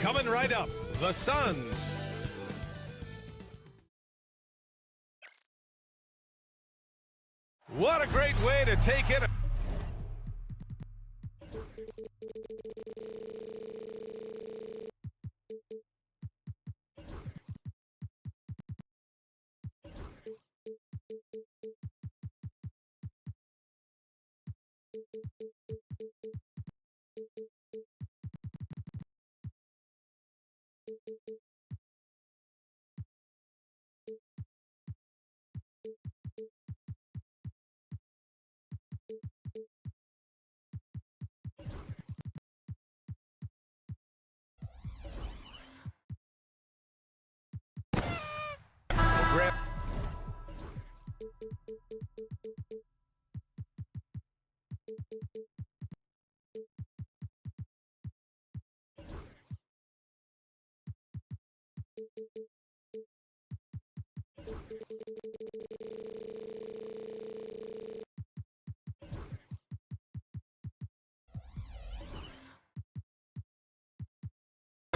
Coming right up, the Suns. What a great way to take it.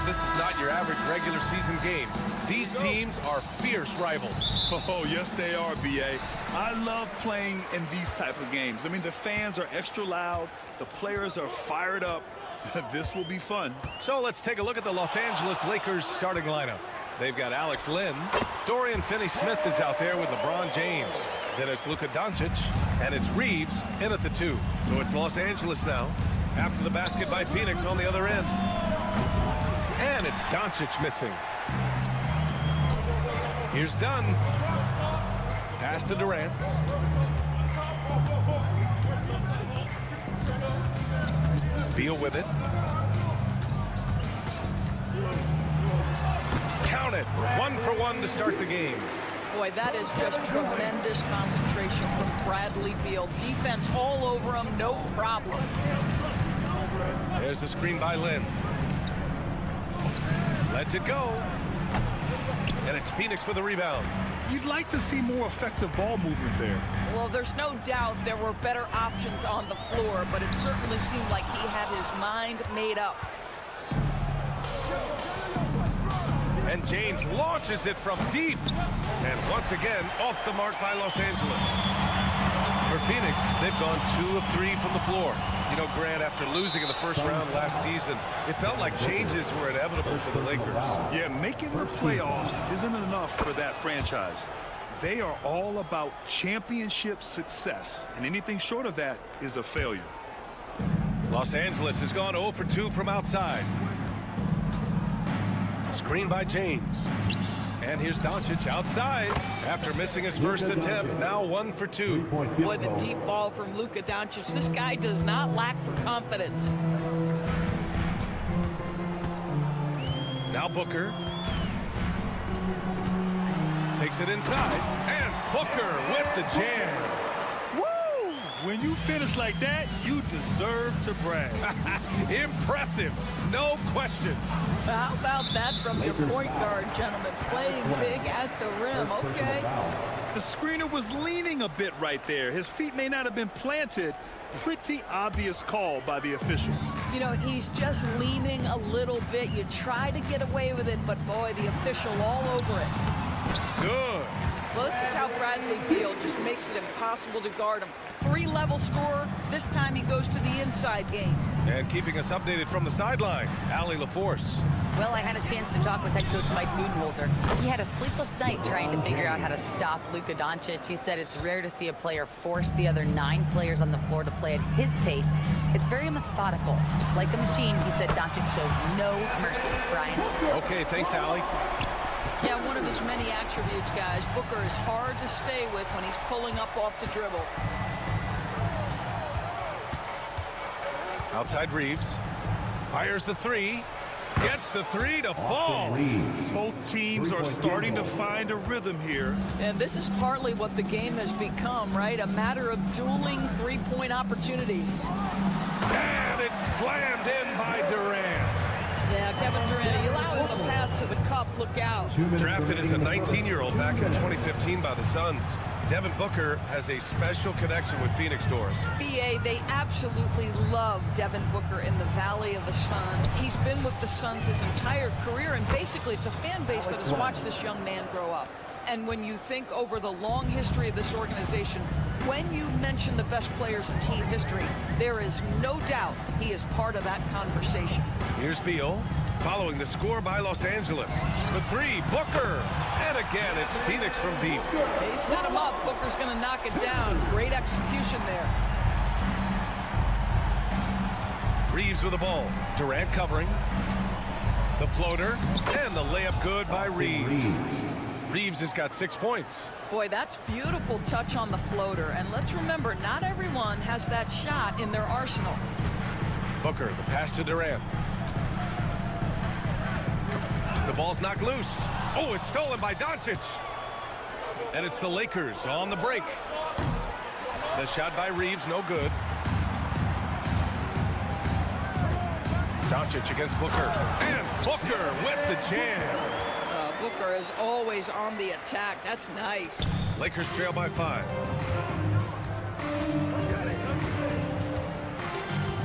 This is not your average regular season game. These teams are fierce rivals. Oh, yes, they are, B.A. I love playing in these type of games. I mean, the fans are extra loud. The players are fired up. This will be fun. So let's take a look at the Los Angeles Lakers starting lineup. They've got Alex Len. Dorian Finney-Smith is out there with LeBron James. Then it's Luka Doncic, and it's Reeves in at the 2. So it's Los Angeles now, after the basket by Phoenix on the other end. And it's Doncic missing. Here's Dunn. Pass to Durant. Beal with it. Count it. 1 for 1 to start the game. Boy, that is just tremendous concentration from Bradley Beal. Defense all over him, no problem. There's the screen by Lynn. Lets it go. And it's Phoenix for the rebound. You'd like to see more effective ball movement there. Well, there's no doubt there were better options on the floor, but it certainly seemed like he had his mind made up. And James launches it from deep. And once again, off the mark by Los Angeles. For Phoenix, they've gone 2 of 3 from the floor. You know, Grant, after losing in the first round last season, it felt like changes were inevitable for the Lakers. Yeah, making the playoffs isn't enough for that franchise. They are all about championship success, and anything short of that is a failure. Los Angeles has gone 0 for 2 from outside. Screen by James. And here's Doncic outside after missing his first attempt. Now 1 for 2. Boy, the deep ball from Luka Doncic. This guy does not lack for confidence. Now Booker. Takes it inside. And Booker with the jam. Woo! When you finish like that, you deserve to brag. Impressive. No question. How about that from your point guard, gentlemen? Playing big at the rim, okay? The screener was leaning a bit right there. His feet may not have been planted. Pretty obvious call by the officials. You know, he's just leaning a little bit. You try to get away with it, but boy, the official all over it. Good. Well, this is how Bradley Beal just makes it impossible to guard him. 3-level scorer. This time he goes to the inside game. And keeping us updated from the sideline, Allie LaForce. Well, I had a chance to talk with head coach Mike Budenholzer. He had a sleepless night trying to figure out how to stop Luka Doncic. He said it's rare to see a player force the other 9 players on the floor to play at his pace. It's very methodical. Like a machine, he said Doncic shows no mercy. Brian? Okay, thanks, Allie. Yeah, one of his many attributes, guys. Booker is hard to stay with when he's pulling up off the dribble. Outside Reeves. Fires the 3. Gets the 3 to fall. Both teams are starting to find a rhythm here. And this is partly what the game has become, right? A matter of dueling 3-point opportunities. And it's slammed in by Durant. Yeah, Kevin Durant, you allow him a path to the cup. Look out. Drafted as a 19-year-old back in 2015 by the Suns. Devin Booker has a special connection with Phoenix, Doris. BA, they absolutely love Devin Booker in the Valley of the Sun. He's been with the Suns his entire career, and basically it's a fan base that has watched this young man grow up. And when you think over the long history of this organization, when you mention the best players in team history, there is no doubt he is part of that conversation. Here's Beal, following the score by Los Angeles. For three, Booker. And again, it's Phoenix from deep. They set him up. Booker's going to knock it down. Great execution there. Reeves with the ball. Durant covering. The floater. And the layup good by Reeves. Reeves has got 6 points. Boy, that's beautiful touch on the floater. And let's remember, not everyone has that shot in their arsenal. Booker, the pass to Durant. The ball's knocked loose. Oh, it's stolen by Doncic. And it's the Lakers on the break. The shot by Reeves, no good. Doncic against Booker. And Booker with the jam. Booker is always on the attack. That's nice. Lakers trail by 5.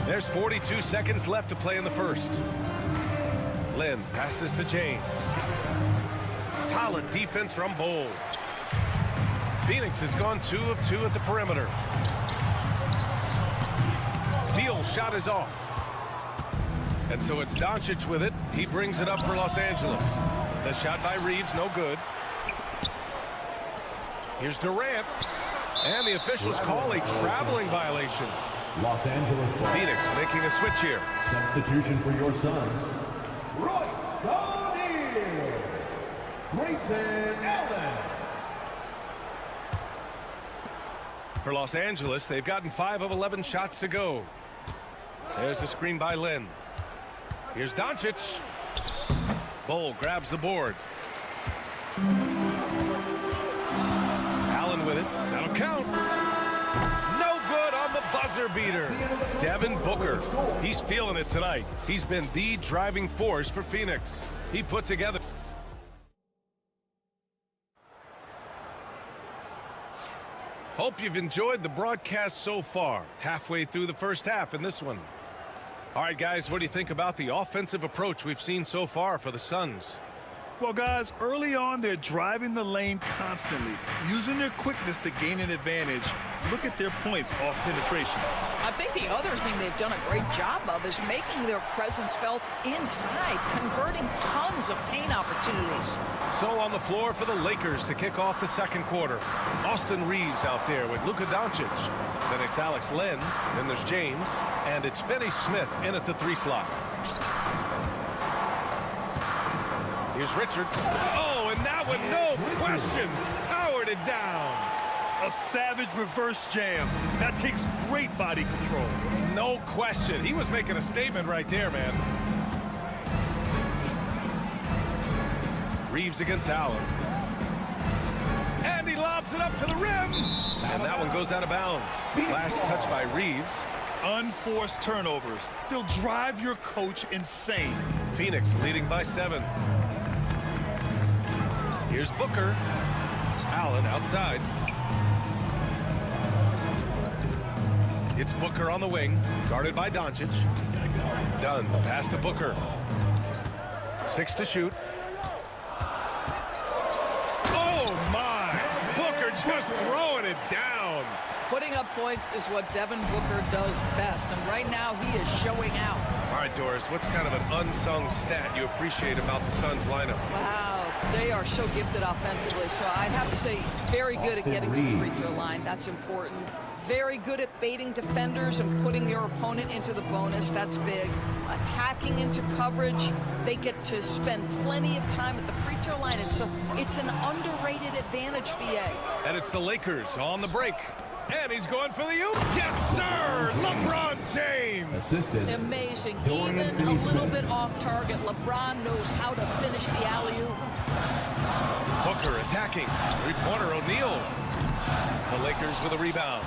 There's 42 seconds left to play in the first. Lynn passes to James. Solid defense from Bull. Phoenix has gone 2 of 2 at the perimeter. Beal's shot is off. And so it's Doncic with it. He brings it up for Los Angeles. The shot by Reeves, no good. Here's Durant. And the officials call a traveling violation. Los Angeles. Phoenix making a switch here. Substitution for your Suns. Royce O'Neal. Grayson Allen. For Los Angeles, they've gotten 5 of 11 shots to go. There's a screen by Lynn. Here's Doncic. Bull grabs the board. Allen with it. That'll count. No good on the buzzer beater. Devin Booker. He's feeling it tonight. He's been the driving force for Phoenix. He put together. Hope you've enjoyed the broadcast so far. Halfway through the first half in this one. All right, guys, what do you think about the offensive approach we've seen so far for the Suns? Well, guys, early on, they're driving the lane constantly, using their quickness to gain an advantage. Look at their points off penetration. I think the other thing they've done a great job of is making their presence felt inside, converting tons of paint opportunities. So on the floor for the Lakers to kick off the second quarter. Austin Reeves out there with Luka Doncic. Then it's Alex Len. Then there's James. And it's Finney Smith in at the 3 slot. Here's Richards. Oh, and that one, no question, powered it down. A savage reverse jam. That takes great body control. No question. He was making a statement right there, man. Reeves against Allen. And he lobs it up to the rim. And that one goes out of bounds. Last touch by Reeves. Unforced turnovers. They'll drive your coach insane. Phoenix leading by 7. Here's Booker. Allen outside. It's Booker on the wing, guarded by Doncic. Dunn, the pass to Booker. 6 to shoot. Oh, my! Booker just throwing it down. Putting up points is what Devin Booker does best, and right now he is showing out. All right, Doris, what's kind of an unsung stat you appreciate about the Suns lineup? Wow, they are so gifted offensively, so I'd have to say very good at getting to the free throw line. That's important. Very good at baiting defenders and putting your opponent into the bonus. That's big. Attacking into coverage. They get to spend plenty of time at the free throw line, and so it's an underrated advantage, BA. And it's the Lakers on the break. And he's going for the oop. Yes, sir! LeBron James! Assisted. Amazing. Even a little bit off target, LeBron knows how to finish the alley-oop. Booker attacking. Three-pointer O'Neal. The Lakers with a rebound.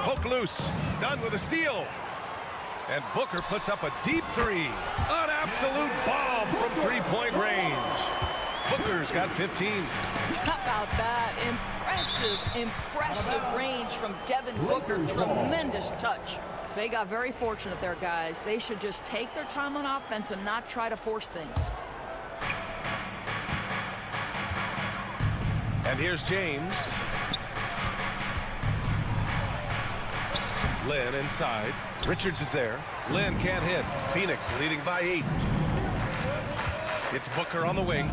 Poke loose. Dunn with a steal. And Booker puts up a deep 3. An absolute bomb from three-point range. Booker's got 15. How about that? Impressive range from Devin Booker. Tremendous touch. They got very fortunate there, guys. They should just take their time on offense and not try to force things. And here's James. Lynn inside. Richards is there. Lynn can't hit. Phoenix leading by 8. It's Booker on the wing.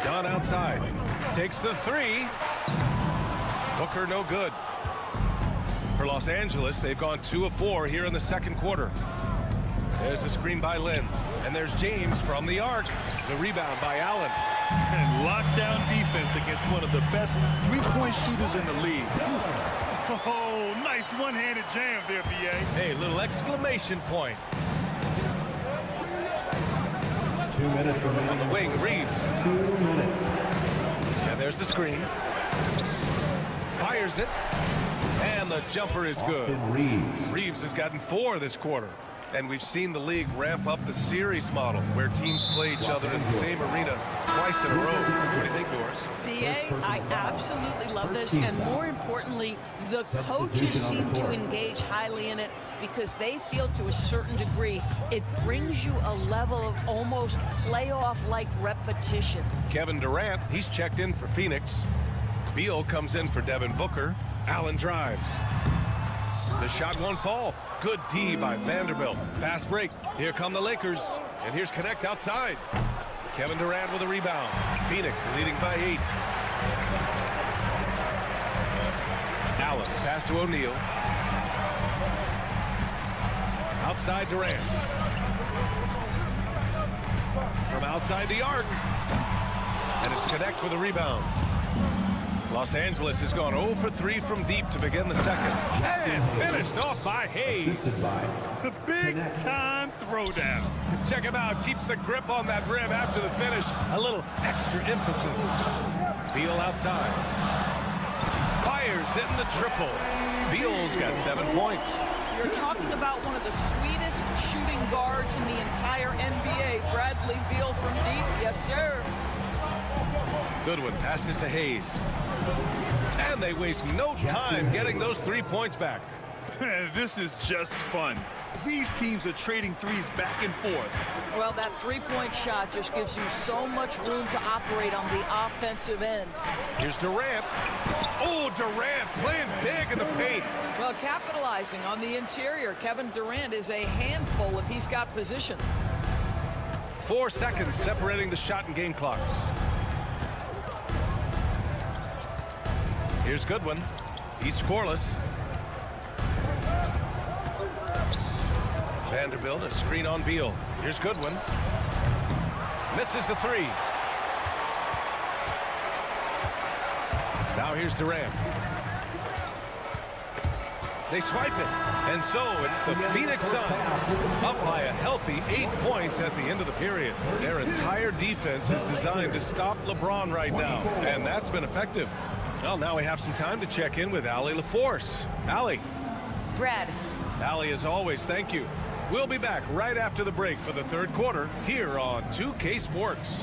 Dunn outside. Takes the 3. Booker no good. For Los Angeles, they've gone 2 of 4 here in the second quarter. There's a screen by Lynn. And there's James from the arc. The rebound by Allen. And lockdown defense against one of the best three-point shooters in the league. Oh, nice one-handed jam there, B.A. Hey, little exclamation point. 2 minutes remaining. On the wing, Reeves. 2 minutes. And there's the screen. Fires it. And the jumper is good. Austin Reeves. Reeves has gotten 4 this quarter. And we've seen the league ramp up the series model where teams play each other in the same arena twice in a row. What do you think, Doris? BA, I absolutely love this, and more importantly, the coaches seem to engage highly in it because they feel to a certain degree it brings you a level of almost playoff-like repetition. Kevin Durant, he's checked in for Phoenix. Beal comes in for Devin Booker. Allen drives. The shot won't fall. Good D by Vanderbilt. Fast break. Here come the Lakers. And here's Connect outside. Kevin Durant with a rebound. Phoenix leading by 8. Allen pass to O'Neal. Outside Durant. From outside the arc. And it's Connect with a rebound. Los Angeles has gone 0 for 3 from deep to begin the second. And finished off by Hayes. Assisted by The big-time throwdown. Check him out. Keeps the grip on that rim after the finish. A little extra emphasis. Beal outside. Fires hitting the triple. Beal's got 7 points. You're talking about one of the sweetest shooting guards in the entire NBA. Bradley Beal from deep. Yes, sir. Goodwin passes to Hayes. And they waste no time getting those 3 points back. This is just fun. These teams are trading threes back and forth. Well, that three-point shot just gives you so much room to operate on the offensive end. Here's Durant. Oh, Durant playing big in the paint. Well, capitalizing on the interior, Kevin Durant is a handful if he's got position. 4 seconds separating the shot and game clocks. Here's Goodwin. He's scoreless. Vanderbilt, a screen on Beal. Here's Goodwin. Misses the 3. Now here's Durant. They swipe it. And so it's the Phoenix Suns up by a healthy 8 points at the end of the period. Their entire defense is designed to stop LeBron right now. And that's been effective. Well, now we have some time to check in with Allie LaForce. Allie. Brad. Allie, as always, thank you. We'll be back right after the break for the third quarter here on 2K Sports.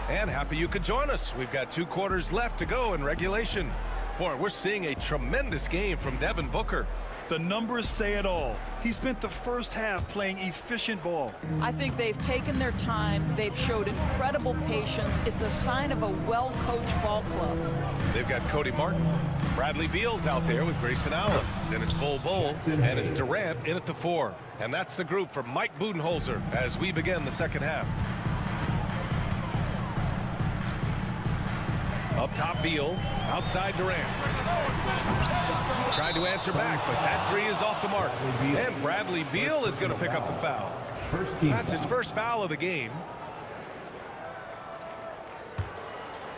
And happy you could join us. We've got 2 quarters left to go in regulation. Boy, we're seeing a tremendous game from Devin Booker. The numbers say it all. He spent the first half playing efficient ball. I think they've taken their time. They've showed incredible patience. It's a sign of a well-coached ball club. They've got Cody Martin. Bradley Beal's out there with Grayson Allen. Then it's Bol Bol, and it's Durant in at the 4. And that's the group from Mike Budenholzer as we begin the second half. Up top, Beal. Outside, Durant. Tried to answer back, but that 3 is off the mark. And Bradley Beal is going to pick up the foul. That's his first foul of the game.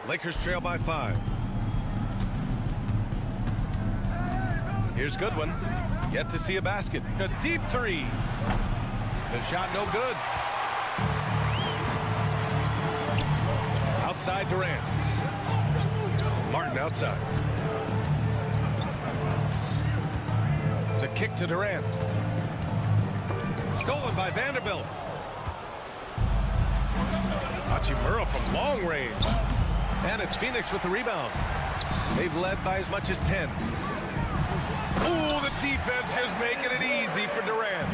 Lakers trail by 5. Here's Goodwin. Yet to see a basket. A deep three. The shot no good. Outside Durant. Martin outside. The kick to Durant. Stolen by Vanderbilt. Hachimura from long range. And it's Phoenix with the rebound. They've led by as much as 10. Ooh, the defense just making it easy for Durant.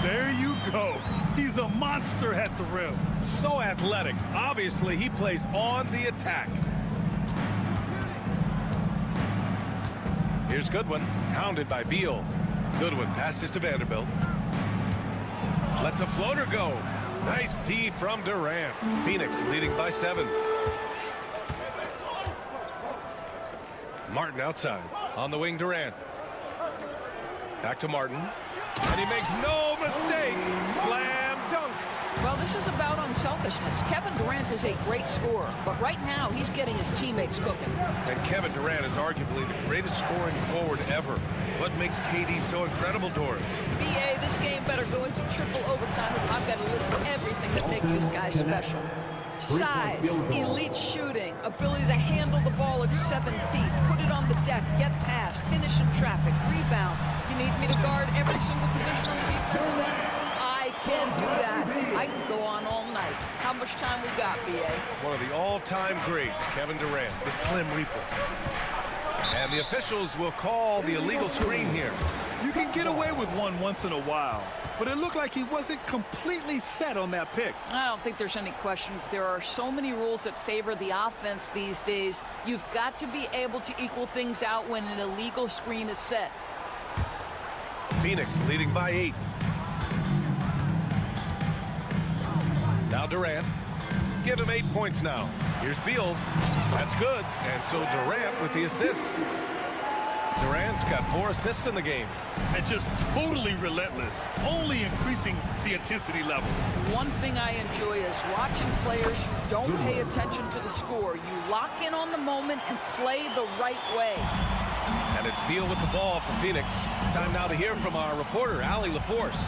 There you go. He's a monster at the rim. So athletic. Obviously, he plays on the attack. Here's Goodwin, hounded by Beal. Goodwin passes to Vanderbilt. Lets a floater go. Nice D from Durant. Phoenix leading by 7. Martin outside. On the wing, Durant. Back to Martin. And he makes no mistake. Slam dunk. Well, this is about unselfishness. Kevin Durant is a great scorer, but right now he's getting his teammates cooking. And Kevin Durant is arguably the greatest scoring forward ever. What makes KD so incredible, Doris? BA, this game better go into triple overtime if I've got to list everything that makes this guy special. Size, elite shooting, ability to handle the ball at 7 feet, put it on the deck, get past, finish in traffic, rebound. You need me to guard every single position on the defensive end? I can do that. I could go on all night. How much time we got, BA? One of the all-time greats, Kevin Durant, the Slim Reaper. And the officials will call the illegal screen here. You can get away with one once in a while, but it looked like he wasn't completely set on that pick. I don't think there's any question. There are so many rules that favor the offense these days. You've got to be able to equal things out when an illegal screen is set. Phoenix leading by 8. Now Durant. Give him 8 points now. Here's Beal. That's good. And so Durant with the assist. Durant's got 4 assists in the game. And just totally relentless, only increasing the intensity level. One thing I enjoy is watching players who don't pay attention to the score. You lock in on the moment and play the right way. And it's Beal with the ball for Phoenix. Time now to hear from our reporter, Allie LaForce.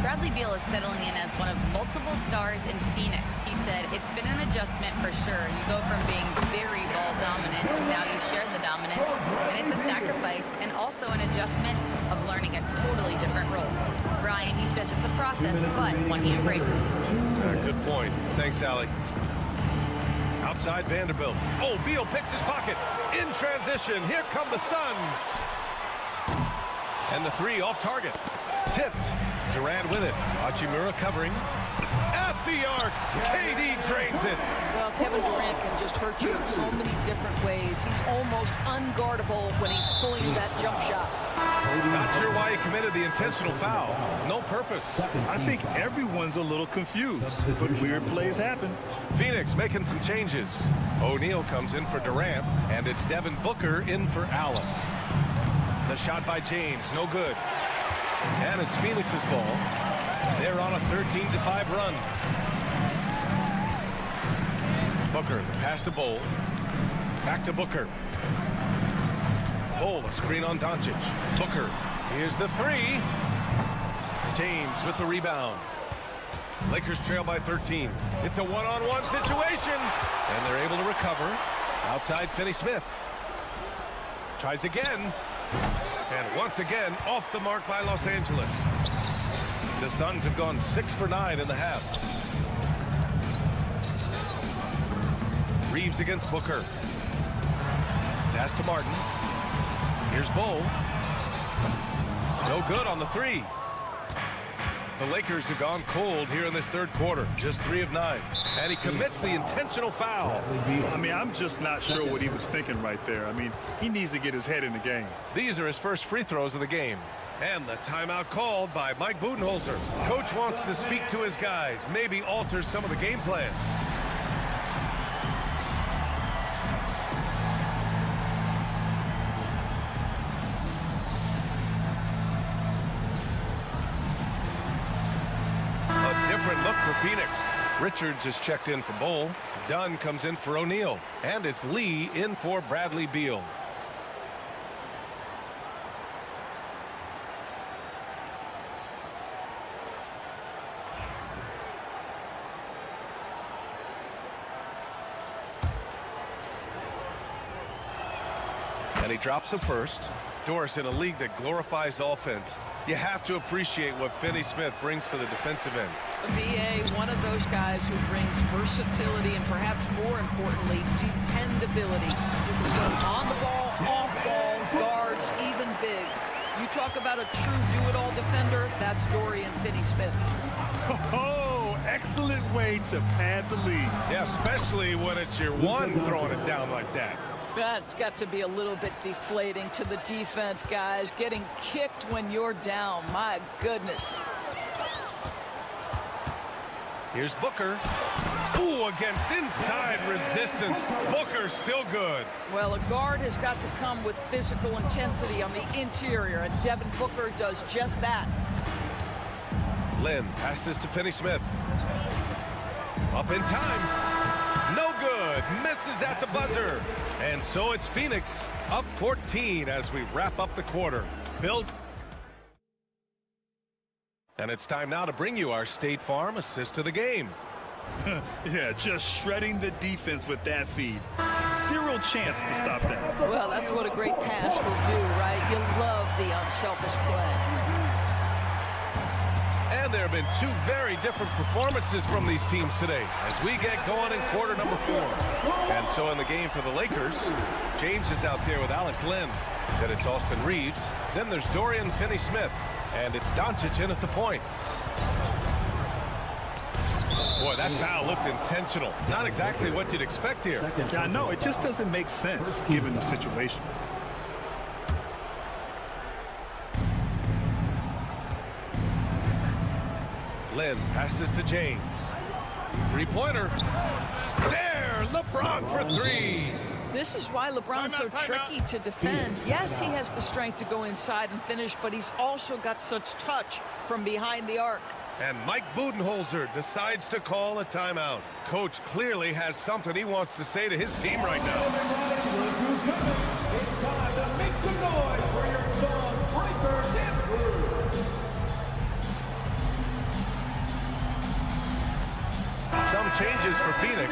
Bradley Beal is settling in as one of multiple stars in Phoenix. He said it's been an adjustment for sure. You go from being very ball dominant to now you share the dominance, and it's a sacrifice and also an adjustment of learning a totally different role. Brian, he says it's a process, but one he embraces. Good point. Thanks, Allie. Outside Vanderbilt. Oh, Beal picks his pocket. In transition, here come the Suns. And the 3 off target. Tipped. Durant with it. Hachimura covering. At the arc. KD drains it. Well, Kevin Durant can just hurt you in so many different ways. He's almost unguardable when he's pulling that jump shot. Not sure why he committed the intentional foul. No purpose. I think everyone's a little confused, but weird plays happen. Phoenix making some changes. O'Neal comes in for Durant, and it's Devin Booker in for Allen. The shot by James, no good. And it's Phoenix's ball. They're on a 13-5 run. Booker, the pass to Bowl. Back to Booker. Bowl, a screen on Doncic. Booker, here's the 3. James with the rebound. Lakers trail by 13. It's a one-on-one situation. And they're able to recover. Outside Finney-Smith. Tries again. And once again, off the mark by Los Angeles. The Suns have gone 6 for 9 in the half. Reeves against Booker. Pass to Martin. Here's Bowl. No good on the 3. The Lakers have gone cold here in this third quarter. Just 3 of 9. And he commits the intentional foul. I mean, I'm just not sure what he was thinking right there. I mean, he needs to get his head in the game. These are his first free throws of the game. And the timeout called by Mike Budenholzer. Coach wants to speak to his guys, maybe alter some of the game plan. A different look for Phoenix. Richards is checked in for Bowl. Dunn comes in for O'Neal. And it's Lee in for Bradley Beal. And he drops it first. Doris, in a league that glorifies offense, you have to appreciate what Finney Smith brings to the defensive end. BA, one of those guys who brings versatility and perhaps more importantly, dependability. On the ball, off ball, guards, even bigs. You talk about a true do-it-all defender, that's Dorian Finney-Smith. Oh, excellent way to pad the lead. Yeah, especially when it's your one throwing it down like that. That's got to be a little bit deflating to the defense, guys. Getting kicked when you're down. My goodness. Here's Booker. Ooh, against inside resistance. Booker's still good. Well, a guard has got to come with physical intensity on the interior, and Devin Booker does just that. Lynn passes to Finney-Smith. Up in time. No good. Misses at the buzzer. And so it's Phoenix up 14 as we wrap up the quarter. Bill. And it's time now to bring you our State Farm assist of the game. Yeah, just shredding the defense with that feed. Zero chance to stop that. Well, that's what a great pass will do, right? You love the unselfish play. And there have been two very different performances from these teams today as we get going in quarter number 4. And so in the game for the Lakers, James is out there with Alex Lynn. Then it's Austin Reeves. Then there's Dorian Finney-Smith. And it's Doncic in at the point. Boy, that foul looked intentional. Not exactly what you'd expect here. Yeah, no, it just doesn't make sense given the situation. Lynn passes to James. Three-pointer. There, LeBron for 3. This is why LeBron's so tricky to defend. Yes, he has the strength to go inside and finish, but he's also got such touch from behind the arc. And Mike Budenholzer decides to call a timeout. Coach clearly has something he wants to say to his team right now. It's time to make some noise for your song, Breaker Dance Crew. Some changes for Phoenix.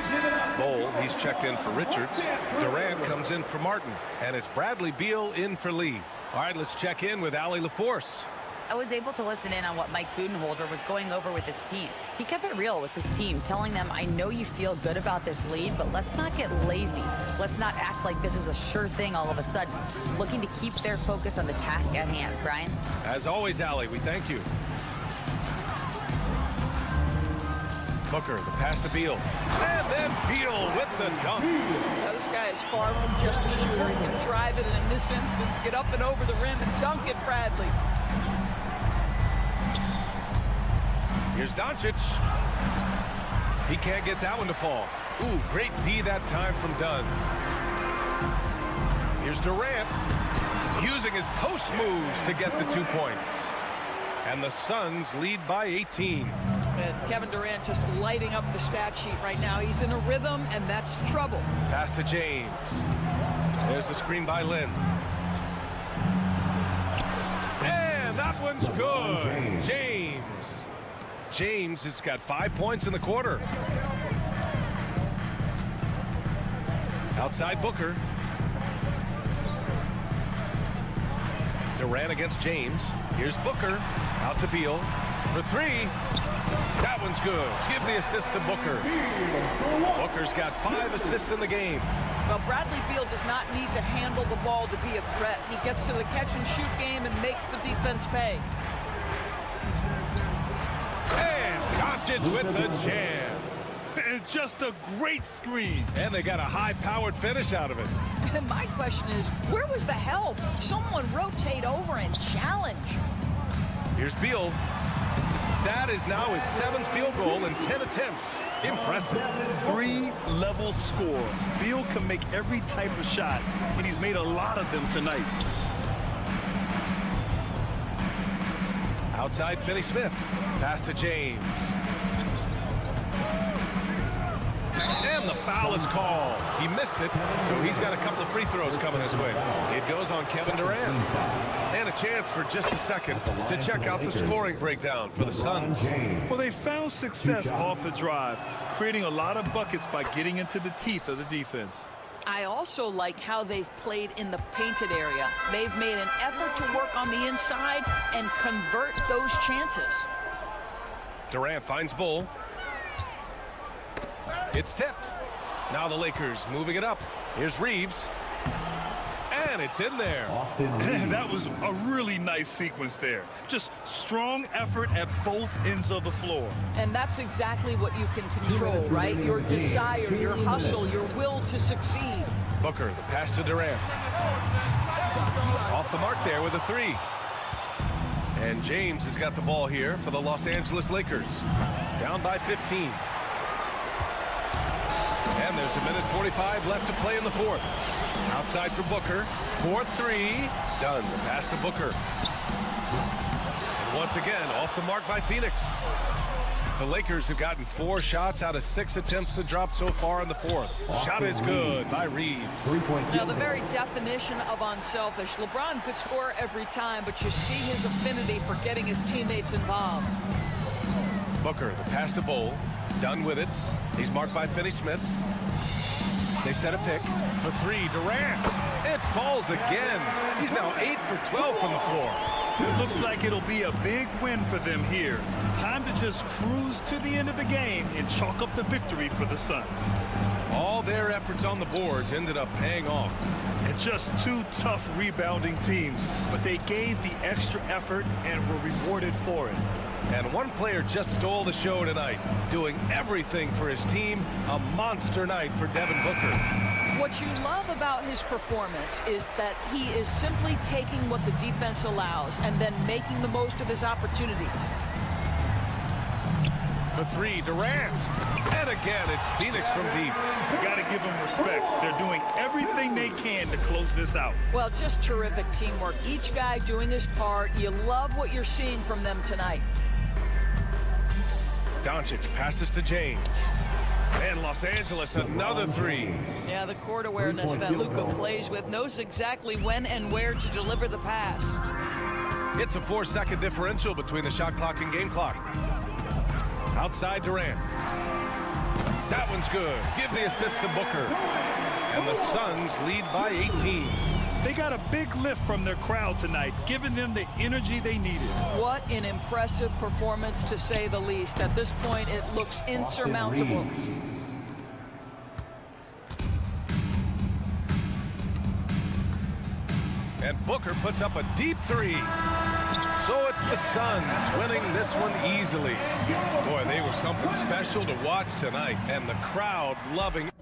Bowl, he's checked in for Richards. Durant comes in for Martin. And it's Bradley Beal in for Lee. All right, let's check in with Allie LaForce. I was able to listen in on what Mike Budenholzer was going over with his team. He kept it real with his team, telling them, I know you feel good about this lead, but let's not get lazy. Let's not act like this is a sure thing all of a sudden. Looking to keep their focus on the task at hand. Brian? As always, Allie, we thank you. Booker, the pass to Beal. And then Beal with the dunk. Now, this guy is far from just a shooter. He can drive it, and in this instance, get up and over the rim and dunk it, Bradley. Here's Doncic. He can't get that one to fall. Ooh, great D that time from Dunn. Here's Durant using his post moves to get the 2 points. And the Suns lead by 18. And Kevin Durant just lighting up the stat sheet right now. He's in a rhythm, and that's trouble. Pass to James. There's the screen by Lynn. And that one's good. James has got 5 points in the quarter. Outside Booker. Durant against James. Here's Booker. Out to Beal for 3. That one's good. Give the assist to Booker. Booker's got 5 assists in the game. Well, Bradley Beal does not need to handle the ball to be a threat. He gets to the catch-and-shoot game and makes the defense pay. And Doncic with the jam. And just a great screen. And they got a high-powered finish out of it. And my question is, where was the help? Someone rotate over and challenge. Here's Beal. That is now his 7th field goal in 10 attempts. Impressive. 3-level score. Beal can make every type of shot, and he's made a lot of them tonight. Outside Finney-Smith. Pass to James. And the foul is called. He missed it, so he's got a couple of free throws coming his way. It goes on Kevin Durant. And a chance for just a second to check out the scoring breakdown for the Suns. Well, they found success off the drive, creating a lot of buckets by getting into the teeth of the defense. I also like how they've played in the painted area. They've made an effort to work on the inside and convert those chances. Durant finds Bull. It's tipped. Now the Lakers moving it up. Here's Reeves. And it's in there. That was a really nice sequence there. Just strong effort at both ends of the floor. And that's exactly what you can control, right? Your desire, your hustle, your will to succeed. Booker, the pass to Durant. Off the mark there with a three. And James has got the ball here for the Los Angeles Lakers. Down by 15. And there's a minute 45 left to play in the fourth. Outside for Booker. 4-3. Done. The pass to Booker. And once again, off the mark by Phoenix. The Lakers have gotten 4 shots out of 6 attempts to drop so far in the fourth. Shot is good by Reeves. Now, the very definition of unselfish. LeBron could score every time, but you see his affinity for getting his teammates involved. Booker, the pass to Bull. Done with it. He's marked by Finney-Smith. They set a pick for 3. Durant. It falls again. He's now 8 for 12 from the floor. It looks like it'll be a big win for them here. Time to just cruise to the end of the game and chalk up the victory for the Suns. All their efforts on the boards ended up paying off. And just 2 tough rebounding teams, but they gave the extra effort and were rewarded for it. And one player just stole the show tonight, doing everything for his team. A monster night for Devin Booker. What you love about his performance is that he is simply taking what the defense allows and then making the most of his opportunities. For 3, Durant. And again, it's Phoenix from deep. You got to give them respect. They're doing everything they can to close this out. Well, just terrific teamwork. Each guy doing his part. You love what you're seeing from them tonight. Doncic passes to James. And Los Angeles, another 3. Yeah, the court awareness that Luka plays with, knows exactly when and where to deliver the pass. It's a 4-second differential between the shot clock and game clock. Outside Durant. That one's good. Give the assist to Booker. And the Suns lead by 18. They got a big lift from their crowd tonight, giving them the energy they needed. What an impressive performance, to say the least. At this point, it looks insurmountable. And Booker puts up a deep 3. So it's the Suns winning this one easily. Boy, they were something special to watch tonight, and the crowd loving it.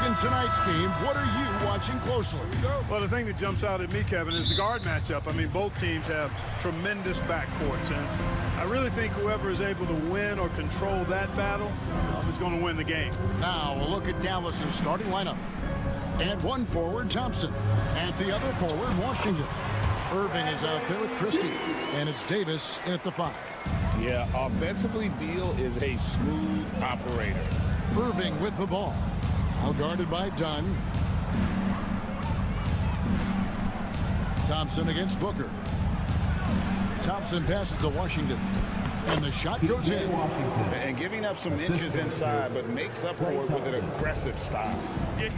In tonight's game, what are you watching closely? Well, the thing that jumps out at me, Kevin, is the guard matchup. I mean, both teams have tremendous backcourts, and I really think whoever is able to win or control that battle is going to win the game. Now, a look at Dallas's starting lineup. And one forward, Thompson. And the other forward, Washington. Irving is out there with Christie, and it's Davis in at the 5. Yeah, offensively, Beal is a smooth operator. Irving with the ball. All guarded by Dunn. Thompson against Booker. Thompson passes to Washington. And the shot goes in. And giving up some inches inside, but makes up for it with an aggressive style.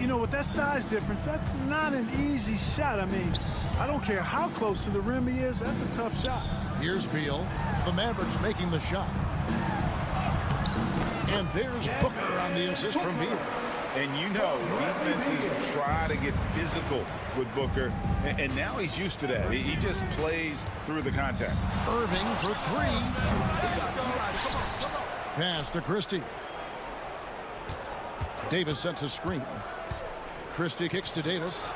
You know, with that size difference, that's not an easy shot. I mean, I don't care how close to the rim he is, that's a tough shot. Here's Beal. The Mavericks making the shot. And there's Booker on the assist from Beal. And you know, defenses try to get physical with Booker, and now he's used to that. He just plays through the contact. Irving for 3. Pass to Christie. Davis sets a screen. Christie kicks to Davis.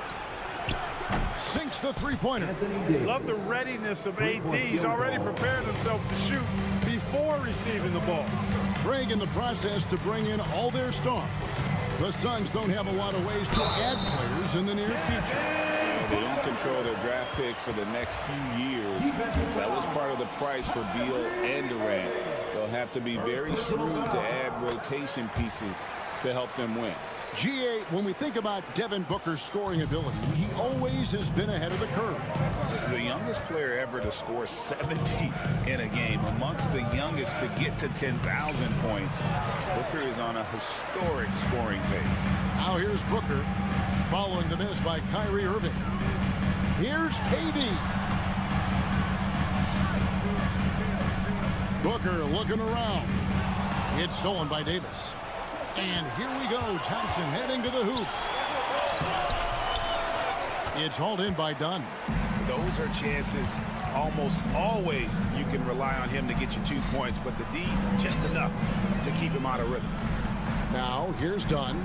Sinks the three-pointer. Love the readiness of AD. He's already prepared himself to shoot before receiving the ball. Craig in the process to bring in all their stars. The Suns don't have a lot of ways to add players in the near future. They don't control their draft picks for the next few years. That was part of the price for Beal and Durant. They'll have to be very shrewd to add rotation pieces to help them win. GA, when we think about Devin Booker's scoring ability, he always has been ahead of the curve. The youngest player ever to score 70 in a game, amongst the youngest to get to 10,000 points. Booker is on a historic scoring pace. Now here's Booker, following the miss by Kyrie Irving. Here's KD. Booker looking around. It's stolen by Davis. And here we go. Thompson heading to the hoop. It's hauled in by Dunn. Those are chances almost always you can rely on him to get you 2 points, but the D just enough to keep him out of rhythm. Now here's Dunn.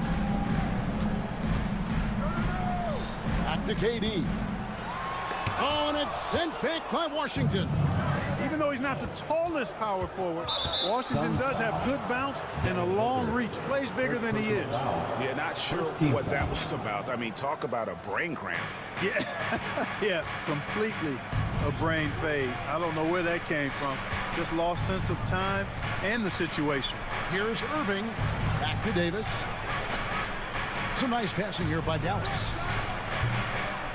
Back to KD. Oh, and it's sent back by Washington. Even though he's not the tallest power forward, Washington does have good bounce and a long reach. Plays bigger than he is. Yeah, not sure what that was about. I mean, talk about a brain cramp. Yeah, yeah, completely a brain fade. I don't know where that came from. Just lost sense of time and the situation. Here's Irving. Back to Davis. Some nice passing here by Dallas.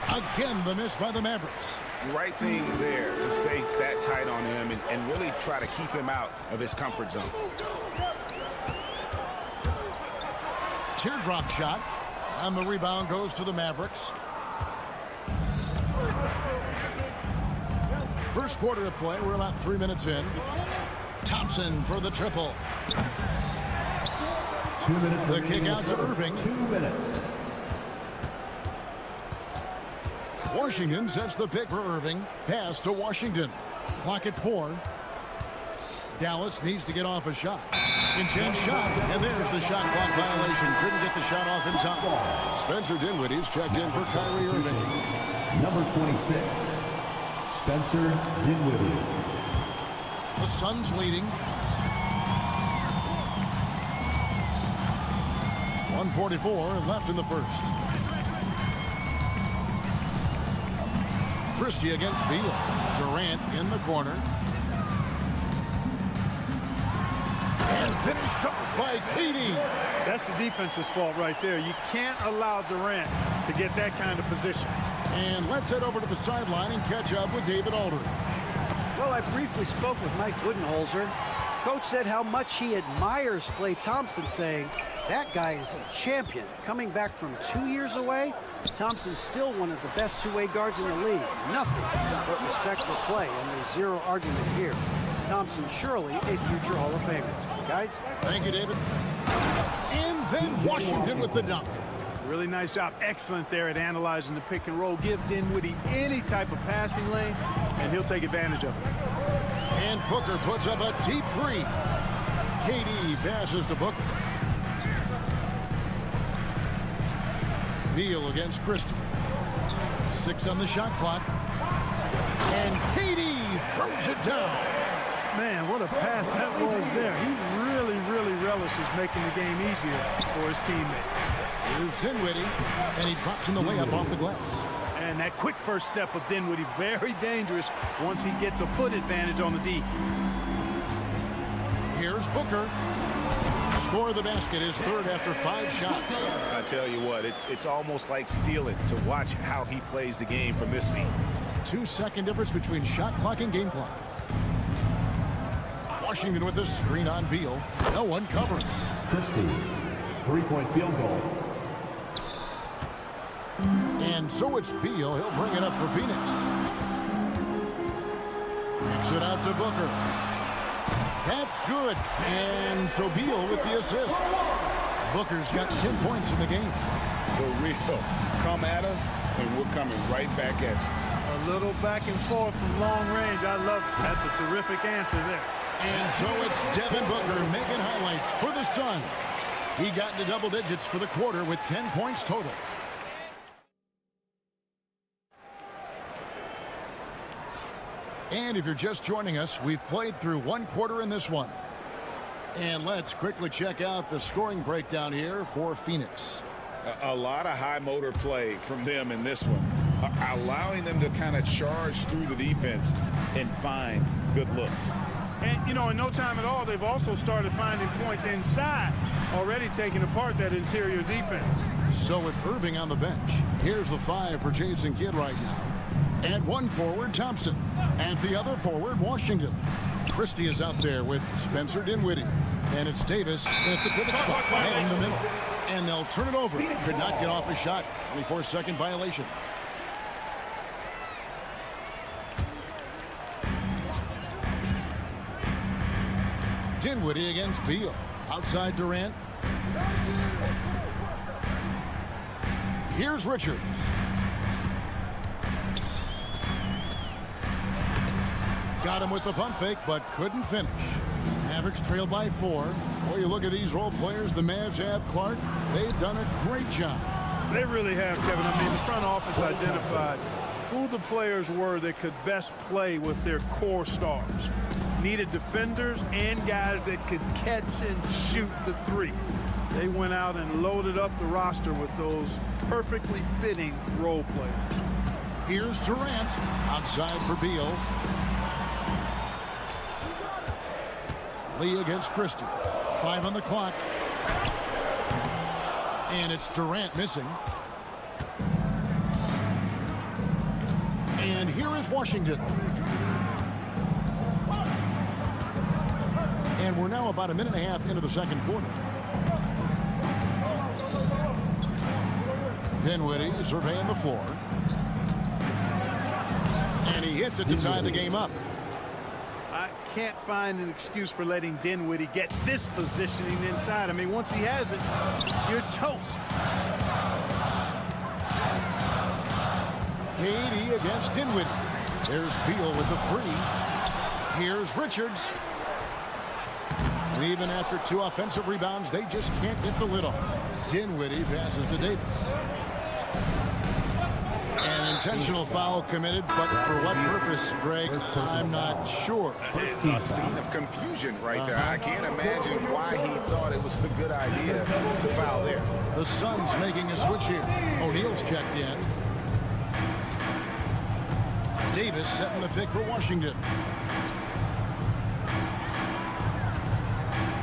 Again, the miss by the Mavericks. Right thing there to stay that tight on him and really try to keep him out of his comfort zone. Teardrop shot, and the rebound goes to the Mavericks. First quarter of play, we're about 3 minutes in. Thompson for the triple. 2 minutes. The kick out to Irving. 2 minutes. Washington sets the pick for Irving. Pass to Washington. Clock at 4. Dallas needs to get off a shot. Intense shot, and there's the shot clock violation. Couldn't get the shot off in time. Spencer Dinwiddie's checked in for Kyrie Irving. Number 26, Spencer Dinwiddie. The Suns leading. 1:44 left in the first. Christie against Beal. Durant in the corner. And finished off by KD. That's the defense's fault right there. You can't allow Durant to get that kind of position. And let's head over to the sideline and catch up with David Aldridge. Well, I briefly spoke with Mike Budenholzer. Coach said how much he admires Klay Thompson, saying, that guy is a champion. Coming back from 2 years away, Thompson's still one of the best two-way guards in the league. Nothing but respect for Klay, and there's zero argument here. Thompson surely a future Hall of Famer. Guys? Thank you, David. And then Washington with the dunk. Really nice job. Excellent there at analyzing the pick and roll. Give Dinwiddie any type of passing lane, and he'll take advantage of it. And Booker puts up a deep three. KD passes to Booker. Beal against Christie. 6 on the shot clock. And KD throws it down. Man, what a pass that was there. He really, really relishes making the game easier for his teammates. Here's Dinwiddie, and he drops in the layup off the glass. And that quick first step of Dinwiddie, very dangerous once he gets a foot advantage on the D. Here's Booker. Score the basket, his third after 5 shots. I tell you what, it's almost like stealing to watch how he plays the game from this seat. 2-second difference between shot clock and game clock. Washington with the screen on Beal. No one covers. Christie's three-point field goal. And so it's Beal. He'll bring it up for Phoenix. Kicks it out to Booker. That's good. And so Beal with the assist. Booker's got 10 points in the game. The real come at us, and we're coming right back at you. A little back and forth from long range. I love it. That's a terrific answer there. And so it's Devin Booker making highlights for the Suns. He got into double digits for the quarter with 10 points total. And if you're just joining us, we've played through 1 quarter in this one. And let's quickly check out the scoring breakdown here for Phoenix. A lot of high motor play from them in this one, allowing them to kind of charge through the defense and find good looks. And, you know, in no time at all, they've also started finding points inside, already taking apart that interior defense. So with Irving on the bench, here's the 5 for Jason Kidd right now. At one forward, Thompson. At the other forward, Washington. Christie is out there with Spencer Dinwiddie. And it's Davis at the pivot spot right in the middle. And they'll turn it over. Could not get off a shot. 24-second violation. Dinwiddie against Beal. Outside Durant. Here's Richards. Got him with the pump fake, but couldn't finish. Mavericks trailed by 4. Boy, you look at these role players the Mavs have, Clark. They've done a great job. They really have, Kevin. I mean, the front office identified who the players were that could best play with their core stars. Needed defenders and guys that could catch and shoot the 3. They went out and loaded up the roster with those perfectly fitting role players. Here's Durant outside for Beal. Lee against Christie. 5 on the clock. And it's Durant missing. And here is Washington. And we're now about a minute and a half into the second quarter. Dinwiddie surveying the floor. And he hits it to tie the game up. I can't find an excuse for letting Dinwiddie get this positioning inside. I mean, once he has it, you're toast. KD against Dinwiddie. There's Beal with the 3. Here's Richards. And even after 2 offensive rebounds, they just can't get the lid off. Dinwiddie passes to Davis. An intentional foul committed, but for what purpose, Greg, I'm not sure. A scene of confusion right there. I can't imagine why he thought it was a good idea to foul there. The Suns making a switch here. O'Neal's checked in. Davis setting the pick for Washington.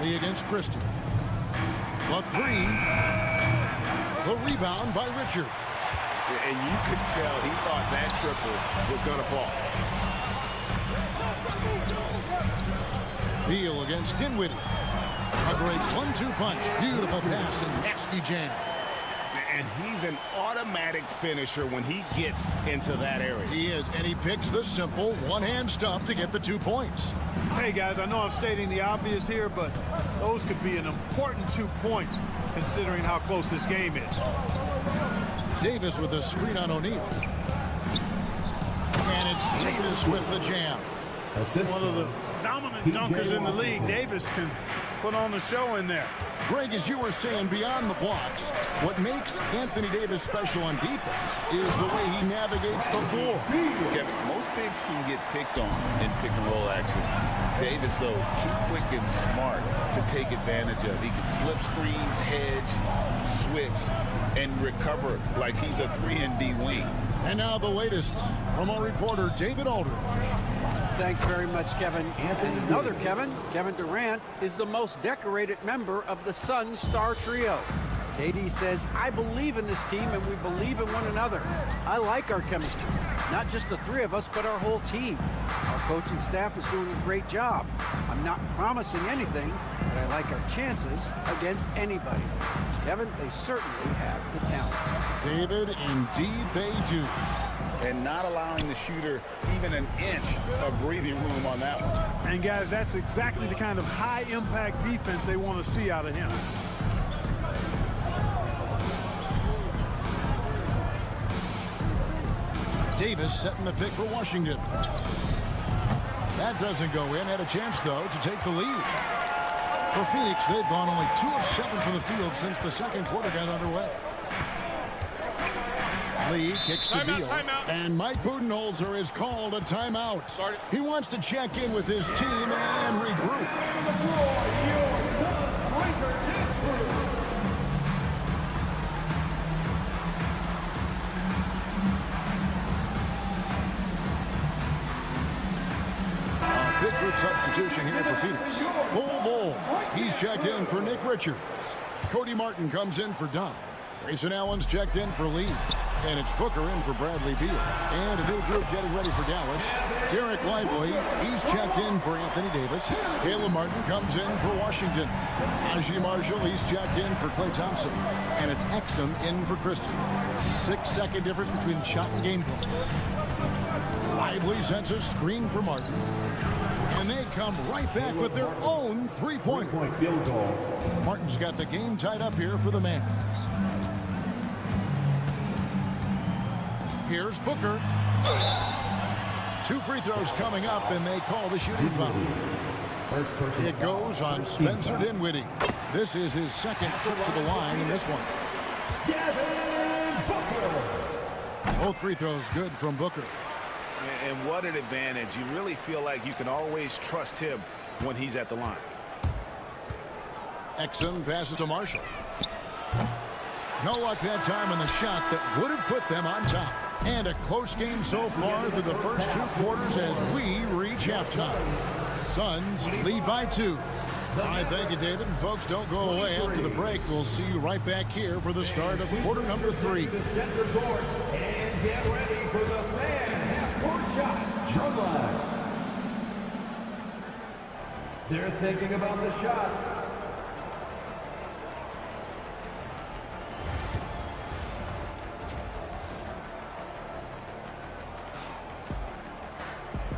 Lee against Christie. The 3. The rebound by Richards. And you could tell he thought that triple was going to fall. Beal against Dinwiddie. A great 1-2 punch. Beautiful pass and nasty jam. And he's an automatic finisher when he gets into that area. He is, and he picks the simple one-hand stuff to get the 2 points. Hey, guys, I know I'm stating the obvious here, but those could be an important 2 points considering how close this game is. Davis with a screen on O'Neal. And it's Davis with the jam. One of the dominant dunkers in the league. Davis can put on the show in there. Greg, as you were saying, beyond the blocks, what makes Anthony Davis special on defense is the way he navigates the floor. Kevin, most bigs can get picked on in pick-and-roll action. Davis, though, too quick and smart to take advantage of. He can slip screens, hedge, switch, and recover like he's a 3-and-D wing. And now the latest from our reporter, David Aldridge. Thanks very much, Kevin. And another Kevin Durant, is the most decorated member of the Suns star trio. KD says, I believe in this team and we believe in one another. I like our chemistry. Not just the three of us, but our whole team. Our coaching staff is doing a great job. I'm not promising anything, but I like our chances against anybody. Kevin, they certainly have the talent. David, indeed they do. And not allowing the shooter even an inch of breathing room on that one. And, guys, that's exactly the kind of high-impact defense they want to see out of him. Davis setting the pick for Washington. That doesn't go in. Had a chance, though, to take the lead. For Phoenix, they've gone only 2 of 7 from the field since the second quarter got underway. Lee kicks to Beal, and Mike Budenholzer is called a timeout. He wants to check in with his team and regroup. A big group substitution here for Phoenix. Bull. He's checked in for Nick Richards. Cody Martin comes in for Dunn. Grayson Allen's checked in for Lee. And it's Booker in for Bradley Beal. And a new group getting ready for Dallas. Derek Lively, he's checked in for Anthony Davis. Caleb Martin comes in for Washington. Najee Marshall, he's checked in for Klay Thompson. And it's Exum in for Christie. 6-second difference between the shot and game play. Lively sends a screen for Martin. And they come right back with their own three-pointer. Martin's got the game tied up here for the Mavs. Here's Booker. 2 free throws coming up, and they call the shooting foul. It goes on Spencer Dinwiddie. This is his second trip to the line in this one. Both free throws good from Booker. And what an advantage. You really feel like you can always trust him when he's at the line. Exum passes to Marshall. No luck that time on the shot that would have put them on top. And a close game so far through the first 2 quarters as we reach halftime. Suns lead by 2. I thank you, David. And folks, don't go away after the break. We'll see you right back here for the start of quarter number 3. And get ready for the fan half-court shot. Drum line. They're thinking about the shot.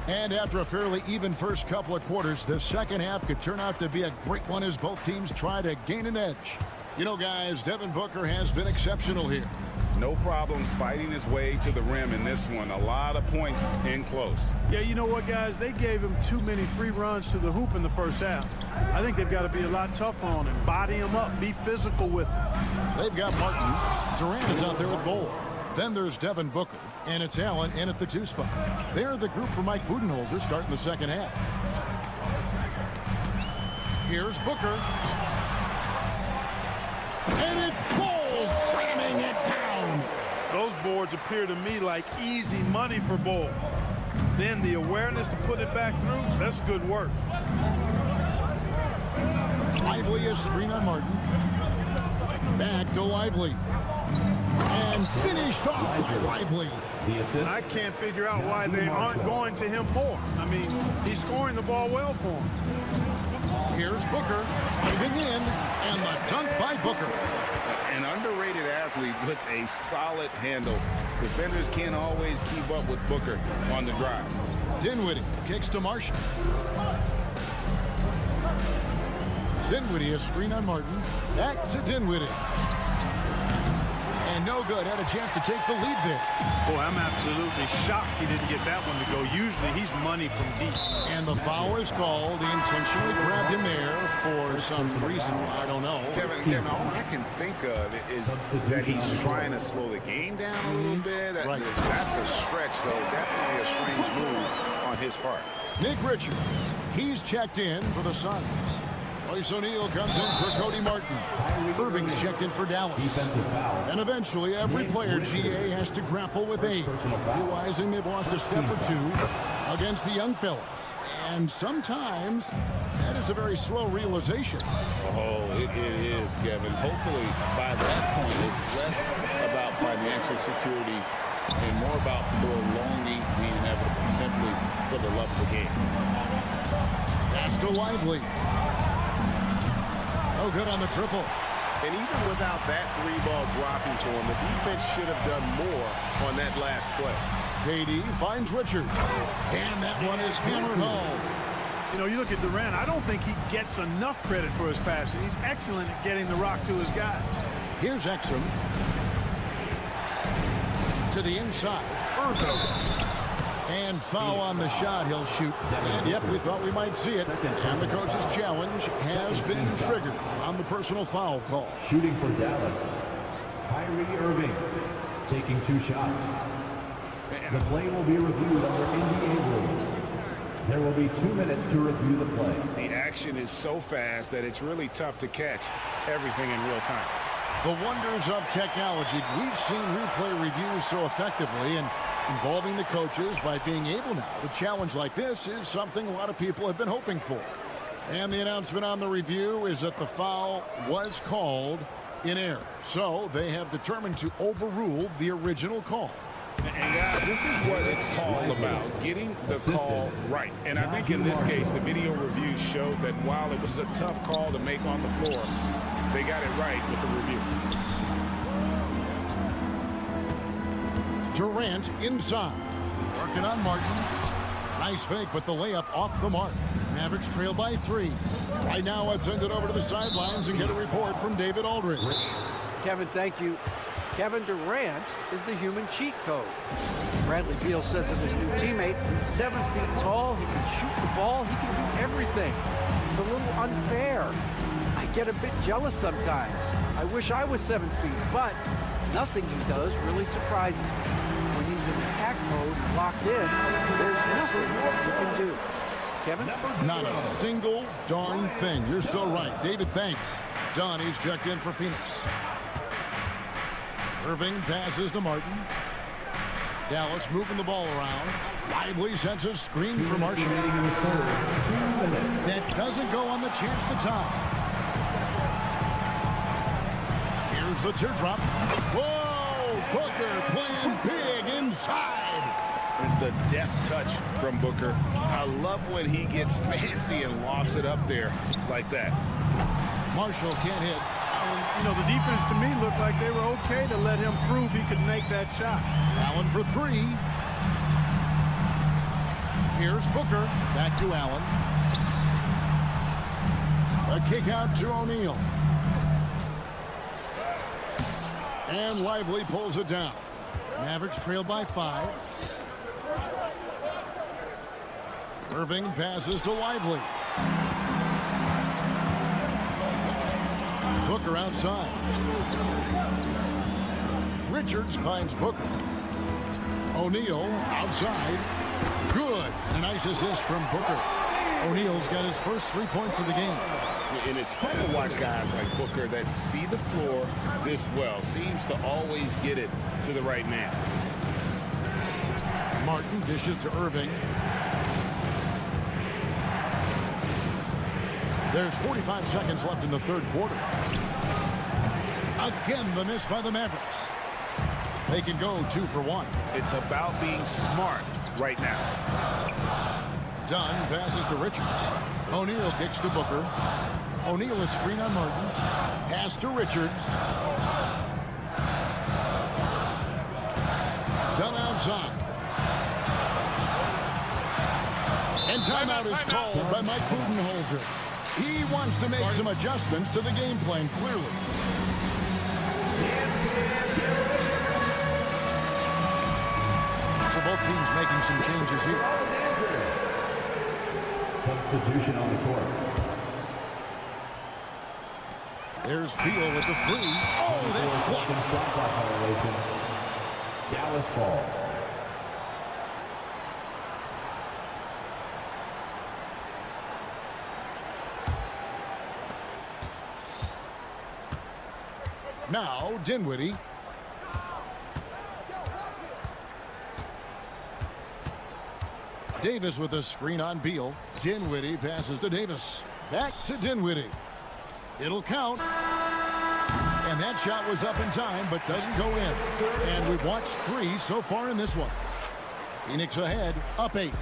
And after a fairly even first couple of quarters, the second half could turn out to be a great one as both teams try to gain an edge. You know, guys, Devin Booker has been exceptional here. No problems fighting his way to the rim in this one. A lot of points in close. Yeah, you know what, guys? They gave him too many free runs to the hoop in the first half. I think they've got to be a lot tougher on him. Body him up. Be physical with him. They've got Martin. Durant is out there with Bull. Then there's Devin Booker, and it's Allen in at the 2 spot. They're the group for Mike Budenholzer starting the second half. Here's Booker. And it's Bull slamming it down. Those boards appear to me like easy money for Bull. Then the awareness to put it back through, that's good work. Lively is screen on Martin. Back to Lively. And finished off by Lively. I can't figure out why they aren't going to him more. I mean, he's scoring the ball well for him. Here's Booker, diving in, and the dunk by Booker. An underrated athlete with a solid handle. Defenders can't always keep up with Booker on the drive. Dinwiddie kicks to Marshall. Dinwiddie, a screen on Martin. Back to Dinwiddie. And no good. Had a chance to take the lead there. Boy, I'm absolutely shocked he didn't get that one to go. Usually he's money from deep. And the foul is called. He intentionally grabbed him there for some reason. I don't know. Kevin, all I can think of is that he's trying to slow the game down a little bit. Right. That's a stretch, though. Definitely a strange move on his part. Nick Richards. He's checked in for the Suns. Royce O'Neal comes in for Cody Martin. Irving's checked in for Dallas. And eventually, every player GA has to grapple with age, realizing they've lost a step or two against the young fellas. And sometimes, that is a very slow realization. Oh, it is, Kevin. Hopefully, by that point, it's less about financial security and more about prolonging the inevitable, simply for the love of the game. Pass to Lively. No good on the triple. And even without that three ball dropping for him, the defense should have done more on that last play. KD finds Richards. And that one is hammered home. You know, you look at Durant, I don't think he gets enough credit for his passing. He's excellent at getting the rock to his guys. Here's Exum. To the inside. Irving. And foul on the shot. He'll shoot. And yep, we thought we might see it. And the coach's challenge has been triggered on the personal foul call. Shooting for Dallas, Kyrie Irving, taking 2 shots. The play will be reviewed under NBA rules. There will be 2 minutes to review the play. The action is so fast that it's really tough to catch everything in real time. The wonders of technology. We've seen replay reviews so effectively, and involving the coaches by being able now to challenge like this is something a lot of people have been hoping for. And the announcement on the review is that the foul was called in error. So they have determined to overrule the original call. And guys, this is what it's all about, getting the call right. And I think in this case, the video review showed that while it was a tough call to make on the floor, they got it right with the review. Durant inside. Working on Martin. Nice fake, but the layup off the mark. Mavericks trail by 3. Right now, let's send it over to the sidelines and get a report from David Aldridge. Kevin, thank you. Kevin Durant is the human cheat code. Bradley Beal says of his new teammate, he's 7 feet tall, he can shoot the ball, he can do everything. It's a little unfair. I get a bit jealous sometimes. I wish I was 7 feet, but nothing he does really surprises me. When he's in attack mode, locked in, there's nothing he can do. Kevin? Not a single darn thing. You're so right. David, thanks. Donnie's checked in for Phoenix. Irving passes to Martin. Dallas moving the ball around. Lively sends a screen for Marshall. That doesn't go on the chance to tie. Here's the teardrop. Whoa! Booker playing big inside. And the deft touch from Booker. I love when he gets fancy and lofts it up there like that. Marshall can't hit. You know, the defense to me looked like they were okay to let him prove he could make that shot. Allen for 3. Here's Booker. Back to Allen. A kick out to O'Neal. And Lively pulls it down. Mavericks trail by 5. Irving passes to Lively. Booker outside. Richards finds Booker. O'Neal outside. Good. A nice assist from Booker. O'Neal's got his first 3 points of the game. And it's fun to watch guys like Booker that see the floor this well. Seems to always get it to the right man. Martin dishes to Irving. There's 45 seconds left in the third quarter. Again, the miss by the Mavericks. They can go 2 for 1. It's about being smart right now. Dunn passes to Richards. O'Neal kicks to Booker. O'Neal a screen on Martin. Pass to Richards. Dunn outside. And timeout is called by Mike Budenholzer. He wants to make some adjustments to the game plan, clearly. So both teams making some changes here. Substitution on the court. There's Beal with the three. Oh, that's blocked. Shot clock violation. Dallas ball. Now, Dinwiddie. Davis with a screen on Beal. Dinwiddie passes to Davis. Back to Dinwiddie. It'll count. And that shot was up in time, but doesn't go in. And we've watched 3 so far in this one. Phoenix ahead, up 8.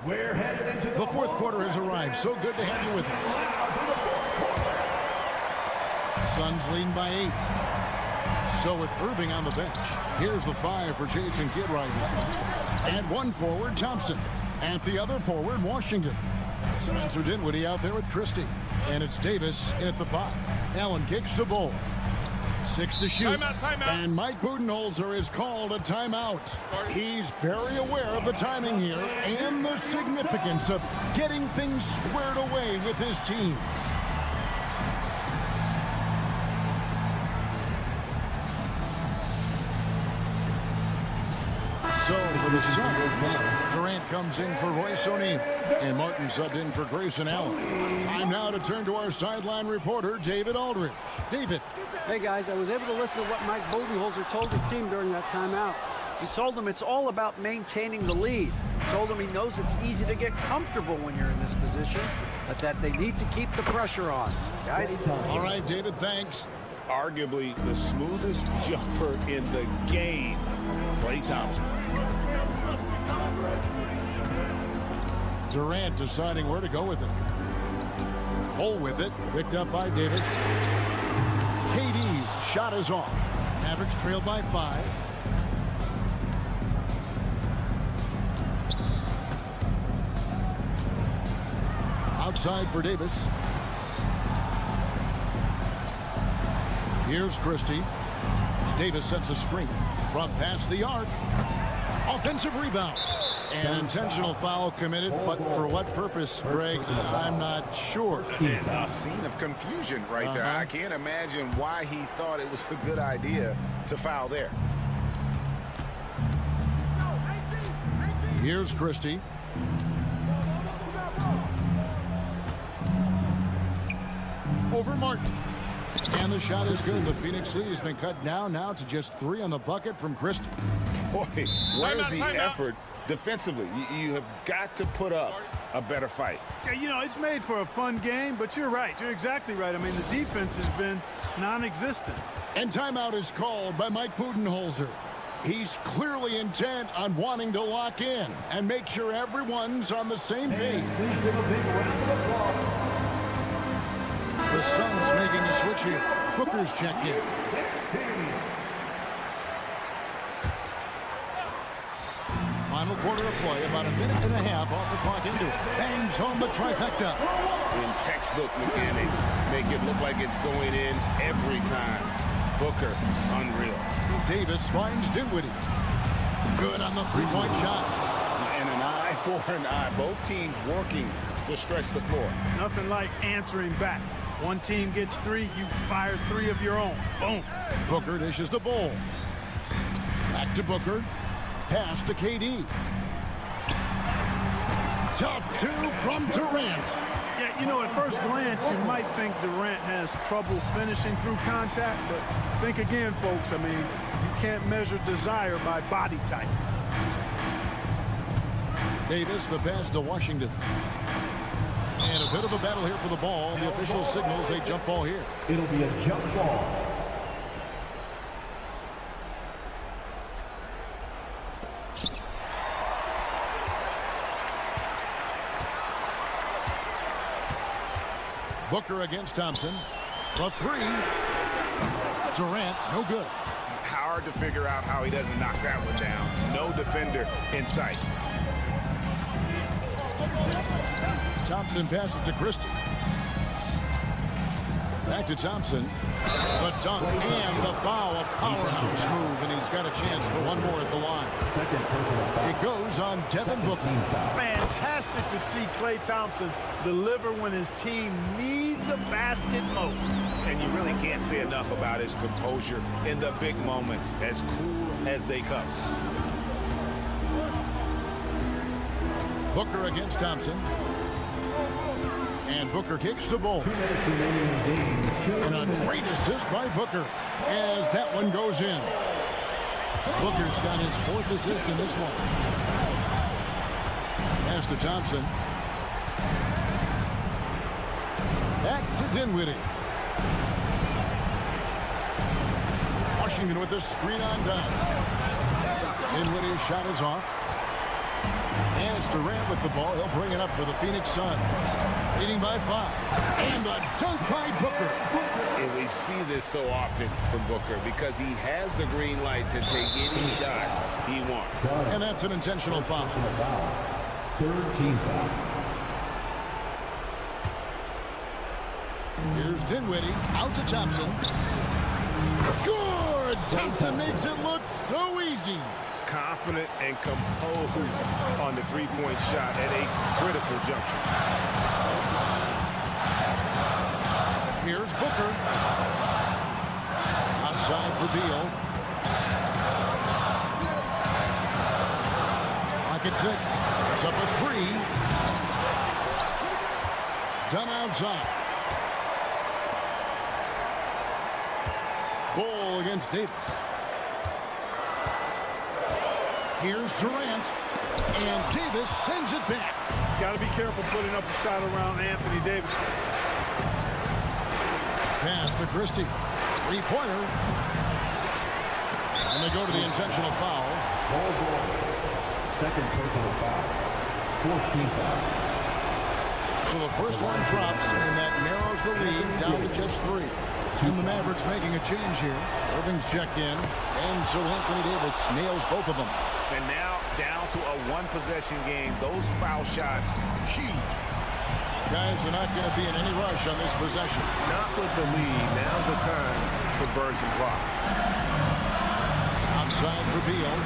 We're headed into The fourth quarter has arrived. So good to have you with us. Suns leading by 8. So with Irving on the bench, here's the 5 for Jason Kidd right now. And one forward, Thompson. At the other forward, Washington. Spencer Dinwiddie out there with Christie. And it's Davis in at the 5. Allen kicks to Bull. 6 to shoot. Timeout. And Mike Budenholzer is called a timeout. He's very aware of the timing here and the significance of getting things squared away with his team. So for the Suns, Durant comes in for Royce O'Neal, and Martin subbed in for Grayson Allen. Time now to turn to our sideline reporter, David Aldridge. David. Hey, guys, I was able to listen to what Mike Budenholzer told his team during that timeout. He told them it's all about maintaining the lead. He told them he knows it's easy to get comfortable when you're in this position, but that they need to keep the pressure on. Guys? All right, David, thanks. Arguably the smoothest jumper in the game, Klay Thompson. Durant deciding where to go with it. Bull with it, picked up by Davis. KD's shot is off. Mavericks trailed by 5. Outside for Davis. Here's Christie. Davis sets a screen from past the arc. Offensive rebound. An intentional foul committed, but for what purpose, Greg, I'm not sure. A scene of confusion right there. I can't imagine why he thought it was a good idea to foul there. Here's Christie. Over Martin. And the shot is good. The Phoenix lead has been cut down now to just 3 on the bucket from Christie. Boy, where's the effort defensively? You have got to put up a better fight. Yeah, you know, it's made for a fun game, but you're right. You're exactly right. I mean, the defense has been non-existent. And timeout is called by Mike Budenholzer. He's clearly intent on wanting to lock in and make sure everyone's on the same page. Please give a big round of applause. The Suns making a switch here. Booker's checked in. Final quarter of play, about a minute and a half off the clock into it. Bangs home the trifecta. In textbook mechanics, make it look like it's going in every time. Booker, unreal. Davis finds Dinwiddie. Good on the three-point shot. And an eye for an eye. Both teams working to stretch the floor. Nothing like answering back. One team gets 3, you fire 3 of your own. Boom. Booker dishes the ball. Back to Booker. Pass to KD. Tough 2 from Durant. Yeah, you know, at first glance, you might think Durant has trouble finishing through contact, but think again, folks. I mean, you can't measure desire by body type. Davis, the pass to Washington. And a bit of a battle here for the ball. The official signals a jump ball here. It'll be a jump ball. Booker against Thompson. The three. Durant, no good. Hard to figure out how he doesn't knock that one down. No defender in sight. Thompson passes to Christie. Back to Thompson. The dunk and the foul. A powerhouse move, and he's got a chance for one more at the line. It goes on Devin Booker. Fantastic to see Klay Thompson deliver when his team needs a basket most. And you really can't say enough about his composure in the big moments, as cool as they come. Booker against Thompson. And Booker kicks the ball. 2 minutes remaining in the game. And a great assist by Booker as that one goes in. Booker's got his 4th assist in this one. Pass to Thompson. Back to Dinwiddie. Washington with the screen on down. Dinwiddie's shot is off. And it's Durant with the ball. He'll bring it up for the Phoenix Suns. Leading by 5. And the dunk by Booker. And we see this so often from Booker because he has the green light to take any shot he wants. And that's an intentional foul. 3rd team foul. Here's Dinwiddie out to Thompson. Good! Thompson makes it look so easy. Confident and composed on the three-point shot at a critical juncture. Here's Booker. Outside for Beal. Lock at 6. It's up a 3. Done outside. Ball against Davis. Here's Durant, and Davis sends it back. Got to be careful putting up a shot around Anthony Davis. Pass to Christie. 3-pointer. And they go to the intentional foul. Ball. 2nd personal foul. 4th team foul. So the first one drops, and that narrows the lead down to just 3. And the Mavericks making a change here. Irving's checked in, and so Anthony Davis nails both of them. And now down to a one-possession game. Those foul shots, huge. Guys are not going to be in any rush on this possession. Not with the lead. Now's the time to burn some clock. Outside for Beal.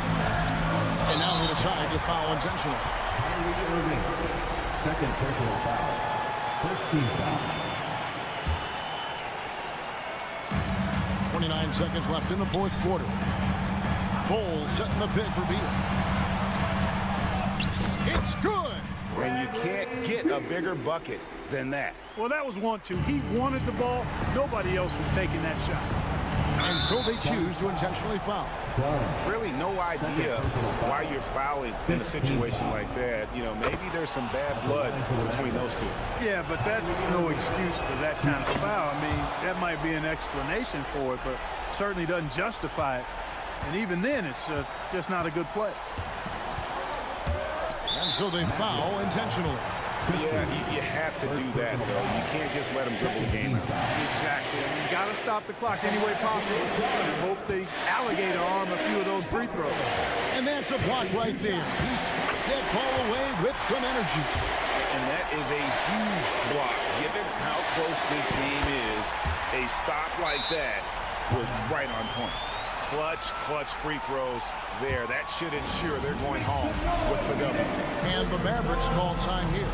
And now they decide to foul intentionally. Irving. 2nd personal foul. 1st team foul. 29 seconds left in the 4th quarter. Ball setting the pick for Beal. It's good. And you can't get a bigger bucket than that. Well, that was 1-2. He wanted the ball. Nobody else was taking that shot. And so they choose to intentionally foul. Really no idea why you're fouling in a situation like that. You know, maybe there's some bad blood between those two. Yeah, but that's no excuse for that kind of foul. I mean, that might be an explanation for it, but certainly doesn't justify it. And even then, it's just not a good play. And so they foul intentionally. Yeah, you have to do that, though. You can't just let them dribble the game. Exactly. I mean, you got to stop the clock any way possible. And hope they alligator arm a few of those free throws. And that's a block right there. He struck that ball away with some energy. And that is a huge block. Given how close this game is, a stop like that was right on point. Clutch free throws there. That should ensure they're going home with the W. And the Mavericks call time here.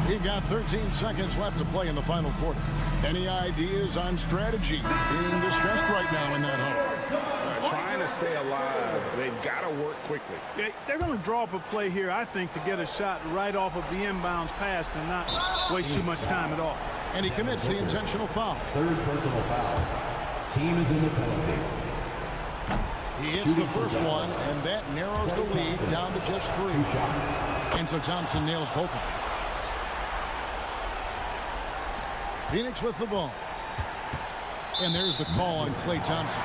We've got 13 seconds left to play in the final quarter. Any ideas on strategy being discussed right now in that hole? Trying to stay alive. They've got to work quickly. Yeah, they're going to draw up a play here, I think, to get a shot right off of the inbounds pass and not waste too much time at all. And he commits the intentional foul. 3rd personal foul. Team is in the penalty. He hits the first one, and that narrows the lead down to just 3. 2 shots. And so Thompson nails both of them. Phoenix with the ball. And there's the call on Klay Thompson.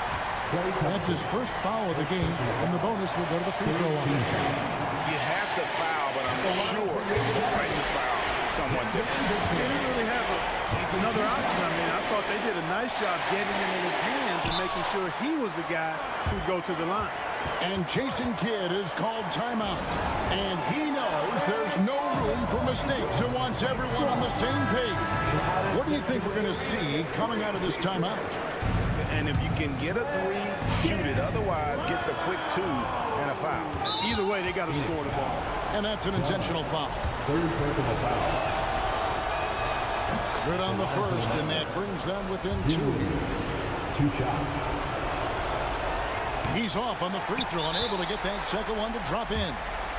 That's his first foul of the game, and the bonus will go to the free throw line. You have to foul, but I'm sure it was right to foul. someone different. They didn't really have another option. I mean, I thought they did a nice job getting him in his hands and making sure he was the guy who'd go to the line. And Jason Kidd is called timeout. And he knows there's no room for mistakes and wants everyone on the same page. What do you think we're going to see coming out of this timeout? And if you can get a three, shoot it. Otherwise, get the quick two and a foul. Either way, they got to score the ball. And that's an intentional foul. Third personal foul. Good on the first, and that brings them within two. 2 shots. He's off on the free throw, unable to get that second one to drop in.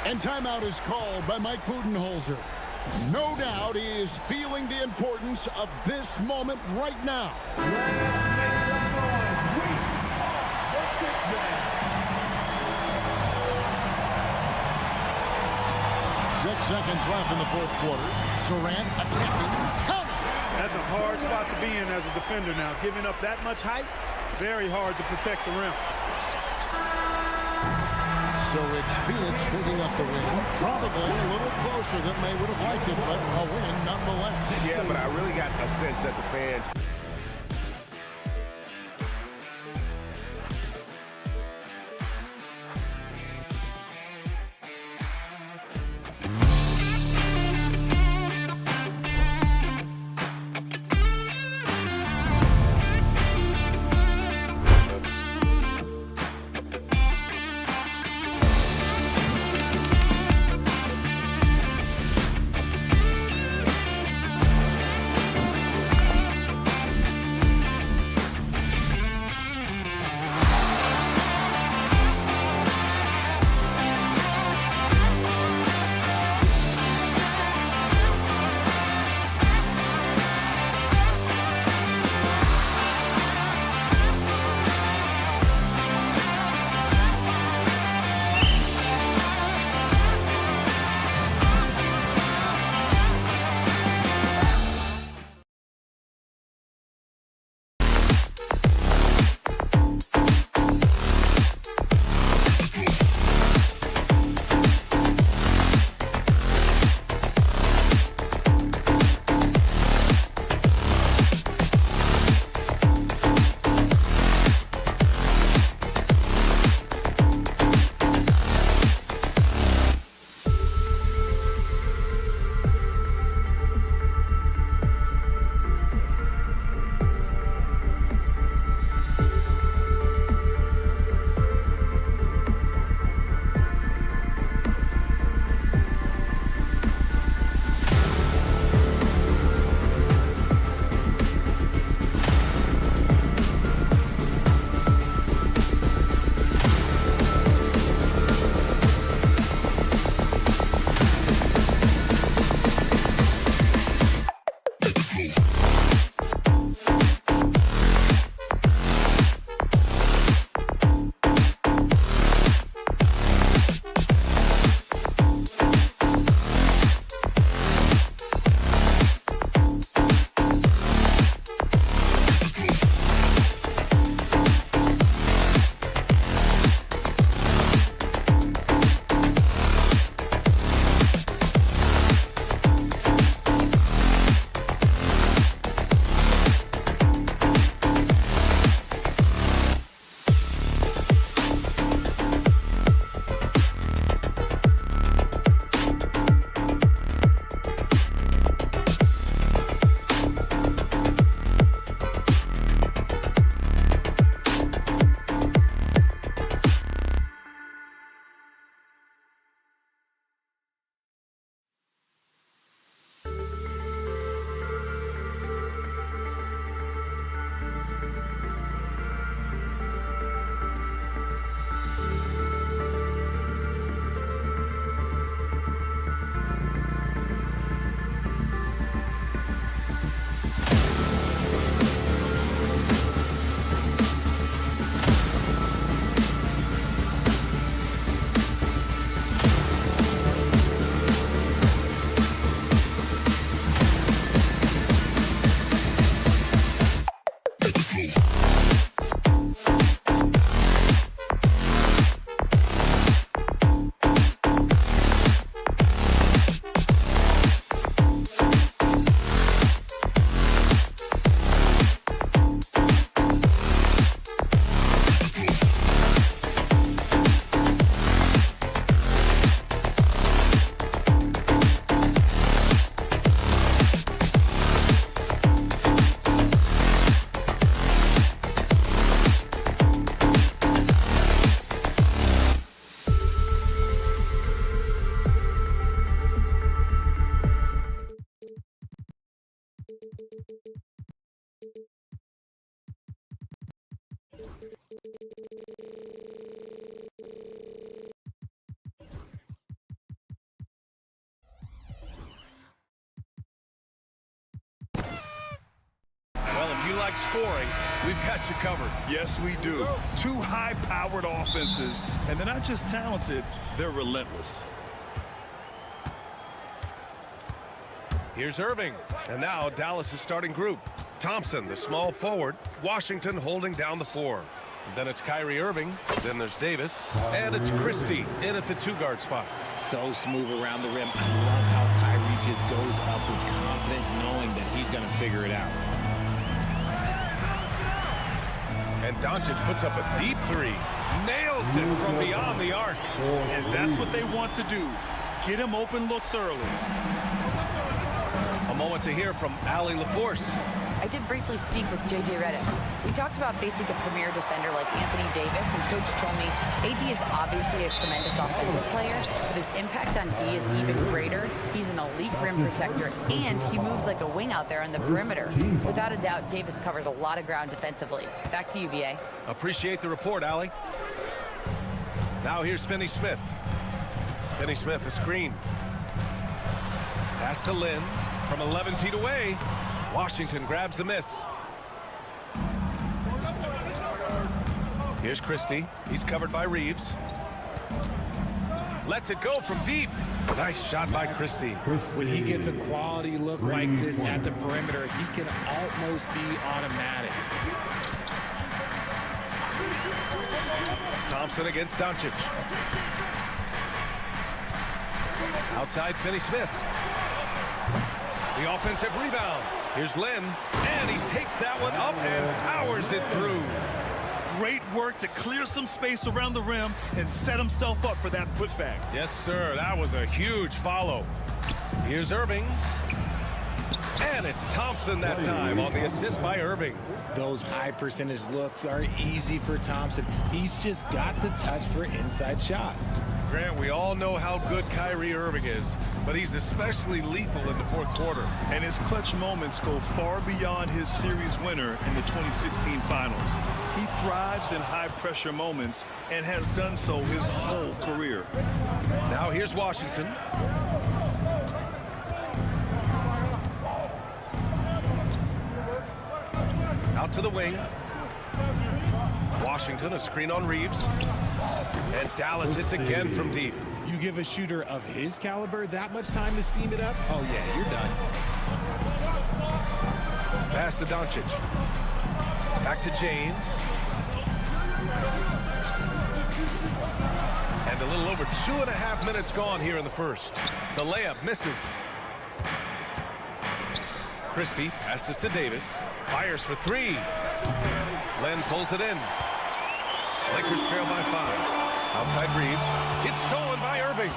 And timeout is called by Mike Budenholzer. No doubt he is feeling the importance of this moment right now. 6 seconds left in the fourth quarter. Durant attacking. Count. That's a hard spot to be in as a defender now. Giving up that much height, very hard to protect the rim. So it's Phoenix picking up the win. Probably a little closer than they would have liked it, but a win nonetheless. Yeah, but I really got a sense that the fans scoring, we've got you covered. Yes, we do. Two high-powered offenses, and they're not just talented, they're relentless. Here's Irving, and now Dallas' starting group. Thompson, the small forward. Washington holding down the 4. Then it's Kyrie Irving. Then there's Davis. And it's Christie in at the 2-guard spot. So smooth around the rim. I love how Kyrie just goes up with confidence, knowing that he's going to figure it out. And Doncic puts up a deep 3. Nails it from beyond the arc. And that's what they want to do. Get him open looks early. A moment to hear from Allie LaForce. I did briefly speak with J.J. Redick. We talked about facing a premier defender like Anthony Davis, and Coach told me AD is obviously a tremendous offensive player, but his impact on D is even greater. He's an elite rim protector, and he moves like a wing out there on the perimeter. Without a doubt, Davis covers a lot of ground defensively. Back to you, B.A. Appreciate the report, Allie. Now here's Finney Smith. Finney Smith, a screen. Pass to Lynn from 11 feet away. Washington grabs the miss. Here's Christie. He's covered by Reeves. Lets it go from deep. Nice shot by Christie. When he gets a quality look like this at the perimeter, he can almost be automatic. Thompson against Doncic. Outside Finney Smith. The offensive rebound. Here's Lynn, and he takes that one up and powers it through. Great work to clear some space around the rim and set himself up for that putback. Yes, sir. That was a huge follow. Here's Irving. And it's Thompson that time on the assist by Irving. Those high percentage looks are easy for Thompson. He's just got the touch for inside shots. Grant, we all know how good Kyrie Irving is, but he's especially lethal in the fourth quarter. And his clutch moments go far beyond his series winner in the 2016 finals. He thrives in high-pressure moments and has done so his whole career. Now here's Washington. Out to the wing. Washington, a screen on Reeves. And Dallas hits again from deep. You give a shooter of his caliber that much time to seam it up? Oh, yeah, you're done. Pass to Doncic. Back to James. And a little over 2.5 minutes gone here in the first. The layup misses. Christie passes it to Davis. Fires for 3. Len pulls it in. Lakers trail by 5. Outside Reeves. It's stolen by Irving.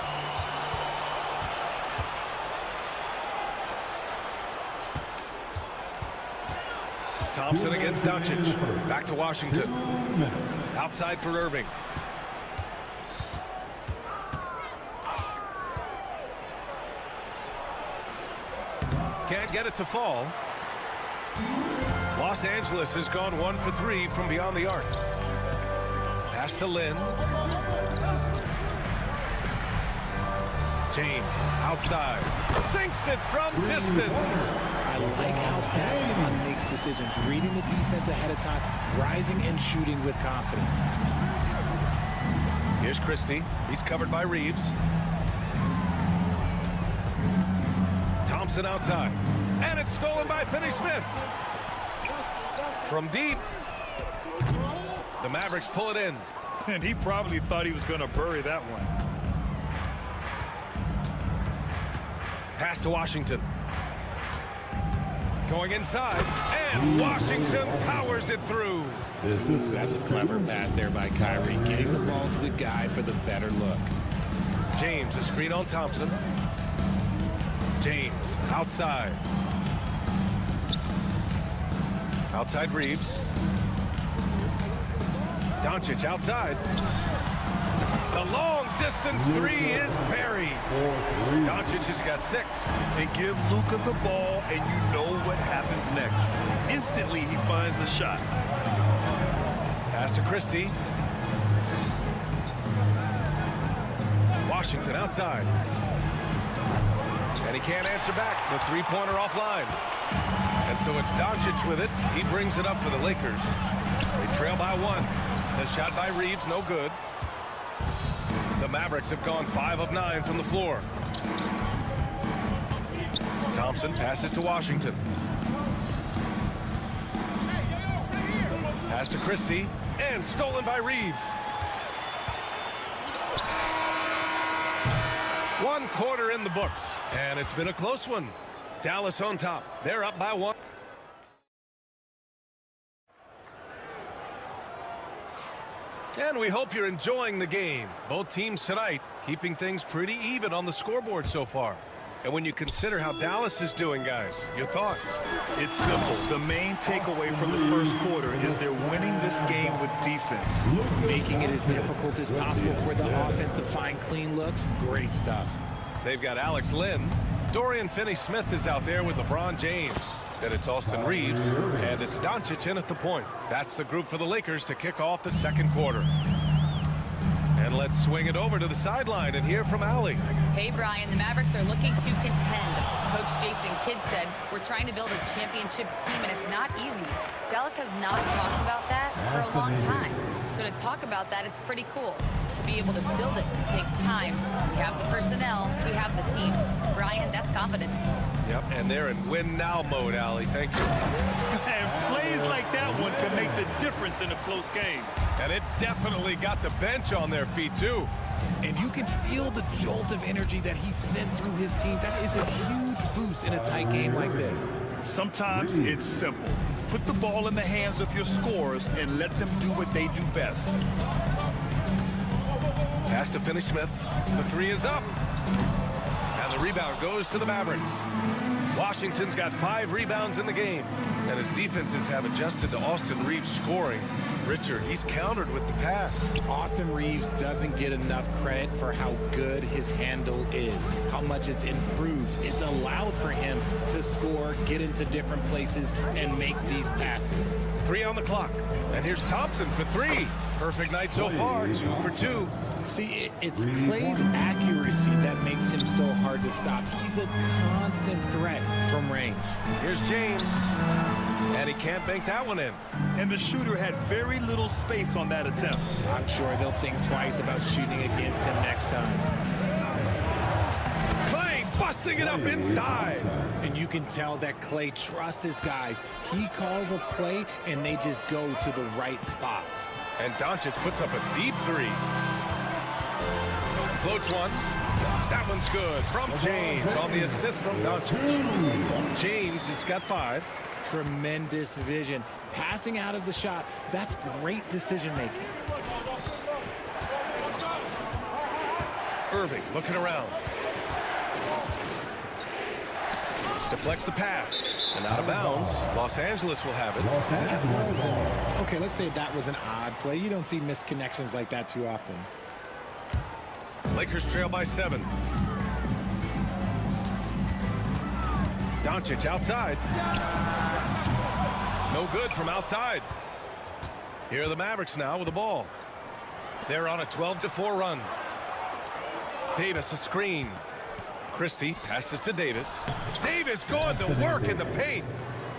Thompson against Doncic. Back to Washington. Outside for Irving. Can't get it to fall. Los Angeles has gone 1 for 3 from beyond the arc. Pass to Lynn. James outside. Sinks it from distance. I like how fast Bond makes decisions, reading the defense ahead of time, rising and shooting with confidence. Here's Christie. He's covered by Reeves. Thompson outside. And it's stolen by Finney Smith. From deep. The Mavericks pull it in. And he probably thought he was going to bury that one. Pass to Washington. Going inside. And Washington powers it through. That's a clever pass there by Kyrie, getting the ball to the guy for the better look. James, a screen on Thompson. James, outside. Outside Reeves. Doncic outside. The long distance 3 is buried. Doncic has got 6. And give Luka the ball, and you know what happens next. Instantly, he finds the shot. Pass to Christie. Washington outside. And he can't answer back. The three-pointer offline. And so it's Doncic with it. He brings it up for the Lakers. They trail by 1. The shot by Reeves, no good. The Mavericks have gone 5 of 9 from the floor. Thompson passes to Washington. Pass to Christie, and stolen by Reeves. 1 quarter in the books, and it's been a close one. Dallas on top. They're up by 1. And we hope you're enjoying the game. Both teams tonight keeping things pretty even on the scoreboard so far. And when you consider how Dallas is doing, guys, your thoughts? It's simple. The main takeaway from the first quarter is they're winning this game with defense. Making it as difficult as possible for the offense to find clean looks. Great stuff. They've got Alex Lynn. Dorian Finney-Smith is out there with LeBron James. Then it's Austin Reeves, and it's Doncic in at the point. That's the group for the Lakers to kick off the second quarter. And let's swing it over to the sideline and hear from Allie. Hey, Brian, the Mavericks are looking to contend. Coach Jason Kidd said, we're trying to build a championship team, and it's not easy. Dallas has not talked about that for a long time. So to talk about that, it's pretty cool. To be able to build it takes time. We have the personnel. We have the team. Brian, that's confidence. Yep, and they're in win-now mode, Allie. Thank you. And plays like that one can make the difference in a close game. And it definitely got the bench on their feet, too. And you can feel the jolt of energy that he sent through his team. That is a huge boost in a tight game like this. Sometimes it's simple. Put the ball in the hands of your scorers and let them do what they do best. Pass to Finney-Smith. The 3 is up. And the rebound goes to the Mavericks. Washington's got 5 rebounds in the game. And his defenses have adjusted to Austin Reeves scoring. Richard, he's countered with the pass. Austin Reeves doesn't get enough credit for how good his handle is, how much it's improved. It's allowed for him to score, get into different places, and make these passes. 3 on the clock. And here's Thompson for 3. Perfect night so far, 2 for 2. See, it's Clay's accuracy that makes him so hard to stop. He's a constant threat from range. Here's James. And he can't bank that one in. And the shooter had very little space on that attempt. I'm sure they'll think twice about shooting against him next time. Clay busting it up inside. And you can tell that Clay trusts his guys. He calls a play, and they just go to the right spots. And Doncic puts up a deep 3. Floats one. That one's good from James on the assist from Doncic. James has got 5. Tremendous vision. Passing out of the shot, that's great decision-making. Irving looking around. Deflects the pass. And out of bounds. Los Angeles will have it. That was okay, let's say that was an odd play. You don't see missed connections like that too often. Lakers trail by 7. Doncic outside. No good from outside. Here are the Mavericks now with the ball. They're on a 12-4 run. Davis a screen. Christie passes to Davis. Davis going to work in the paint.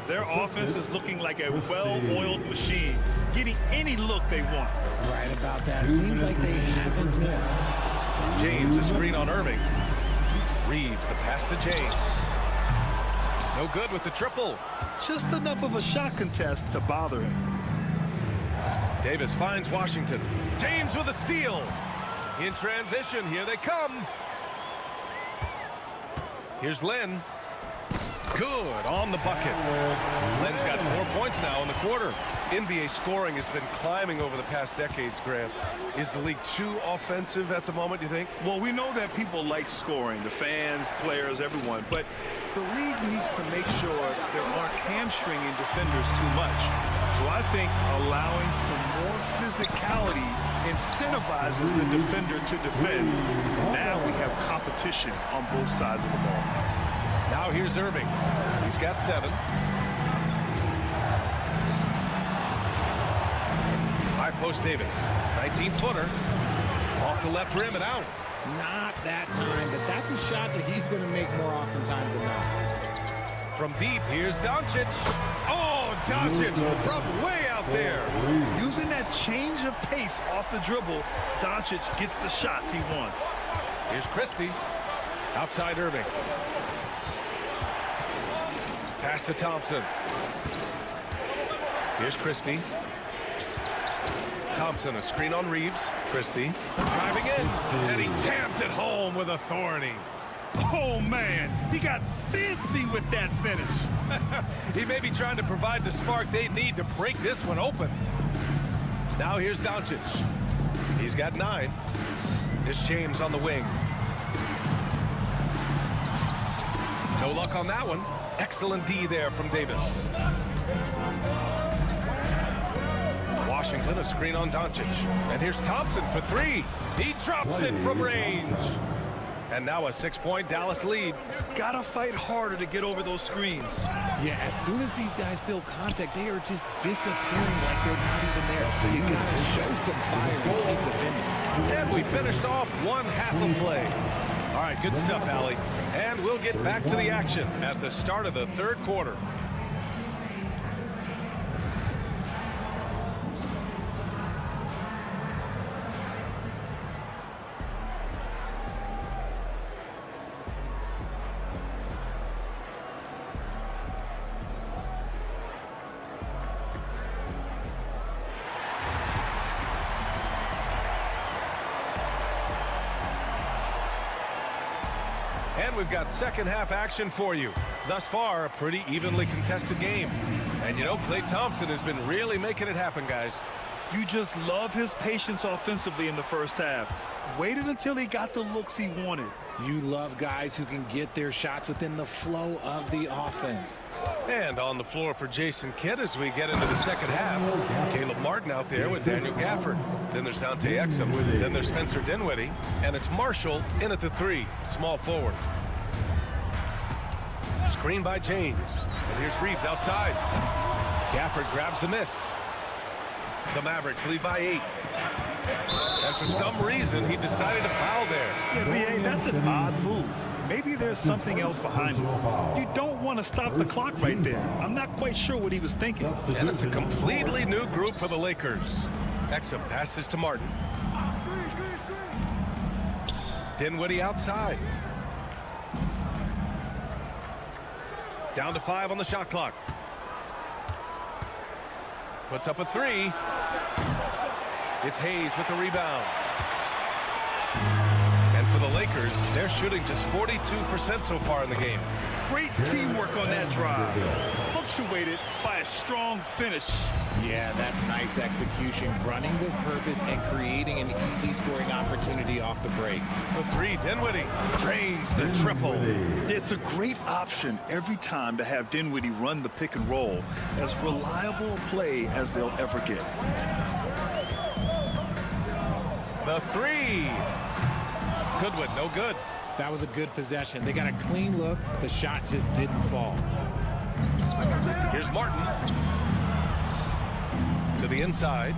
Their offense is looking like a well-oiled machine, getting any look they want. Right about that. Seems like they haven't missed. James a screen on Irving. Reeves the pass to James. No good with the triple. Just enough of a shot contest to bother him. Davis finds Washington. James with a steal. In transition, here they come. Here's Len. Good on the bucket. Len's got 4 points now in the quarter. NBA scoring has been climbing over the past decades, Grant. Is the league too offensive at the moment, you think? Well, we know that people like scoring, the fans, players, everyone, but the league needs to make sure there aren't hamstringing defenders too much. So I think allowing some more physicality incentivizes the defender to defend. Now we have competition on both sides of the ball. Now here's Irving. He's got 7. High post Davis. 19-footer. Off the left rim and out. Not that time, but that's a shot that he's going to make more oftentimes than not. From deep, here's Doncic. Oh, Doncic from way out there. Using that change of pace off the dribble, Doncic gets the shots he wants. Here's Christie. Outside Irving. Pass to Thompson. Here's Christie. Thompson, a screen on Reeves. Christie driving in, and he jams it home with authority. Oh, man, he got fancy with that finish. He may be trying to provide the spark they need to break this one open. Now here's Doncic. He's got 9. Here's James on the wing. No luck on that one. Excellent D there from Davis. Washington, a screen on Doncic. And here's Thompson for 3. He drops it from range. And now a 6-point Dallas lead. Gotta fight harder to get over those screens. Yeah, as soon as these guys feel contact, they are just disappearing like they're not even there. You gotta show some fire and keep defending. And we finished off one half of play. All right, good stuff, Allie. And we'll get back to the action at the start of the third quarter. And we've got second half action for you. Thus far, a pretty evenly contested game. And you know, Klay Thompson has been really making it happen, guys. You just love his patience offensively in the first half. Waited until he got the looks he wanted. You love guys who can get their shots within the flow of the offense. And on the floor for Jason Kidd as we get into the second half. Caleb Martin out there with Daniel Gafford. Then there's Dante Exum. Then there's Spencer Dinwiddie. And it's Marshall in at the 3, small forward. Screen by James. And here's Reeves outside. Gafford grabs the miss. The Mavericks lead by 8. And for some reason, he decided to foul there. Yeah, B.A., that's an odd move. Maybe there's something else behind it. You don't want to stop the clock right there. I'm not quite sure what he was thinking. And it's a completely new group for the Lakers. Exum passes to Martin. Dinwiddie outside. Down to 5 on the shot clock. Puts up a 3. It's Hayes with the rebound. And for the Lakers, they're shooting just 42% so far in the game. Great teamwork on that drive. Punctuated by a strong finish. Yeah, that's nice execution, running with purpose and creating an easy scoring opportunity off the break. The 3, Dinwiddie drains the triple. It's a great option every time to have Dinwiddie run the pick and roll. As reliable a play as they'll ever get. The 3. Goodwin, no good. That was a good possession. They got a clean look. The shot just didn't fall. Here's Martin. To the inside.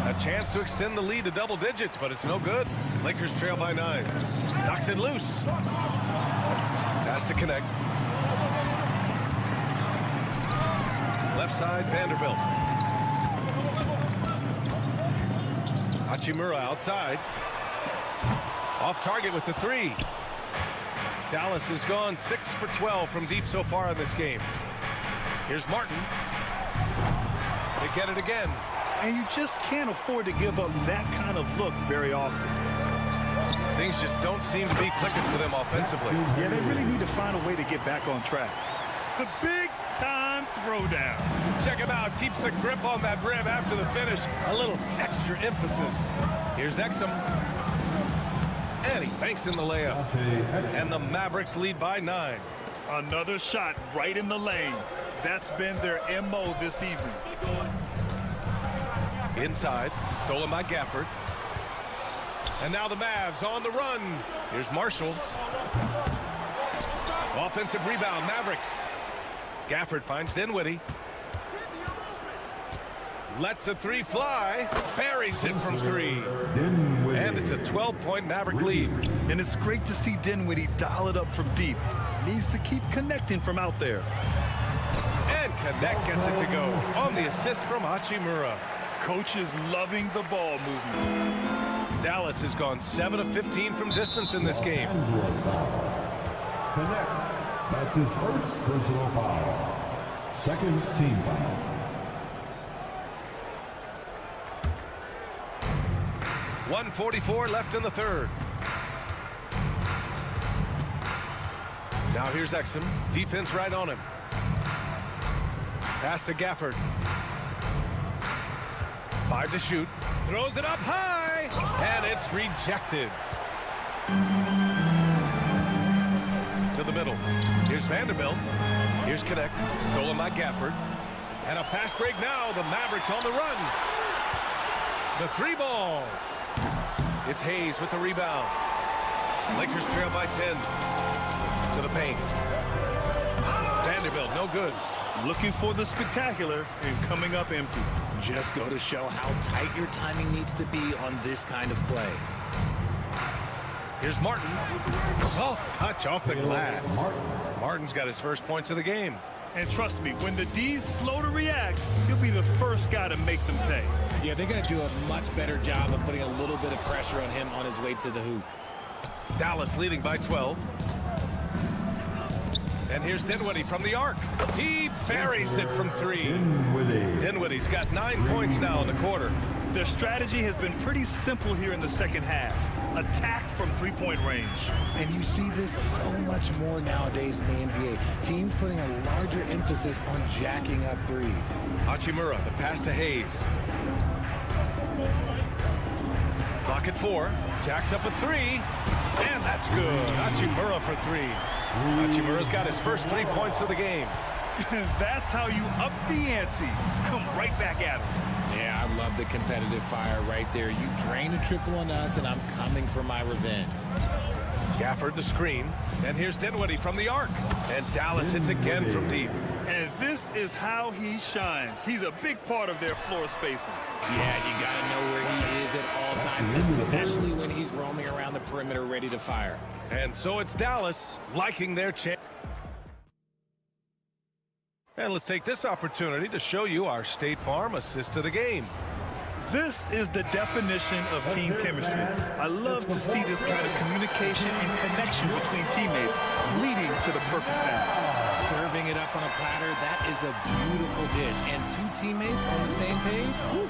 A chance to extend the lead to double digits, but it's no good. Lakers trail by 9. Knocks it loose. Has to connect. Left side, Vanderbilt. Hachimura outside. Off target with the 3. Dallas has gone 6 for 12 from deep so far in this game. Here's Martin. They get it again. And you just can't afford to give up that kind of look very often. Things just don't seem to be clicking for them offensively. Yeah, they really need to find a way to get back on track. A big-time throwdown. Check him out. Keeps the grip on that rim after the finish. A little extra emphasis. Here's Exum. And he banks in the layup. And the Mavericks lead by 9. Another shot right in the lane. That's been their MO this evening. Inside. Stolen by Gafford. And now the Mavs on the run. Here's Marshall. Offensive rebound, Mavericks. Gafford finds Dinwiddie. Lets the 3 fly. Buries it from 3. And it's a 12-point Maverick lead. And it's great to see Dinwiddie dial it up from deep. Needs to keep connecting from out there. And Connect gets it to go on the assist from Hachimura. Coach is loving the ball movement. Dallas has gone 7 of 15 from distance in this game. Angeles foul. Connect. That's his first personal foul. Second team foul. .144 left in the third. Now here's Exum. Defense right on him. Pass to Gafford. 5 to shoot. Throws it up high. And it's rejected. To the middle. Here's Vanderbilt. Here's Connect. Stolen by Gafford. And a fast break now. The Mavericks on the run. The 3-ball. It's Hayes with the rebound. Lakers trail by 10. To the paint. Vanderbilt, no good. Looking for the spectacular and coming up empty. Just go to show how tight your timing needs to be on this kind of play. Here's Martin. Soft touch off the glass. Martin's got his first points of the game. And trust me, when the D's slow to react, he'll be the first guy to make them pay. Yeah, they're going to do a much better job of putting a little bit of pressure on him on his way to the hoop. Dallas leading by 12. And here's Dinwiddie from the arc. He buries it from 3. Dinwiddie's got 9 points now in the quarter. Their strategy has been pretty simple here in the second half. Attack from 3-point range. And you see this so much more nowadays in the NBA. Teams putting a larger emphasis on jacking up threes. Hachimura, the pass to Hayes. Clock at 4. Jacks up a 3. And that's good. Hachimura for 3. Hachimura's got his first 3 points of the game. That's how you up the ante. Come right back at him. Yeah, I love the competitive fire right there. You drain a triple on us, and I'm coming for my revenge. Gafford the screen. And here's Dinwiddie from the arc. And Dallas hits again from deep. And this is how he shines. He's a big part of their floor spacing. Yeah, you got to know where he is at all times, especially when he's roaming around the perimeter ready to fire. And so it's Dallas liking their chance. And let's take this opportunity to show you our State Farm assist to the game. This is the definition of team chemistry. I love to see this kind of communication and connection between teammates leading to the perfect pass. Serving it up on a platter, that is a beautiful dish. And 2 teammates on the same page. Woo.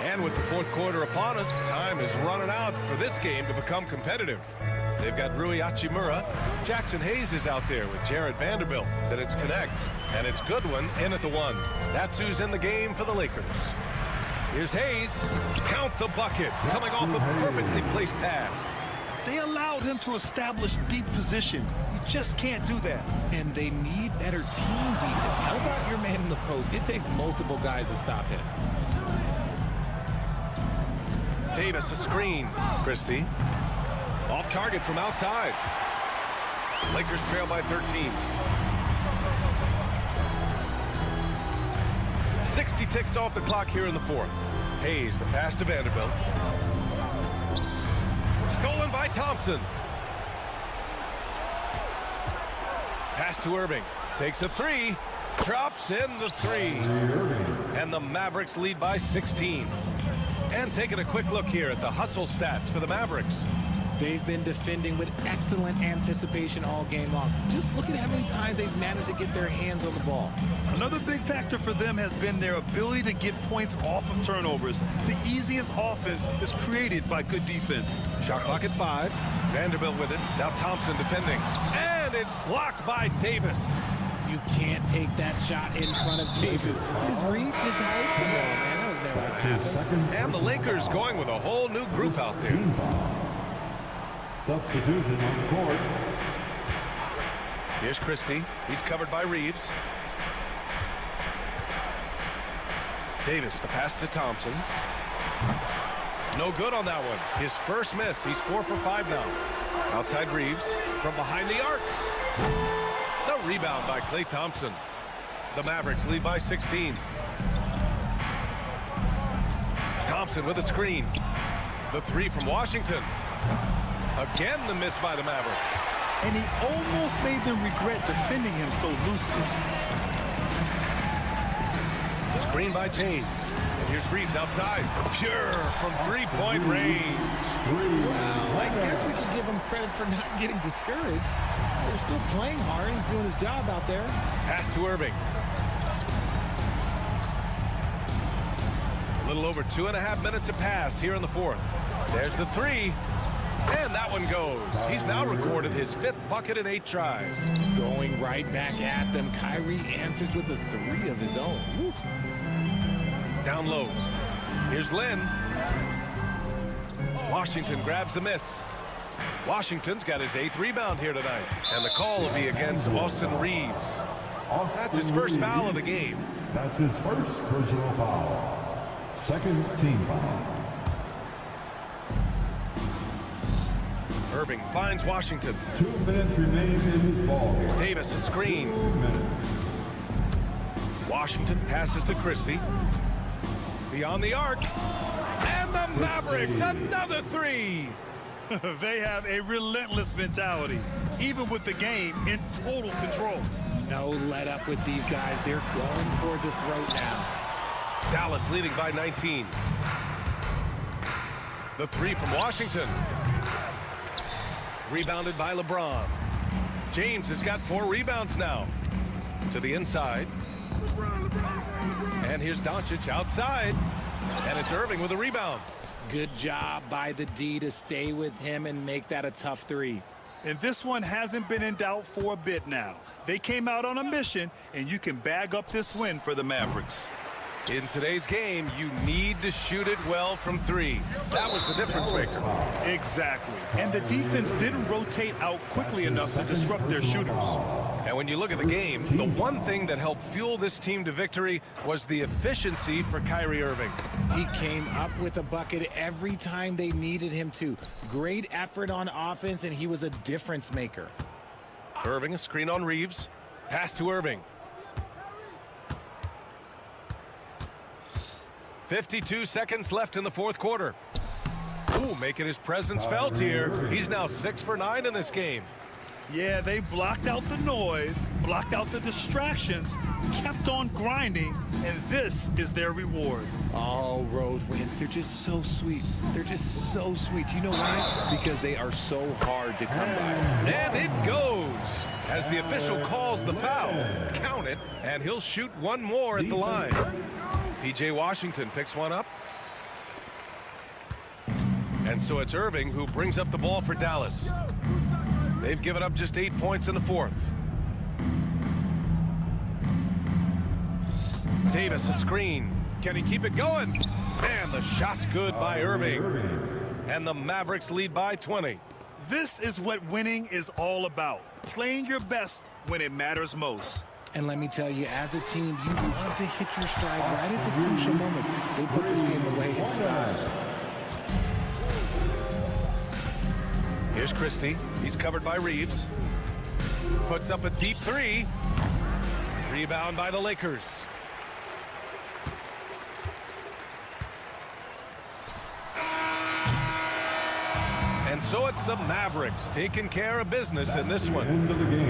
And with the fourth quarter upon us, time is running out for this game to become competitive. They've got Rui Hachimura. Jackson Hayes is out there with Jared Vanderbilt. Then it's Connect. And it's Goodwin in at the 1. That's who's in the game for the Lakers. Here's Hayes. Count the bucket. Coming off a perfectly placed pass. They allowed him to establish deep position. You just can't do that. And they need better team defense. How about your man in the post? It takes multiple guys to stop him. Davis a screen. Christie. Off target from outside. Lakers trail by 13. 60 ticks off the clock here in the fourth. Hayes, the pass to Vanderbilt. Stolen by Thompson. Pass to Irving. Takes a 3. Drops in the 3. And the Mavericks lead by 16. And taking a quick look here at the hustle stats for the Mavericks. They've been defending with excellent anticipation all game long. Just look at how many times they've managed to get their hands on the ball. Another big factor for them has been their ability to get points off of turnovers. The easiest offense is created by good defense. Shot clock at 5. Vanderbilt with it. Now Thompson defending. And it's blocked by Davis. You can't take that shot in front of Davis. His reach is out the ball, man. That was never going to happen. And the Lakers going with a whole new group out there. Substitution on the court. Here's Christie. He's covered by Reeves. Davis, the pass to Thompson. No good on that one. His first miss. He's 4 for 5 now. Outside Reeves from behind the arc. The rebound by Klay Thompson. The Mavericks lead by 16. Thompson with a screen. The 3 from Washington. Again, the miss by the Mavericks. and he almost made them regret defending him so loosely. Screen by James. And here's Reeves outside. Pure from three-point range. Well, I guess we could give him credit for not getting discouraged. They're still playing hard. He's doing his job out there. Pass to Irving. A little over 2.5 minutes have passed here in the fourth. There's the three. And that one goes. He's now recorded his 5th bucket in 8 tries. Going right back at them. Kyrie answers with a 3 of his own. Woo. Down low. Here's Lynn. Washington grabs the miss. Washington's got his 8th rebound here tonight. And the call will be against Austin Reeves. That's his first foul of the game. That's his first personal foul. Second team foul. Irving finds Washington. 2 minutes remain in this ball game. Davis a screen. 2 minutes. Washington passes to Christie. Beyond the arc. And the Mavericks, another 3. They have a relentless mentality, even with the game in total control. No let up with these guys. They're going for the throat now. Dallas leading by 19. The 3 from Washington. Rebounded by LeBron. James has got 4 rebounds now. To the inside. And here's Doncic outside. And it's Irving with a rebound. Good job by the D to stay with him and make that a tough 3. And this one hasn't been in doubt for a bit now. They came out on a mission, and you can bag up this win for the Mavericks. In today's game, you need to shoot it well from 3. That was the difference maker. Exactly. And the defense didn't rotate out quickly enough to disrupt their shooters. And when you look at the game, the one thing that helped fuel this team to victory was the efficiency for Kyrie Irving. He came up with a bucket every time they needed him to. Great effort on offense, and he was a difference maker. Irving, a screen on Reeves. Pass to Irving. 52 seconds left in the fourth quarter. Ooh, making his presence felt here. He's now 6 for 9 in this game. Yeah, they blocked out the noise, blocked out the distractions, kept on grinding, and this is their reward. All road wins. They're just so sweet. They're just so sweet. You know why? Because they are so hard to come by. And it goes as the official calls the foul. Count it, and he'll shoot one more at the line. P.J. Washington picks one up. And so it's Irving who brings up the ball for Dallas. They've given up just 8 points in the fourth. Davis a screen. Can he keep it going? And the shot's good by Irving. And the Mavericks lead by 20. This is what winning is all about. Playing your best when it matters most. And let me tell you, as a team, you love to hit your stride right at the crucial moments. They put this game away in style. Here's Christie. He's covered by Reeves. Puts up a deep 3. Rebound by the Lakers. And so it's the Mavericks taking care of business in this one.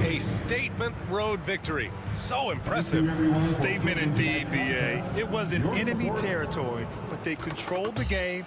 A statement road victory. So impressive. Statement indeed, B.A. It was in enemy territory, but they controlled the game.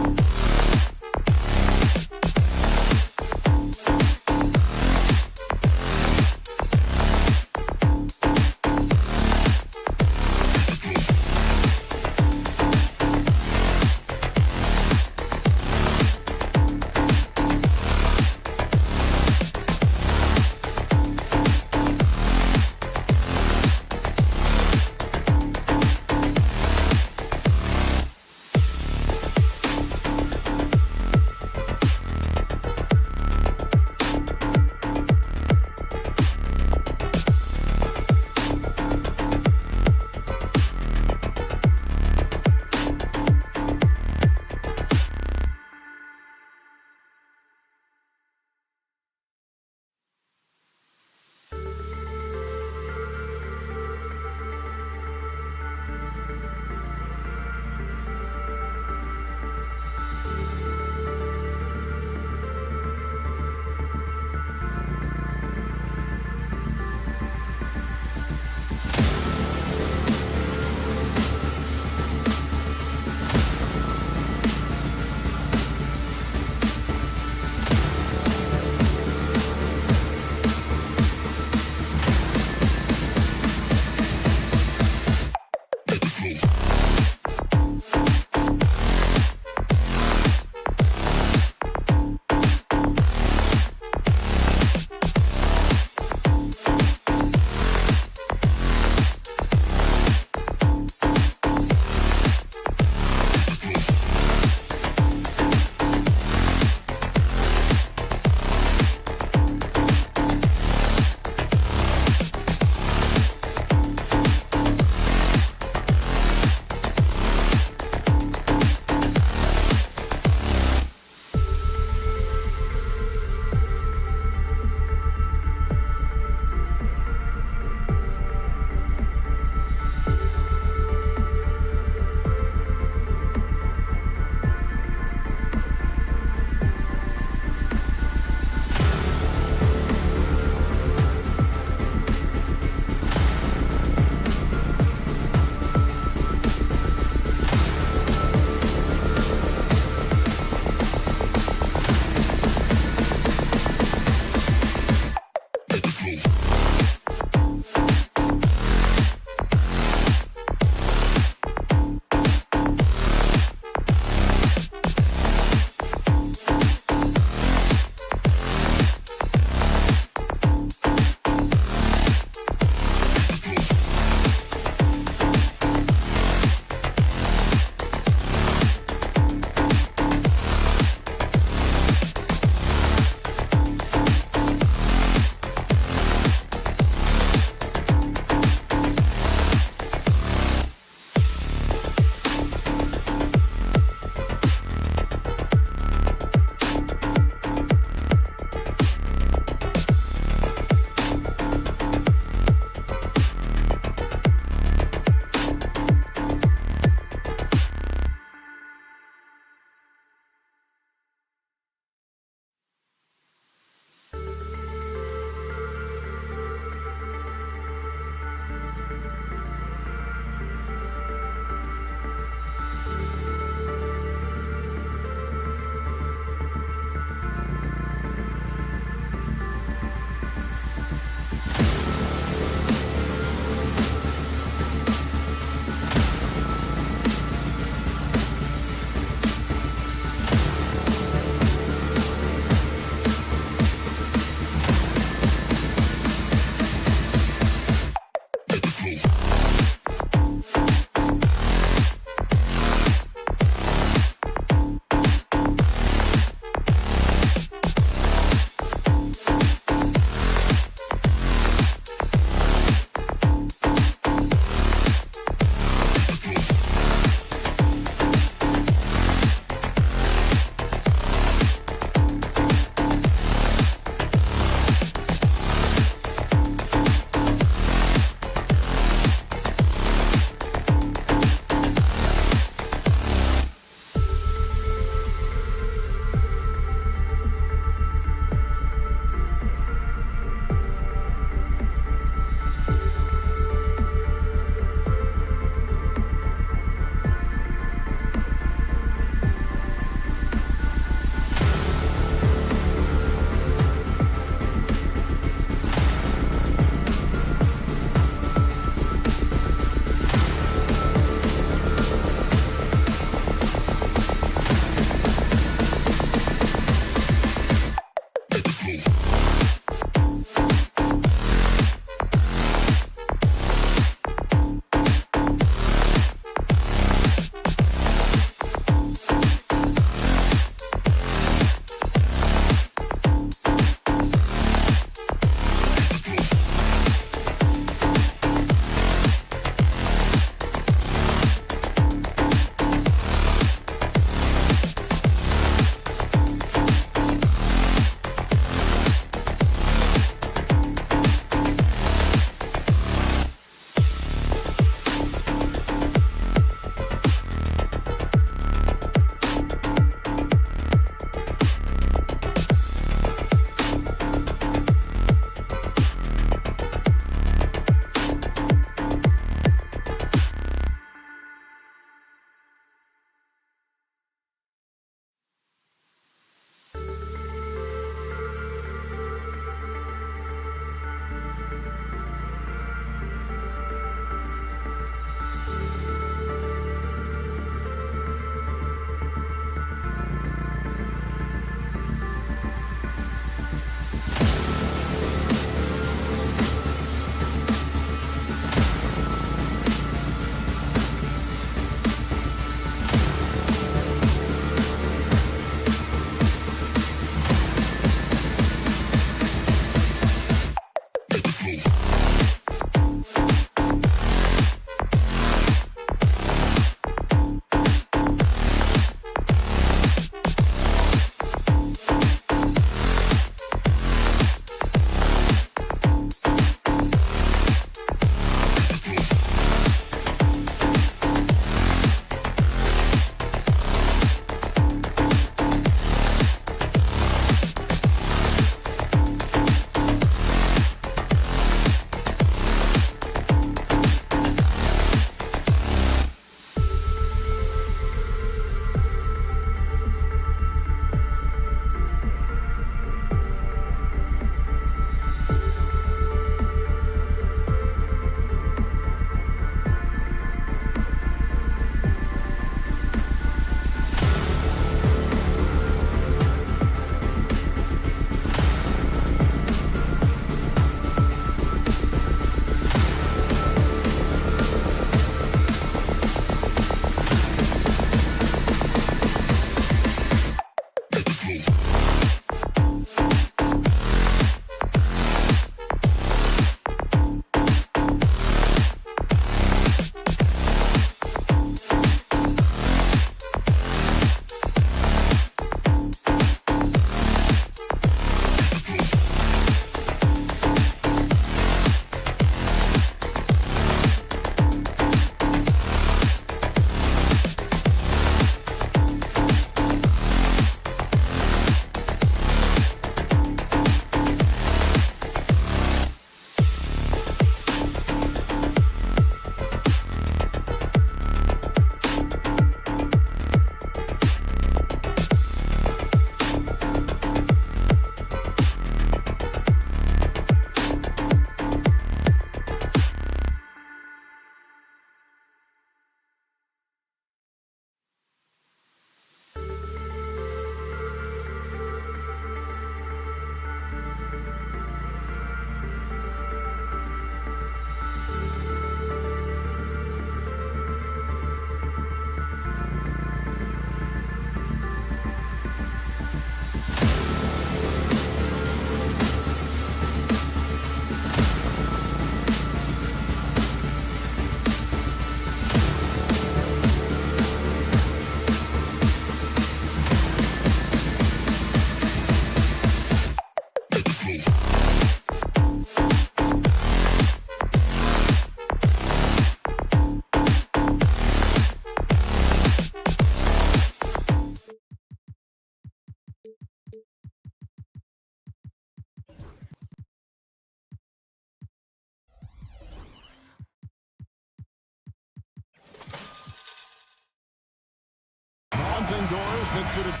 indoors that should have...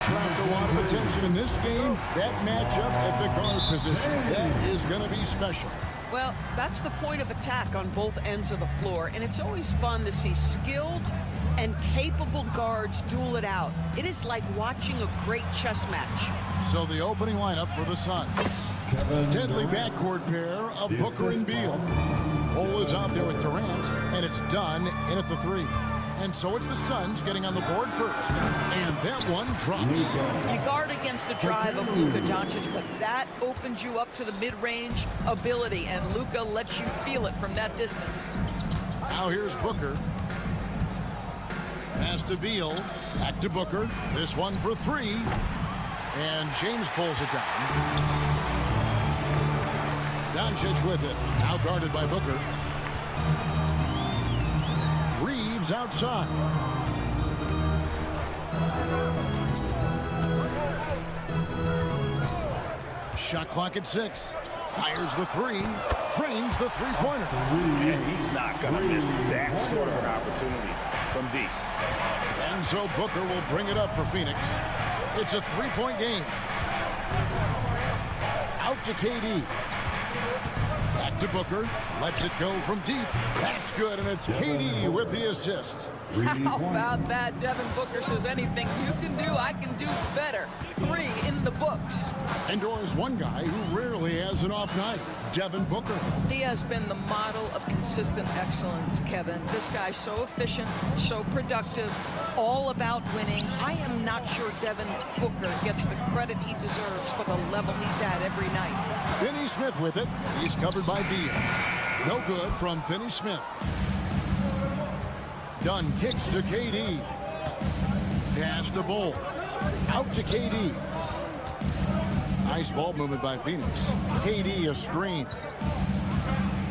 A lot of attention in this game. That matchup at the guard position, that is going to be special. Well, that's the point of attack on both ends of the floor, and it's always fun to see skilled and capable guards duel it out. It is like watching a great chess match. So the opening lineup for the Suns. Deadly backcourt pair of Booker and Beal. Bol is out there with Durant, and it's done in at the 3. And so it's the Suns getting on the board first. And that one drops. You guard against the drive of Luka Doncic, but that opens you up to the mid-range ability, and Luka lets you feel it from that distance. Now here's Booker. Pass to Beal. Back to Booker. This one for 3. And James pulls it down. Doncic with it. Now guarded by Booker. Reeves outside. Shot clock at 6. Fires the 3. Drains the three-pointer. And he's not going to miss that sort of an opportunity from deep. And so Booker will bring it up for Phoenix. It's a 3-point game. Out to KD. Back to Booker. Lets it go from deep. That's good, and it's KD with the assist. How about that? Devin Booker says anything you can do, I can do better. 3 in the books. Indoors, one guy who rarely has an off night, Devin Booker. He has been the model of consistent excellence, Kevin. This guy's so efficient, so productive, all about winning. I am not sure Devin Booker gets the credit he deserves for the level he's at every night. Finney Smith with it. He's covered by Beal. No good from Finney Smith. Dunn kicks to KD. Pass to Bol. Out to KD. Nice ball movement by Phoenix. KD a screen.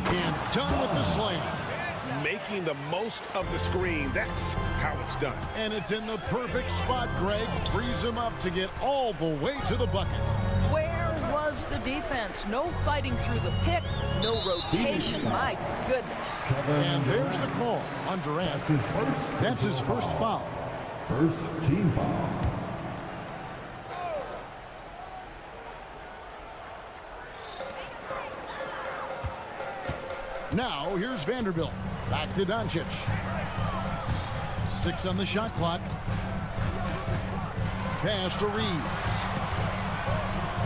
And done with the slam. Making the most of the screen. That's how it's done. And it's in the perfect spot, Greg. Frees him up to get all the way to the bucket. Where was the defense? No fighting through the pick, no rotation. My goodness. And there's the call on Durant. That's his first foul. First team foul. Now here's Vanderbilt. Back to Doncic. 6 on the shot clock. Pass to Reeves.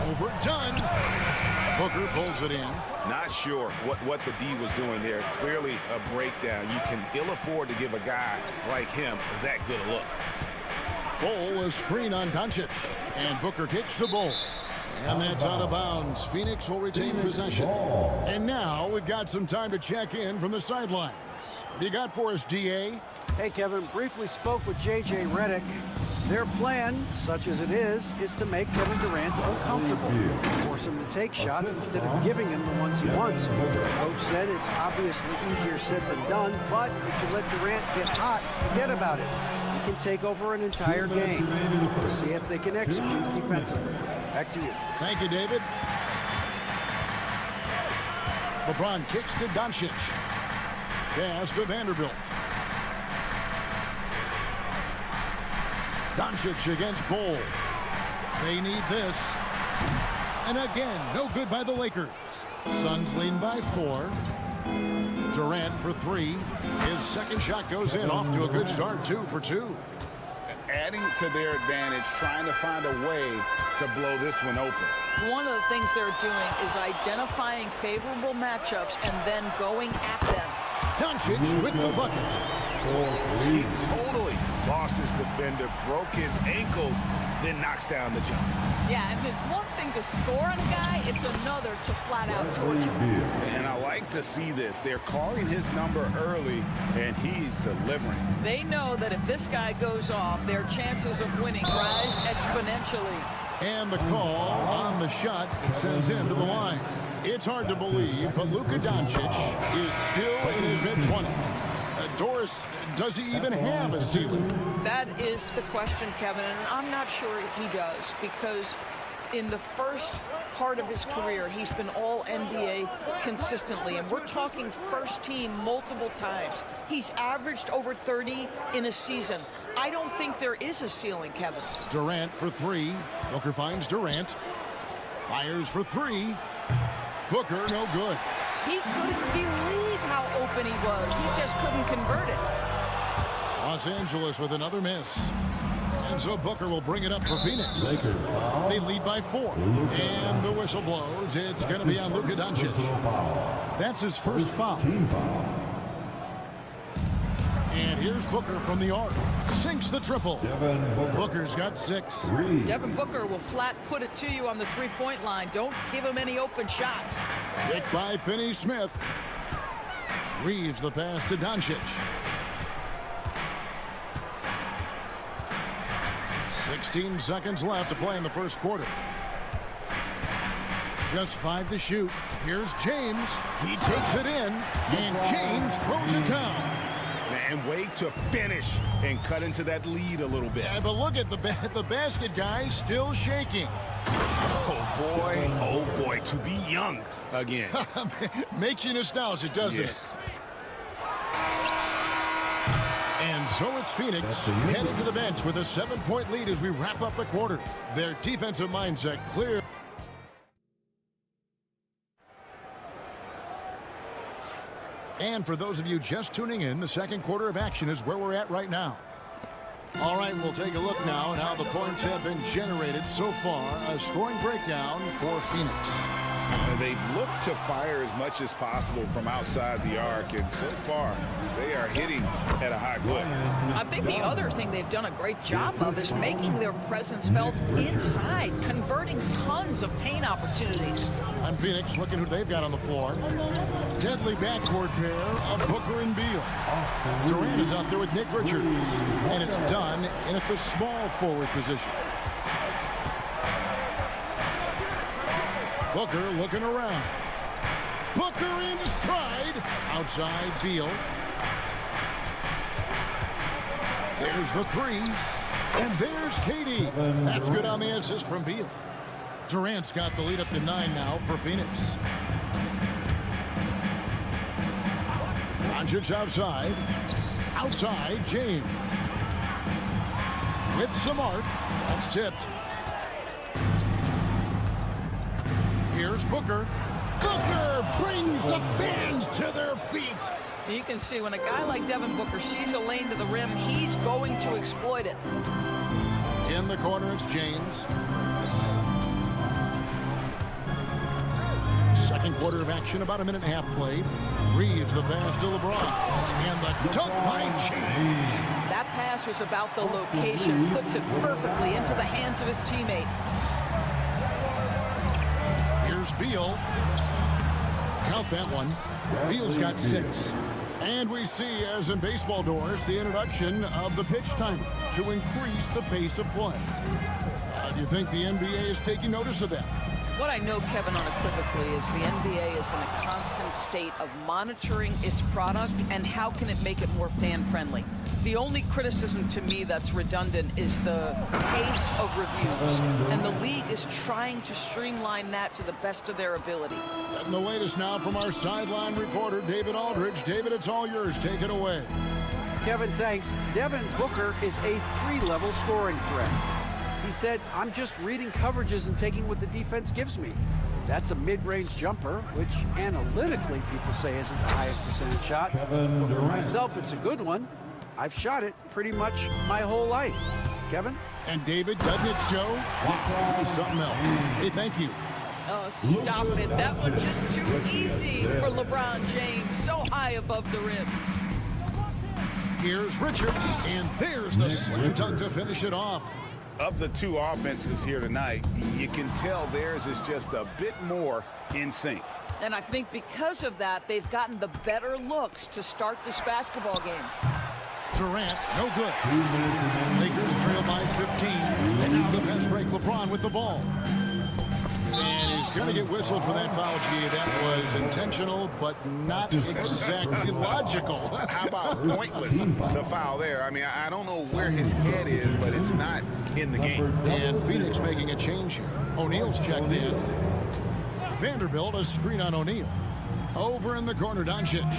Overdone. Booker pulls it in. Not sure what the D was doing there. Clearly a breakdown. You can ill afford to give a guy like him that good a look. Bol a screen on Doncic. And Booker kicks to Bol. And that's out of bounds. Phoenix will retain possession. And now we've got some time to check in from the sidelines. You got for us, DA? Hey, Kevin, briefly spoke with J.J. Redick. Their plan, such as it is to make Kevin Durant uncomfortable. Force him to take shots instead of giving him the ones he wants. The coach said it's obviously easier said than done, but if you let Durant get hot, forget about it. He can take over an entire game. We'll see if they can execute defensively. Back to you. Thank you, David. LeBron kicks to Doncic. Pass to Vanderbilt. Doncic against Bol. They need this. And again, no good by the Lakers. Suns lead by 4. Durant for 3. His second shot goes in, off to a good start, 2 for 2. Adding to their advantage, trying to find a way to blow this one open. One of the things they're doing is identifying favorable matchups and then going at them. Doncic with the bucket. He totally lost his defender, broke his ankles, then knocks down the jump. Yeah, and it's one thing to score on a guy, it's another to flat out torture him. And I like to see this. They're calling his number early, and he's delivering. They know that if this guy goes off, their chances of winning rise exponentially. And the call on the shot sends him to the line. It's hard to believe, but Luka Doncic is still in his mid-20s. Doris, does he even have a ceiling? That is the question, Kevin, and I'm not sure he does, because in the first part of his career, he's been all NBA consistently, and we're talking first team multiple times. He's averaged over 30 in a season. I don't think there is a ceiling, Kevin. Durant for three. Booker finds Durant. Fires for three. Booker, no good. He couldn't believe how open he was. He just couldn't convert it. Los Angeles with another miss. And so Booker will bring it up for Phoenix. They lead by 4. And the whistle blows. It's going to be on Luka Doncic. That's his first foul. And here's Booker from the arc. Sinks the triple. Booker's got 6. Devin Booker will flat put it to you on the three-point line. Don't give him any open shots. Hit by Finney Smith. Reeves the pass to Doncic. 16 seconds left to play in the first quarter. Just 5 to shoot. Here's James. He takes it in, and James throws it down. And wait to finish and cut into that lead a little bit. Yeah, but look at the basket guy still shaking. Oh boy, to be young again. Makes you nostalgic, doesn't it? And so it's Phoenix heading to the bench with a 7-point lead as we wrap up the quarter. Their defensive mindset clear. And for those of you just tuning in, the second quarter of action is where we're at right now. All right, we'll take a look now at how the points have been generated so far. A scoring breakdown for Phoenix. They've looked to fire as much as possible from outside the arc, and so far they are hitting at a high clip. I think the other thing they've done a great job of is making their presence felt inside, converting tons of paint opportunities. On Phoenix, looking who they've got on the floor. Deadly backcourt pair of Booker and Beal. Durant is out there with Nick Richards, and it's done in at the small forward position. Booker looking around. Booker in stride. Outside Beal. There's the 3. And there's Katie. That's good on the assist from Beal. Durant's got the lead up to 9 now for Phoenix. Doncic outside. Outside, James. With some arc. That's tipped. Here's Booker. Booker brings the fans to their feet. You can see when a guy like Devin Booker sees a lane to the rim, he's going to exploit it. In the corner, it's James. Second quarter of action, about a minute and a half played. Reeves the pass to LeBron. And the dunk by James. That pass was about the location, puts it perfectly into the hands of his teammate. Here's Beal. Count that one. Beal's got 6. And we see, as in baseball doors, the introduction of the pitch timer to increase the pace of play. Do you think the NBA is taking notice of that? What I know, Kevin, unequivocally is the NBA is in a constant state of monitoring its product and how can it make it more fan-friendly. The only criticism to me that's redundant is the pace of reviews, and the league is trying to streamline that to the best of their ability. And the latest now from our sideline reporter, David Aldridge. David, it's all yours. Take it away. Kevin, thanks. Devin Booker is a 3-level scoring threat. He said, I'm just reading coverages and taking what the defense gives me. That's a mid-range jumper, which analytically people say isn't the highest percentage shot. But for myself, it's a good one. I've shot it pretty much my whole life. Kevin? And David, doesn't it show? Wow, something else. Hey, thank you. Oh, stop it. That one just too easy for LeBron James. So high above the rim. Here's Richards, and there's the slam dunk to finish it off. Of the two offenses here tonight, you can tell theirs is just a bit more in sync. And I think because of that, they've gotten the better looks to start this basketball game. Durant, no good. Lakers trail by 15. And now the fast break, LeBron with the ball. And he's going to get whistled for that foul, G. That was intentional, but not exactly logical. How about pointless to foul there? I mean, I don't know where his head is, but it's not in the game. And Phoenix making a change here. O'Neal's checked in. Vanderbilt, a screen on O'Neal. Over in the corner, Doncic.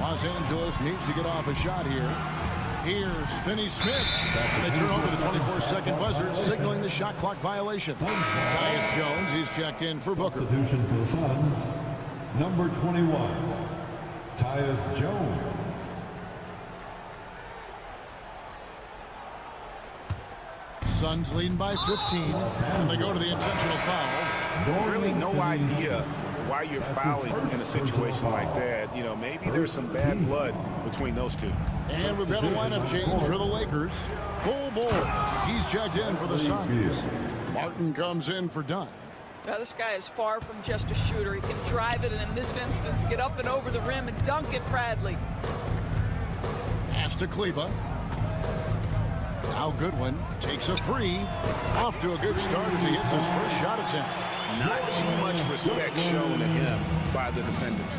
Los Angeles needs to get off a shot here. Here's Finney Smith. And they turn over the 24-second buzzer, signaling the shot clock violation. Tyus Jones, he's checked in for Booker. Substitution for the Suns, number 21, Tyus Jones. Suns leading by 15, and they go to the intentional foul. Really no idea why you're fouling in a situation like that. You know, maybe there's some bad blood between those two. And we've got a lineup change for the Lakers. Bull, he's checked in for the Suns. Martin comes in for Dunn. Now, this guy is far from just a shooter. He can drive it, and in this instance, get up and over the rim and dunk it, Bradley. Pass to Kleba. Now Goodwin takes a three. Off to a good start as he gets his first shot attempt. Not too much respect shown to him by the defenders.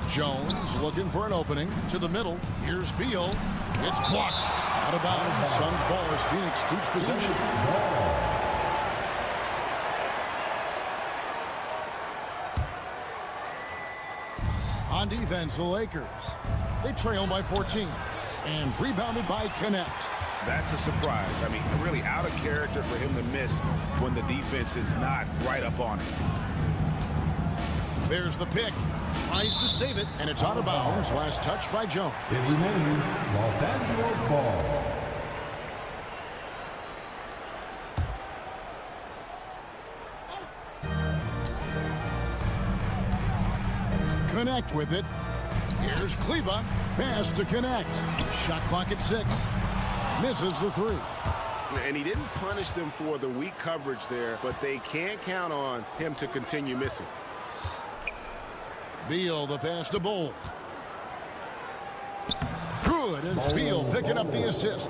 Jones looking for an opening to the middle. Here's Beal. It's blocked. Out of bounds. Suns ball as Phoenix keeps possession. On defense, the Lakers. They trail by 14. And rebounded by Connect. That's a surprise. I mean, really out of character for him to miss when the defense is not right up on him. There's the pick. Tries to save it, and it's out of bounds. Last touch by Jones. It remains Los Angeles ball. Connect with it. Here's Kleba. Pass to Connect. Shot clock at 6. Misses the three. And he didn't punish them for the weak coverage there, but they can't count on him to continue missing. Beal, the pass to Bull. Good, and Beal picking up the assist.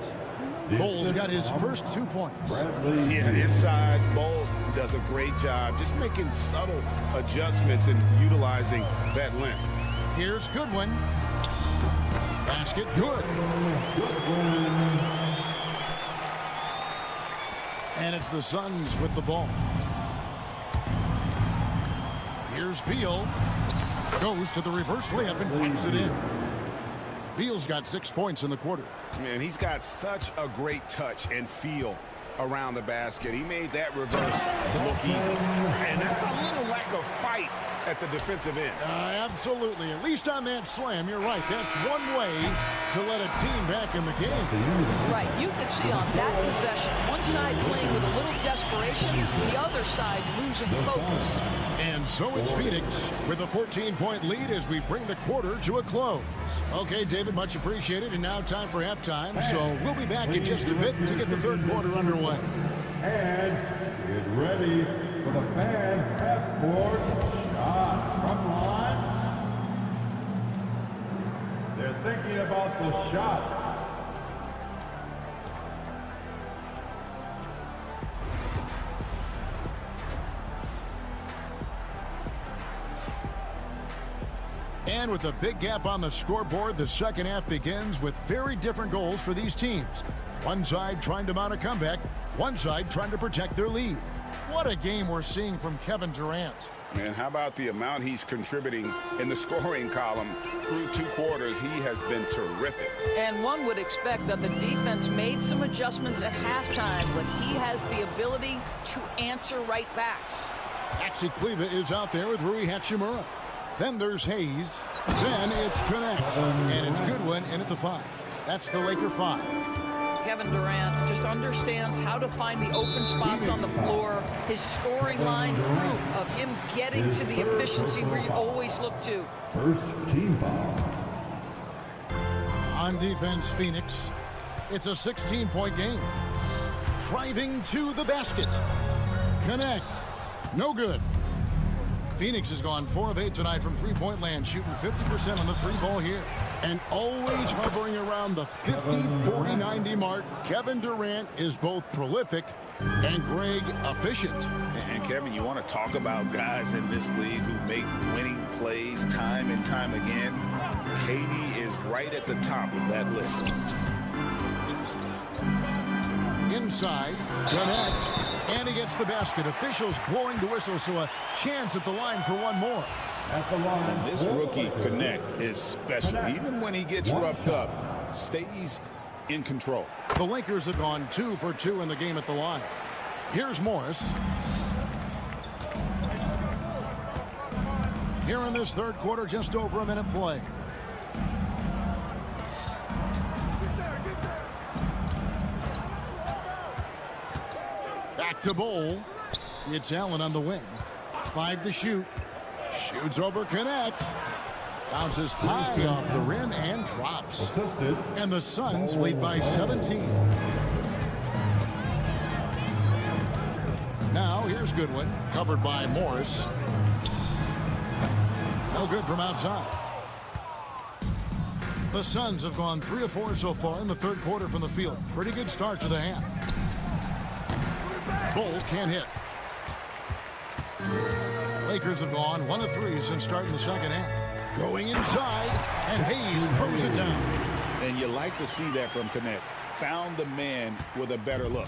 Bull's got his first 2 points. Yeah, inside, Bull does a great job just making subtle adjustments and utilizing that length. Here's Goodwin. Basket good. And it's the Suns with the ball. Here's Beal. Goes to the reverse layup and points it in. Beal's got 6 points in the quarter. Man, he's got such a great touch and feel around the basket. He made that reverse look easy. And that's a little lack of fight at the defensive end. Absolutely. At least on that slam, you're right. That's one way to let a team back in the game. Right. You can see on that possession, one side playing with a little desperation, the other side losing focus. And so it's Phoenix with a 14-point lead as we bring the quarter to a close. Okay, David, much appreciated. And now time for halftime. So we'll be back in just a bit to get the third quarter underway. And get ready for the fan half-court shot from line. They're thinking about the shot. And with a big gap on the scoreboard, the second half begins with very different goals for these teams. One side trying to mount a comeback, one side trying to protect their lead. What a game we're seeing from Kevin Durant. And how about the amount he's contributing in the scoring column? Through 2 quarters, he has been terrific. And one would expect that the defense made some adjustments at halftime, but he has the ability to answer right back. Maxi Kleba is out there with Rui Hachimura. Then there's Hayes. Then it's Connect. And it's Goodwin in at the 5. That's the Laker 5. Kevin Durant just understands how to find the open spots on the floor. His scoring line, proof of him getting to the efficiency we always look to. First team foul. On defense, Phoenix. It's a 16-point game. Driving to the basket. Connect. No good. Phoenix has gone 4 of 8 tonight from three-point land, shooting 50% on the three ball here. And always hovering around the 50, 40, 90 mark, Kevin Durant is both prolific and Greg efficient. And Kevin, you want to talk about guys in this league who make winning plays time and time again. KD is right at the top of that list. Inside, connect, and he gets the basket. Officials blowing the whistle, so a chance at the line for one more. And this rookie Connect is special. Even when he gets roughed up, stays in control. The Lakers have gone 2 for 2 in the game at the line. Here's Morris. Here in this third quarter, just over a minute play. Back to Bol. It's Allen on the wing. 5 to shoot. Shoots over Connect. Bounces high off the rim and drops. And the Suns lead by 17. Now here's Goodwin, covered by Morris. No good from outside. The Suns have gone 3 of 4 so far in the third quarter from the field. Pretty good start to the half. Bol can't hit. Lakers have gone 1 of 3 since starting the second half. Going inside, and Hayes throws it down. And you like to see that from Connect. Found the man with a better look.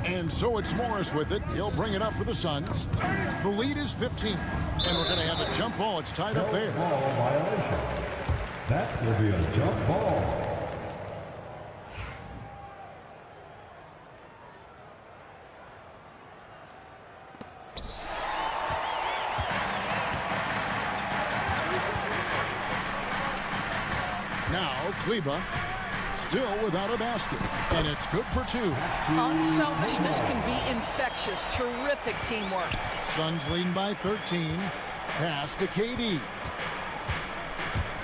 And so it's Morris with it. He'll bring it up for the Suns. The lead is 15. And we're going to have a jump ball. It's tied up there. Ball violation. That will be a jump ball. Now, Kleba still without a basket. And it's good for 2. Unselfishness can be infectious. Terrific teamwork. Suns leading by 13. Pass to KD.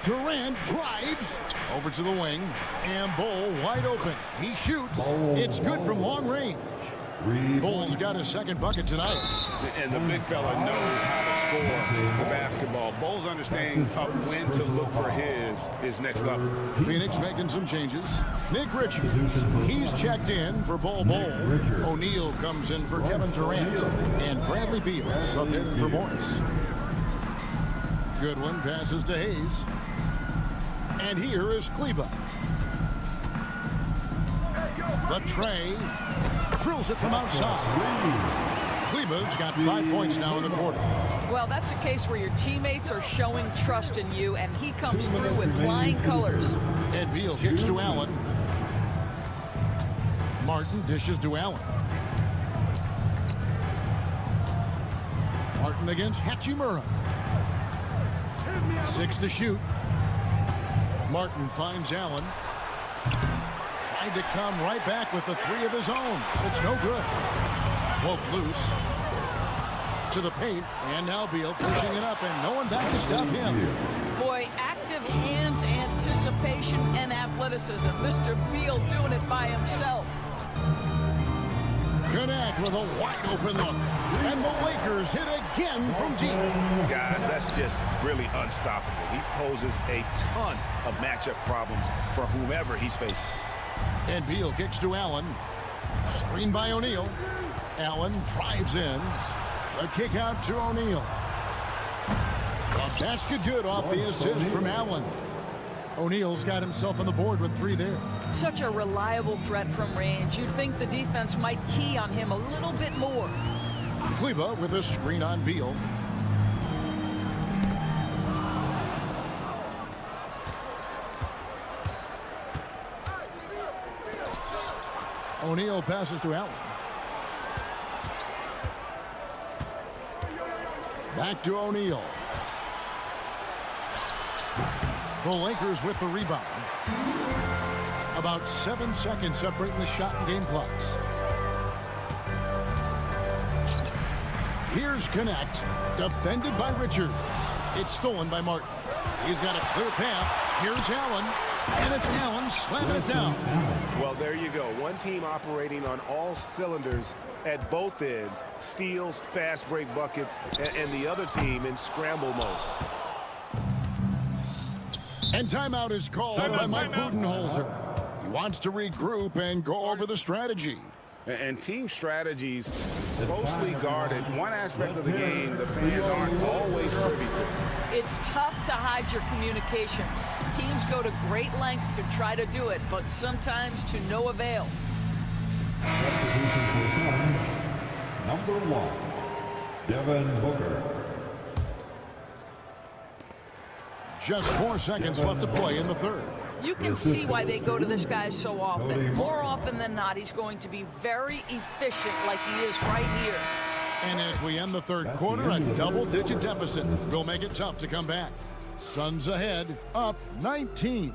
Durant drives over to the wing. And Bol wide open. He shoots. It's good from long range. Bol's got his second bucket tonight. And the big fella knows how to score the basketball. Bol's understanding of when to look for his is next level. Phoenix making some changes. Nick Richards, he's checked in for Bol. O'Neal comes in for Kevin Durant. And Bradley Beal subbed in for Morris. Goodwin passes to Hayes. And here is Kleba. The tray. Drills it from outside. Kleba's got 5 points now in the quarter. Well, that's a case where your teammates are showing trust in you, and he comes through with flying colors. And Beal kicks to Allen. Martin dishes to Allen. Martin against Hachimura. 6 to shoot. Martin finds Allen. Tried to come right back with the 3 of his own. It's no good. Cloak loose. To the paint. And now Beal pushing it up, and no one back to stop him. Boy, active hands, anticipation, and athleticism. Mr. Beal doing it by himself. Connect with a wide open look. And the Lakers hit again from deep. Guys, that's just really unstoppable. He poses a ton of matchup problems for whomever he's facing. And Beal kicks to Allen. Screen by O'Neal. Allen drives in. A kick out to O'Neal. A basket good off the assist from Allen. O'Neal's got himself on the board with 3 there. Such a reliable threat from range. You'd think the defense might key on him a little bit more. Kleba with a screen on Beal. O'Neal passes to Allen. Back to O'Neal. The Lakers with the rebound. About 7 seconds separating the shot and game clocks. Here's Connect, defended by Richards. It's stolen by Martin. He's got a clear path. Here's Allen, and it's Allen slamming it down. Well, there you go. One team operating on all cylinders at both ends, steals, fast break buckets, and the other team in scramble mode. And timeout is called by Mike Budenholzer. He wants to regroup and go over the strategy. And team strategies closely guarded. One aspect of the game the fans aren't always privy to. It's tough to hide your communications. Teams go to great lengths to try to do it, but sometimes to no avail. Substitution for Suns, number 1, Devin Booker. Just 4 seconds left to play in the third. You can see why they go to this guy so often. More often than not, he's going to be very efficient like he is right here. And as we end the third quarter, a double-digit deficit will make it tough to come back. Suns ahead, up 19.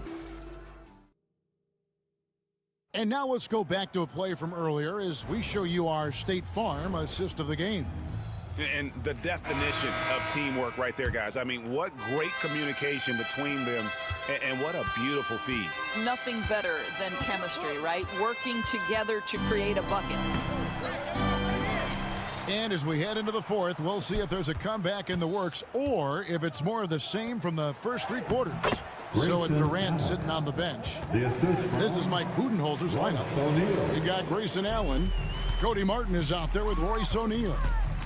And now let's go back to a play from earlier as we show you our State Farm assist of the game. And the definition of teamwork right there, guys. I mean, what great communication between them, and what a beautiful feed. Nothing better than chemistry, right? Working together to create a bucket. And as we head into the fourth, we'll see if there's a comeback in the works or if it's more of the same from the first 3 quarters. So with Durant sitting on the bench, this is Mike Budenholzer's lineup. You got Grayson Allen. Cody Martin is out there with Royce O'Neal.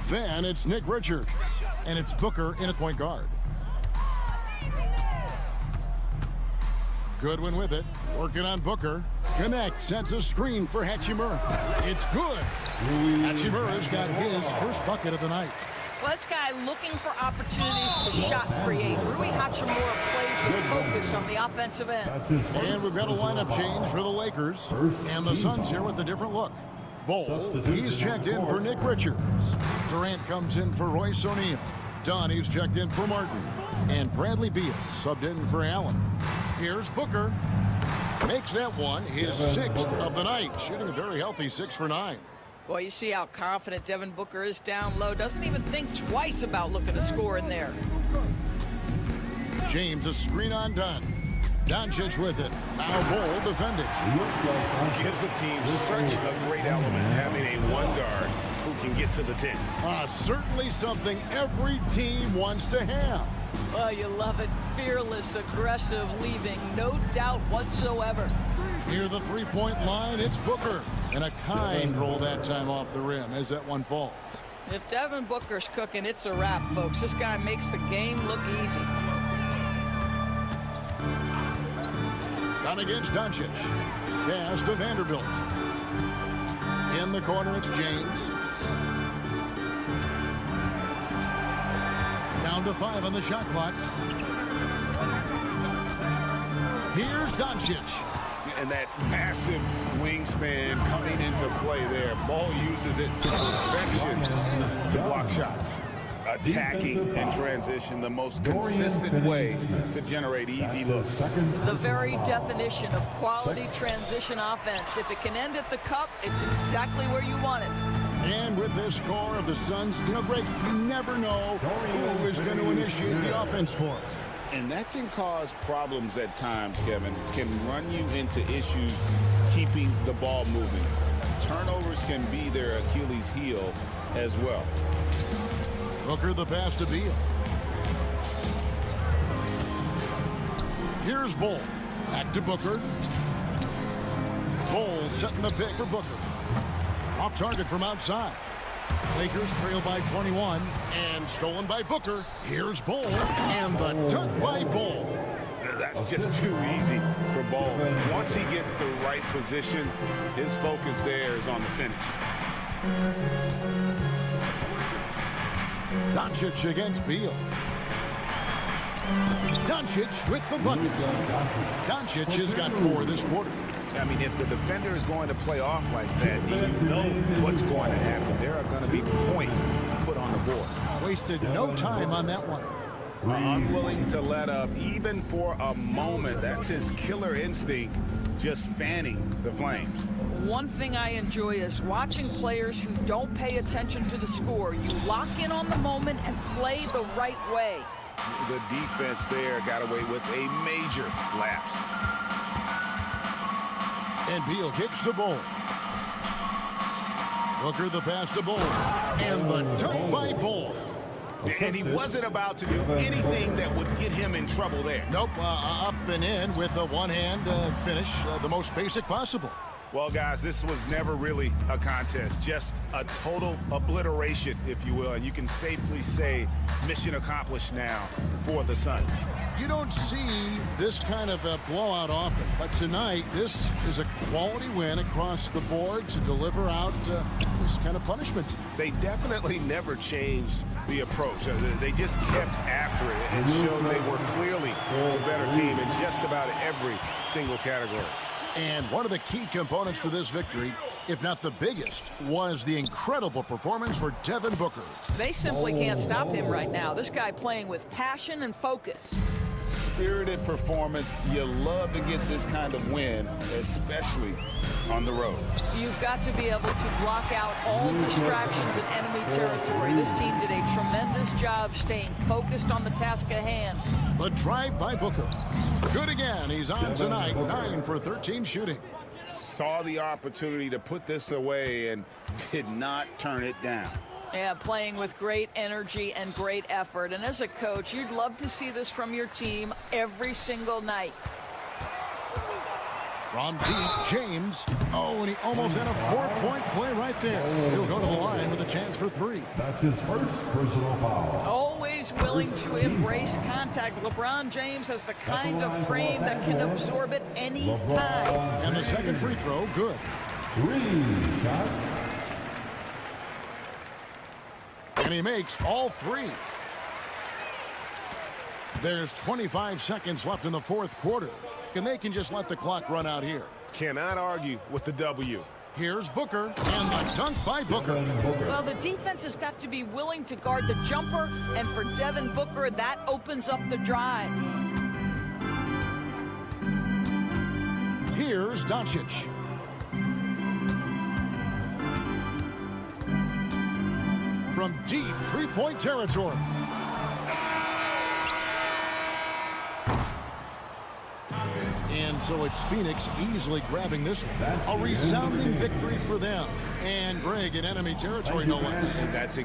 Then it's Nick Richards, and it's Booker in at point guard. Goodwin with it, working on Booker. Connect, sends a screen for Hachimura. It's good. Hachimura's got his first bucket of the night. Well, this guy looking for opportunities to shot create. Rui Hachimura plays with focus on the offensive end. And we've got a lineup change for the Lakers. And the Suns here with a different look. Bol, he's checked in for Nick Richards. Durant comes in for Royce O'Neal. Donnie's checked in for Martin. And Bradley Beal subbed in for Allen. Here's Booker. Makes that one his 6th of the night. Shooting a very healthy 6 for 9. Boy, you see how confident Devin Booker is down low. Doesn't even think twice about looking to score in there. James, a screen on Dunn. Doncic with it. Now Bol defending. Gives the team such a great element having a 1 guard who can get to the 10. Certainly something every team wants to have. Oh, you love it. Fearless, aggressive, leaving. No doubt whatsoever. Near the 3-point line, it's Booker. And a kind roll that time off the rim as that one falls. If Devin Booker's cooking, it's a wrap, folks. This guy makes the game look easy. Down against Doncic. Pass to Vanderbilt. In the corner, it's James. Down to 5 on the shot clock. Here's Doncic. And that massive wingspan coming into play there. Ball uses it to perfection to block shots. Attacking in transition, the most consistent way to generate easy looks. The very definition of quality transition offense. If it can end at the cup, it's exactly where you want it. And with this score of the Suns, Greg, you never know who is going to initiate the offense for. And that can cause problems at times, Kevin. Can run you into issues keeping the ball moving. Turnovers can be their Achilles heel as well. Booker the pass to Beal. Here's Bol. Back to Booker. Bol setting the pick for Booker. Off target from outside. Lakers trail by 21 and stolen by Booker. Here's Bol and the dunk by Bol. That's just too easy for Bol. Once he gets the right position, his focus there is on the finish. Doncic against Beal. Doncic with the bucket. Doncic has got 4 this quarter. I mean, if the defender is going to play off like that, you know what's going to happen. There are going to be points put on the board. Wasted no time on that one. Unwilling to let up even for a moment. That's his killer instinct, just fanning the flames. One thing I enjoy is watching players who don't pay attention to the score. You lock in on the moment and play the right way. The defense there got away with a major lapse. And Beal kicks the ball. Booker the pass to Bull. And the dunk by Bull. And he wasn't about to do anything that would get him in trouble there. Nope, up and in with a one-hand finish, the most basic possible. Well, guys, this was never really a contest, just a total obliteration, if you will. And you can safely say mission accomplished now for the Suns. You don't see this kind of a blowout often, but tonight this is a quality win across the board to deliver out this kind of punishment. They definitely never changed the approach. They just kept after it and showed they were clearly the better team in just about every single category. And one of the key components to this victory, if not the biggest, was the incredible performance for Devin Booker. They simply can't stop him right now. This guy playing with passion and focus. Spirited performance. You love to get this kind of win, especially on the road. You've got to be able to block out all distractions in enemy territory. This team did a tremendous job staying focused on the task at hand. The drive by Booker. Good again. He's on tonight, 9 for 13 shooting. Saw the opportunity to put this away and did not turn it down. Yeah, playing with great energy and great effort. And as a coach, you'd love to see this from your team every single night. From deep, James. Oh, and he almost had a 4-point play right there. He'll go to the line with a chance for 3. That's his first personal foul. Always willing to embrace contact. LeBron James has the kind of frame that can absorb it any time. And the second free throw, good. 3 shots. And he makes all 3. There's 25 seconds left in the fourth quarter. And they can just let the clock run out here. Cannot argue with the W. Here's Booker, and the dunk by Booker. Well, the defense has got to be willing to guard the jumper, and for Devin Booker, that opens up the drive. Here's Doncic. From deep three-point territory. And so it's Phoenix easily grabbing this one. A resounding victory for them. And Greg in enemy territory, no less. That's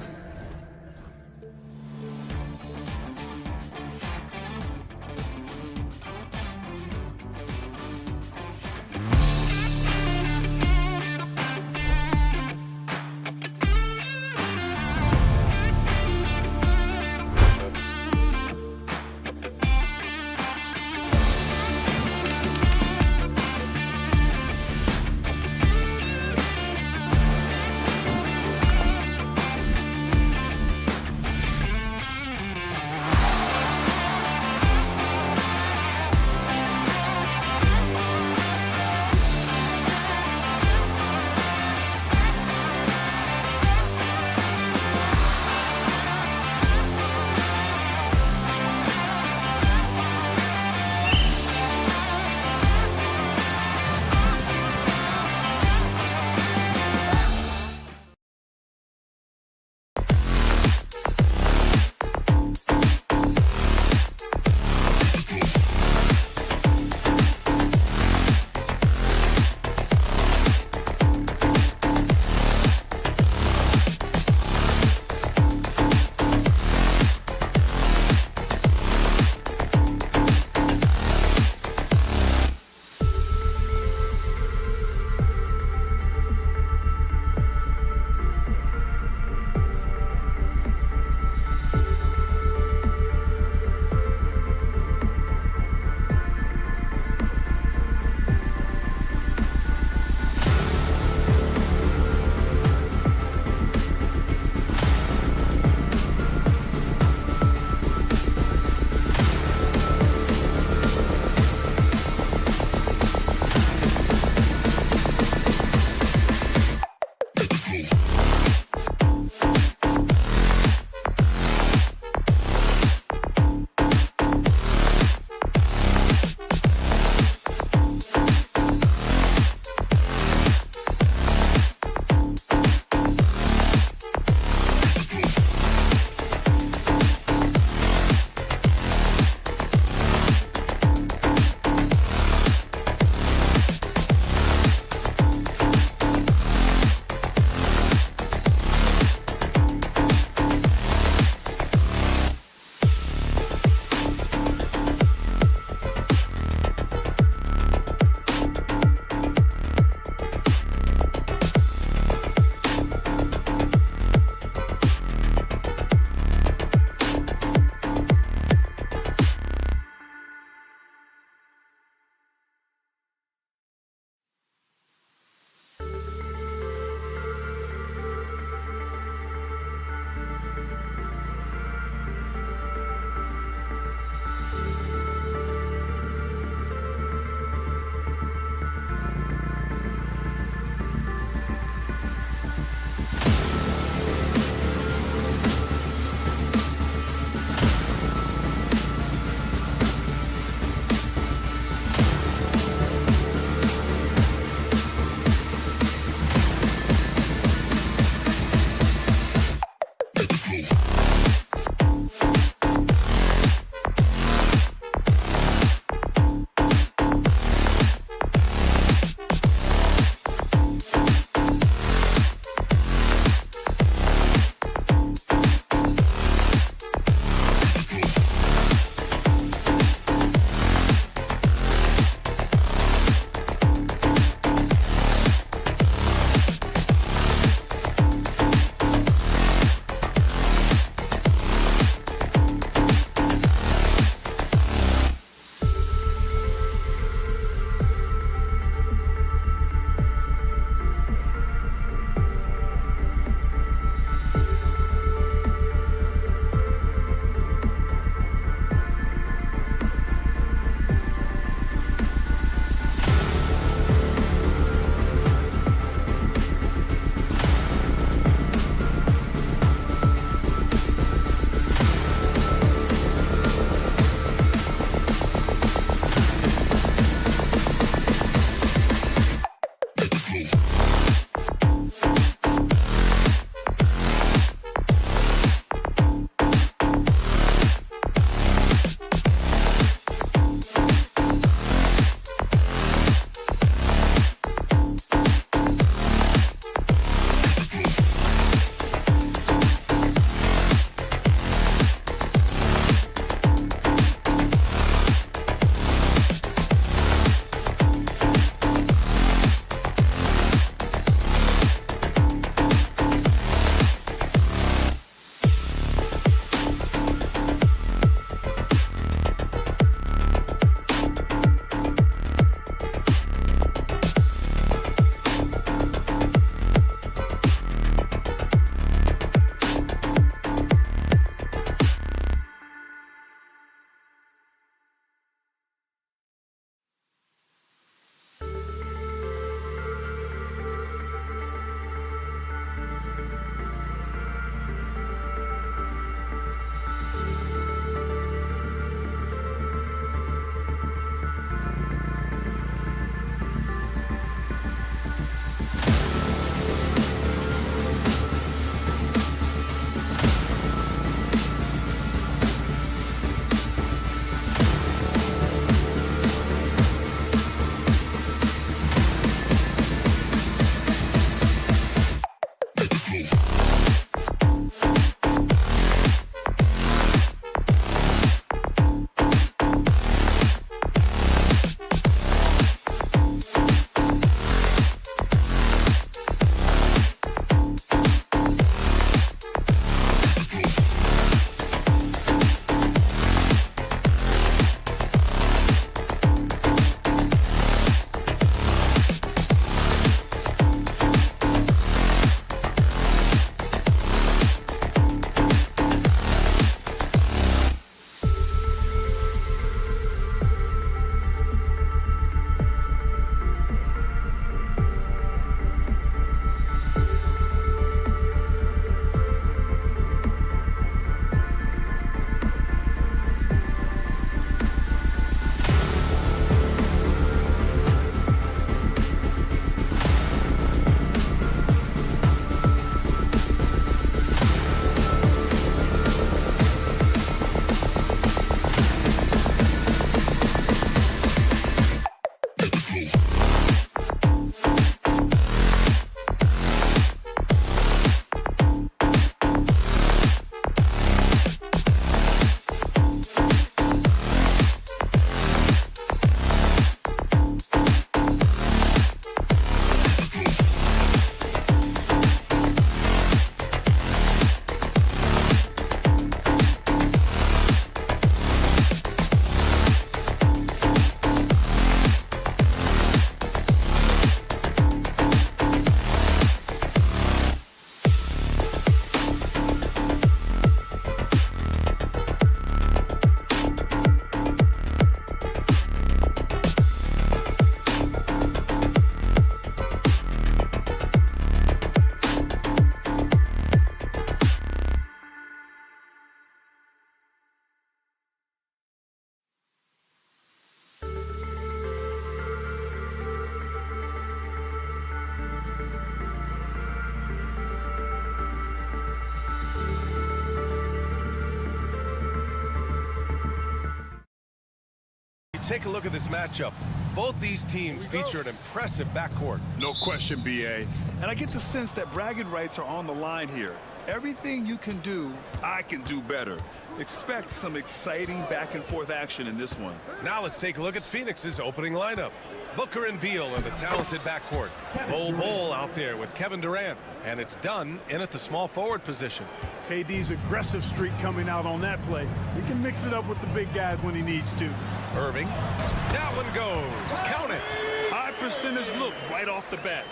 take a look at this matchup. Both these teams feature an impressive backcourt. No question, BA. And I get the sense that bragging rights are on the line here. Everything you can do, I can do better. Expect some exciting back-and-forth action in this one. Now let's take a look at Phoenix's opening lineup. Booker and Beal in the talented backcourt. Bol out there with Kevin Durant. And it's done in at the small forward position. KD's aggressive streak coming out on that play. He can mix it up with the big guys when he needs to. Irving. That one goes. Count it. High percentage look right off the bat.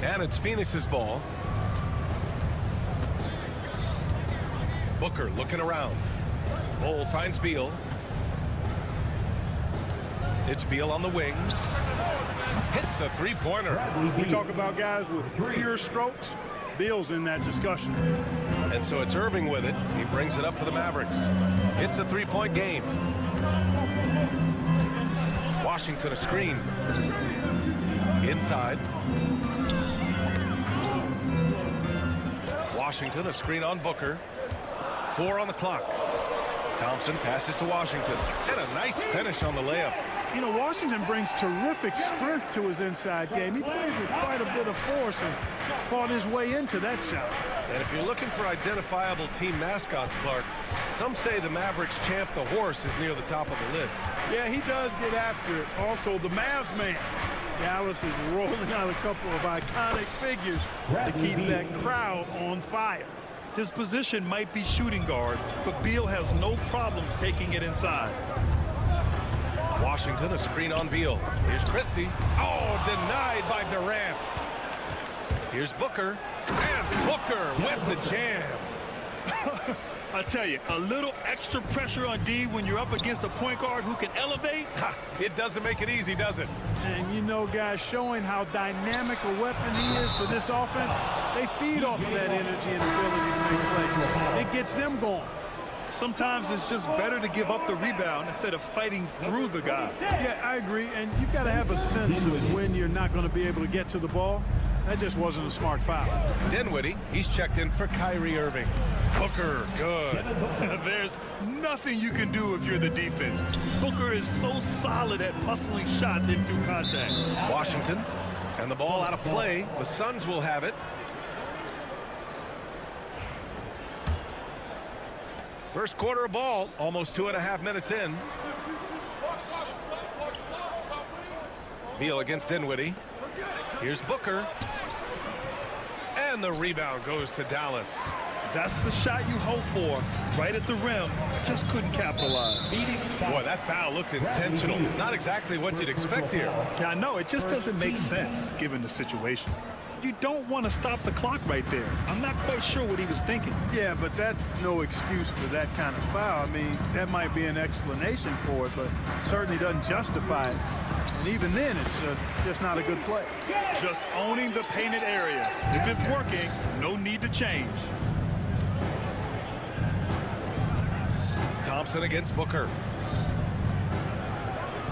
And it's Phoenix's ball. Booker looking around. Bol finds Beal. It's Beal on the wing. Hits the three-pointer. We talk about guys with pure strokes. Beal's in that discussion. And so it's Irving with it. He brings it up for the Mavericks. It's a three-point game. Washington a screen. Inside. Washington a screen on Booker. 4 on the clock. Thompson passes to Washington. And a nice finish on the layup. You know, Washington brings terrific strength to his inside game. He plays with quite a bit of force and fought his way into that shot. And if you're looking for identifiable team mascots, Clark, some say the Mavericks champ, the horse, is near the top of the list. Yeah, he does get after it. Also, the Mavs man. Dallas is rolling out a couple of iconic figures to keep that crowd on fire. His position might be shooting guard, but Beal has no problems taking it inside. Washington a screen on Beal. Here's Christie. Oh, denied by Durant. Here's Booker. And Booker with the jam. I tell you, a little extra pressure on D when you're up against a point guard who can elevate. It doesn't make it easy, does it? And you know, guys, showing how dynamic a weapon he is for this offense, they feed off of that energy and ability to make plays. It gets them going. Sometimes it's just better to give up the rebound instead of fighting through the guy. Yeah, I agree. And you've got to have a sense of when you're not going to be able to get to the ball. That just wasn't a smart foul. Dinwiddie, he's checked in for Kyrie Irving. Booker, good. There's nothing you can do if you're the defense. Booker is so solid at muscling shots in through contact. Washington, and the ball out of play. The Suns will have it. First quarter of ball, almost 2.5 minutes in. Beal against Dinwiddie. Here's Booker. And the rebound goes to Dallas. That's the shot you hope for, right at the rim. Just couldn't capitalize. Boy, that foul looked intentional. Not exactly what you'd expect here. Yeah, I know. It just doesn't make sense, given the situation. You don't want to stop the clock right there. I'm not quite sure what he was thinking. Yeah, but that's no excuse for that kind of foul. I mean, that might be an explanation for it, but certainly doesn't justify it. And even then, it's just not a good play. Just owning the painted area. If it's working, no need to change. Thompson against Booker.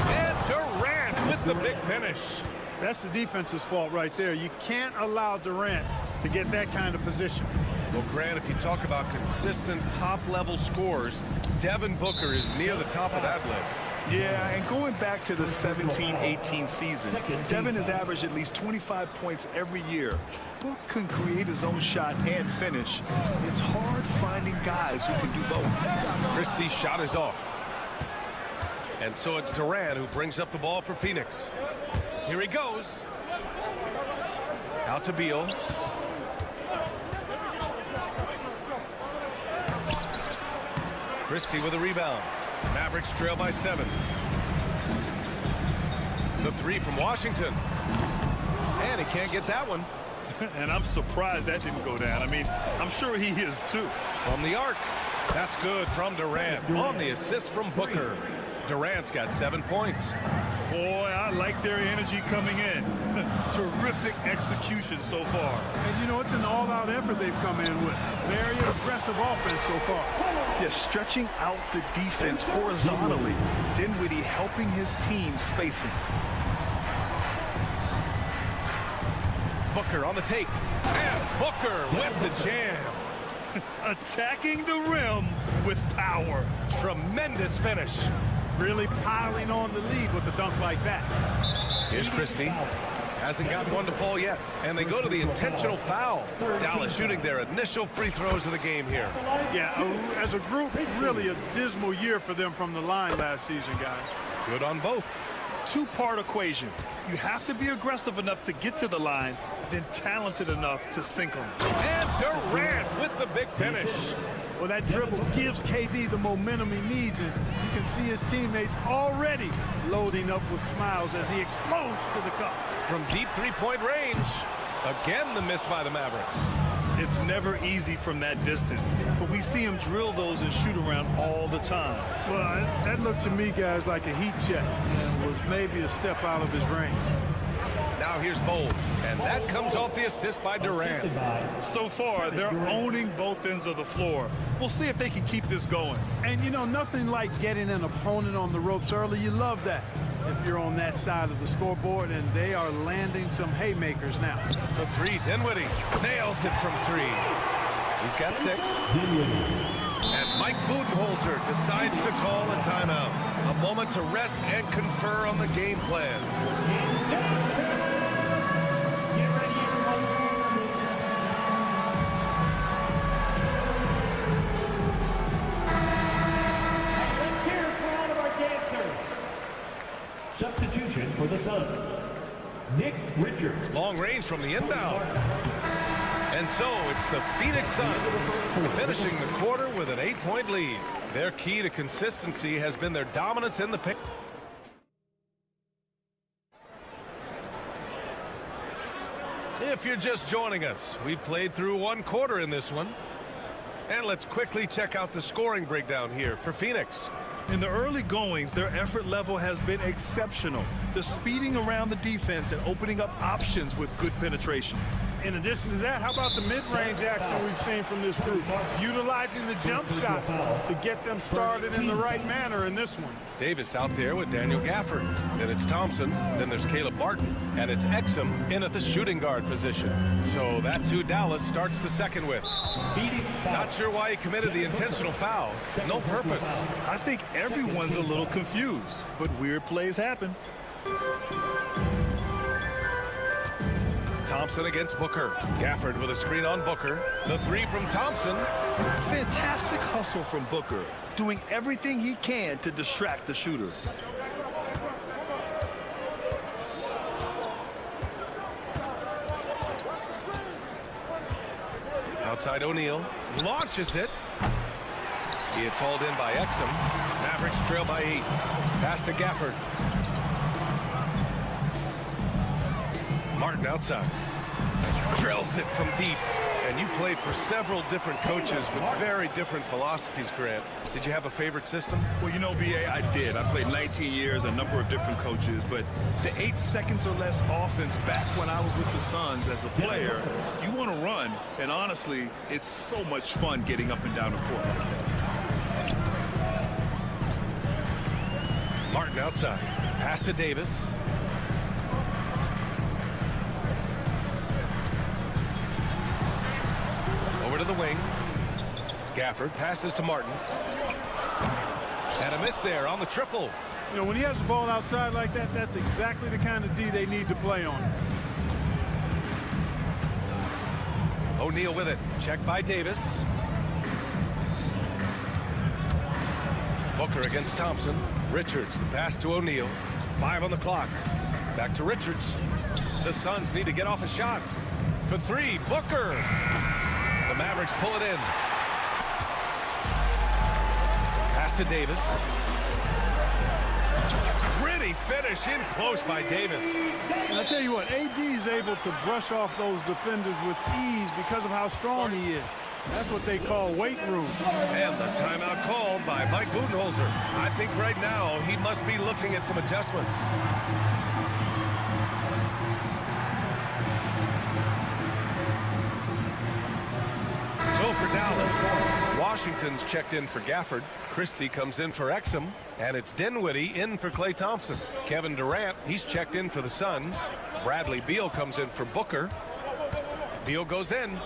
And Durant with the big finish. That's the defense's fault right there. You can't allow Durant to get that kind of position. Well, Grant, if you talk about consistent top-level scores, Devin Booker is near the top of that list. Yeah, and going back to the 17-18 season, Devin has averaged at least 25 points every year. Book can create his own shot and finish. It's hard finding guys who can do both. Christie's shot is off. And so it's Durant who brings up the ball for Phoenix. Here he goes. Out to Beal. Christie with a rebound. Mavericks trail by 7. The three from Washington. And he can't get that one. And I'm surprised that didn't go down. I mean, I'm sure he is too. From the arc. That's good from Durant. On the assist from Booker. Durant's got 7 points. Boy, I like their energy coming in. Terrific execution so far. And, you know, it's an all-out effort they've come in with. Very aggressive offense so far. Yeah, stretching out the defense horizontally. Dinwiddie helping his team spacing. Booker on the take. And Booker with the jam. Attacking the rim with power. Tremendous finish. Really piling on the lead with a dunk like that. Here's Christie. Hasn't gotten one to fall yet. And they go to the intentional foul. Dallas shooting their initial free throws of the game here. Yeah, as a group, really a dismal year for them from the line last season, guys. Good on both. Two-part equation. You have to be aggressive enough to get to the line, then talented enough to sink them. And Durant with the big finish. Well, that dribble gives KD the momentum he needs, and you can see his teammates already loading up with smiles as he explodes to the cup. From deep three-point range. Again, the miss by the Mavericks. It's never easy from that distance, but we see him drill those and shoot around all the time. Well, that looked to me, guys, like a heat check and was maybe a step out of his range. Now here's Bold, and that comes off the assist by Durant. So far, they're owning both ends of the floor. We'll see if they can keep this going. And, you know, nothing like getting an opponent on the ropes early. You love that if you're on that side of the scoreboard, and they are landing some haymakers now. The three, Dinwiddie nails it from three. He's got 6. And Mike Budenholzer decides to call a timeout. A moment to rest and confer on the game plan. Substitution for the Suns, Nick Richards. Long range from the inbound. And so it's the Phoenix Suns finishing the quarter with an 8-point lead. Their key to consistency has been their dominance in the paint. If you're just joining us, we played through one quarter in this one. And let's quickly check out the scoring breakdown here for Phoenix. In the early goings, their effort level has been exceptional. They're speeding around the defense and opening up options with good penetration. In addition to that, how about the mid-range action we've seen from this group? Utilizing the jump shot to get them started in the right manner in this one. Davis out there with Daniel Gafford. Then it's Thompson. Then there's Caleb Martin. And it's Exum in at the shooting guard position. So that's who Dallas starts the second with. Not sure why he committed the intentional foul. No purpose. I think everyone's a little confused, but weird plays happen. Thompson against Booker. Gafford with a screen on Booker. The three from Thompson. Fantastic hustle from Booker, doing everything he can to distract the shooter. Outside O'Neal. Launches it. It's hauled in by Exum. Mavericks trail by 8. Pass to Gafford. Martin outside. Drills it from deep. And you played for several different coaches with very different philosophies, Grant. Did you have a favorite system? Well, you know, B.A., I did. I played 19 years, a number of different coaches, but the 8 seconds or less offense back when I was with the Suns as a player, you want to run, and honestly, it's so much fun getting up and down the court like that. Martin outside. Pass to Davis. Over to the wing. Gafford passes to Martin. And a miss there on the triple. You know, when he has the ball outside like that, that's exactly the kind of D they need to play on. O'Neal with it. Check by Davis. Booker against Thompson. Richards, the pass to O'Neal. 5 on the clock. Back to Richards. The Suns need to get off a shot. For 3, Booker. The Mavericks pull it in. Pass to Davis. Gritty finish in close by Davis. And I tell you what, AD is able to brush off those defenders with ease because of how strong he is. That's what they call weight room. And the timeout called by Mike Budenholzer. I think right now he must be looking at some adjustments. So for Dallas, Washington's checked in for Gafford. Christie comes in for Exum. And it's Dinwiddie in for Klay Thompson. Kevin Durant, he's checked in for the Suns. Bradley Beal comes in for Booker. Beal goes in.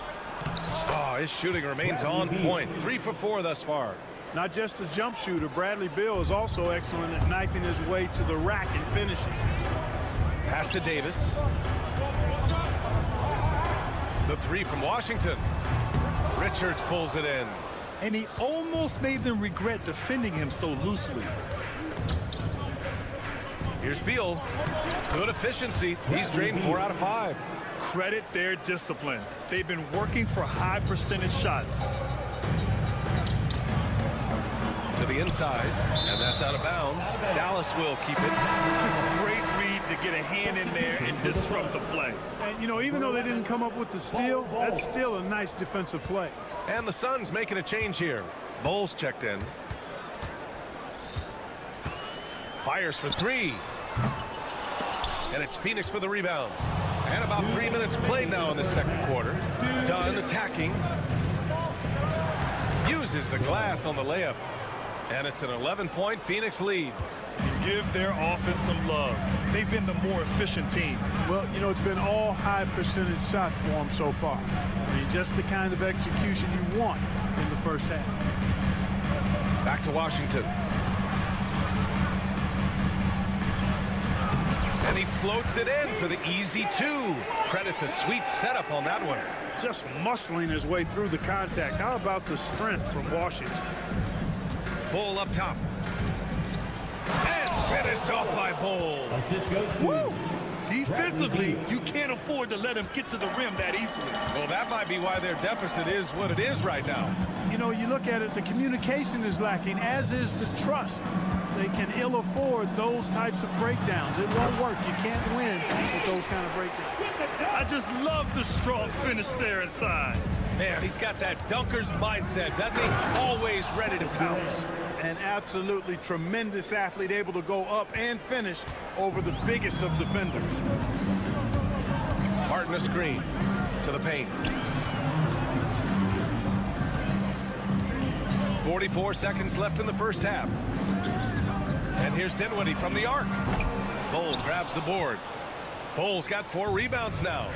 Oh, his shooting remains on point. 3 for 4 thus far. Not just a jump shooter, Bradley Beal is also excellent at knifing his way to the rack and finishing. Pass to Davis. The 3 from Washington. Richards pulls it in. And he almost made them regret defending him so loosely. Here's Beal. Good efficiency. He's drained 4 out of 5. Credit their discipline. They've been working for high percentage shots. To the inside, and that's out of bounds. Dallas will keep it. Great read to get a hand in there and disrupt the play. And, you know, even though they didn't come up with the steal, that's still a nice defensive play. And the Suns making a change here. Bowles checked in. Fires for 3. And it's Phoenix for the rebound. And about 3 minutes played now in the second quarter. Dunn attacking. Uses the glass on the layup. And it's an 11-point Phoenix lead. Give their offense some love. They've been the more efficient team. Well, you know, it's been all high percentage shot for them so far. I mean, just the kind of execution you want in the first half. Back to Washington. And he floats it in for the easy 2. Credit the sweet setup on that one. Just muscling his way through the contact. How about the strength from Washington? Bull up top. And finished off by Bull. Woo! Defensively, you can't afford to let him get to the rim that easily. Well, that might be why their deficit is what it is right now. You know, you look at it, the communication is lacking, as is the trust. They can ill afford those types of breakdowns. It won't work. You can't win with those kind of breakdowns. I just love the strong finish there inside. Man, he's got that dunker's mindset, doesn't he? Always ready to pounce. An absolutely tremendous athlete, able to go up and finish over the biggest of defenders. Martin a screen to the paint. 44 seconds left in the first half. And here's Dinwiddie from the arc. Bowles grabs the board. Bowles got 4 rebounds now.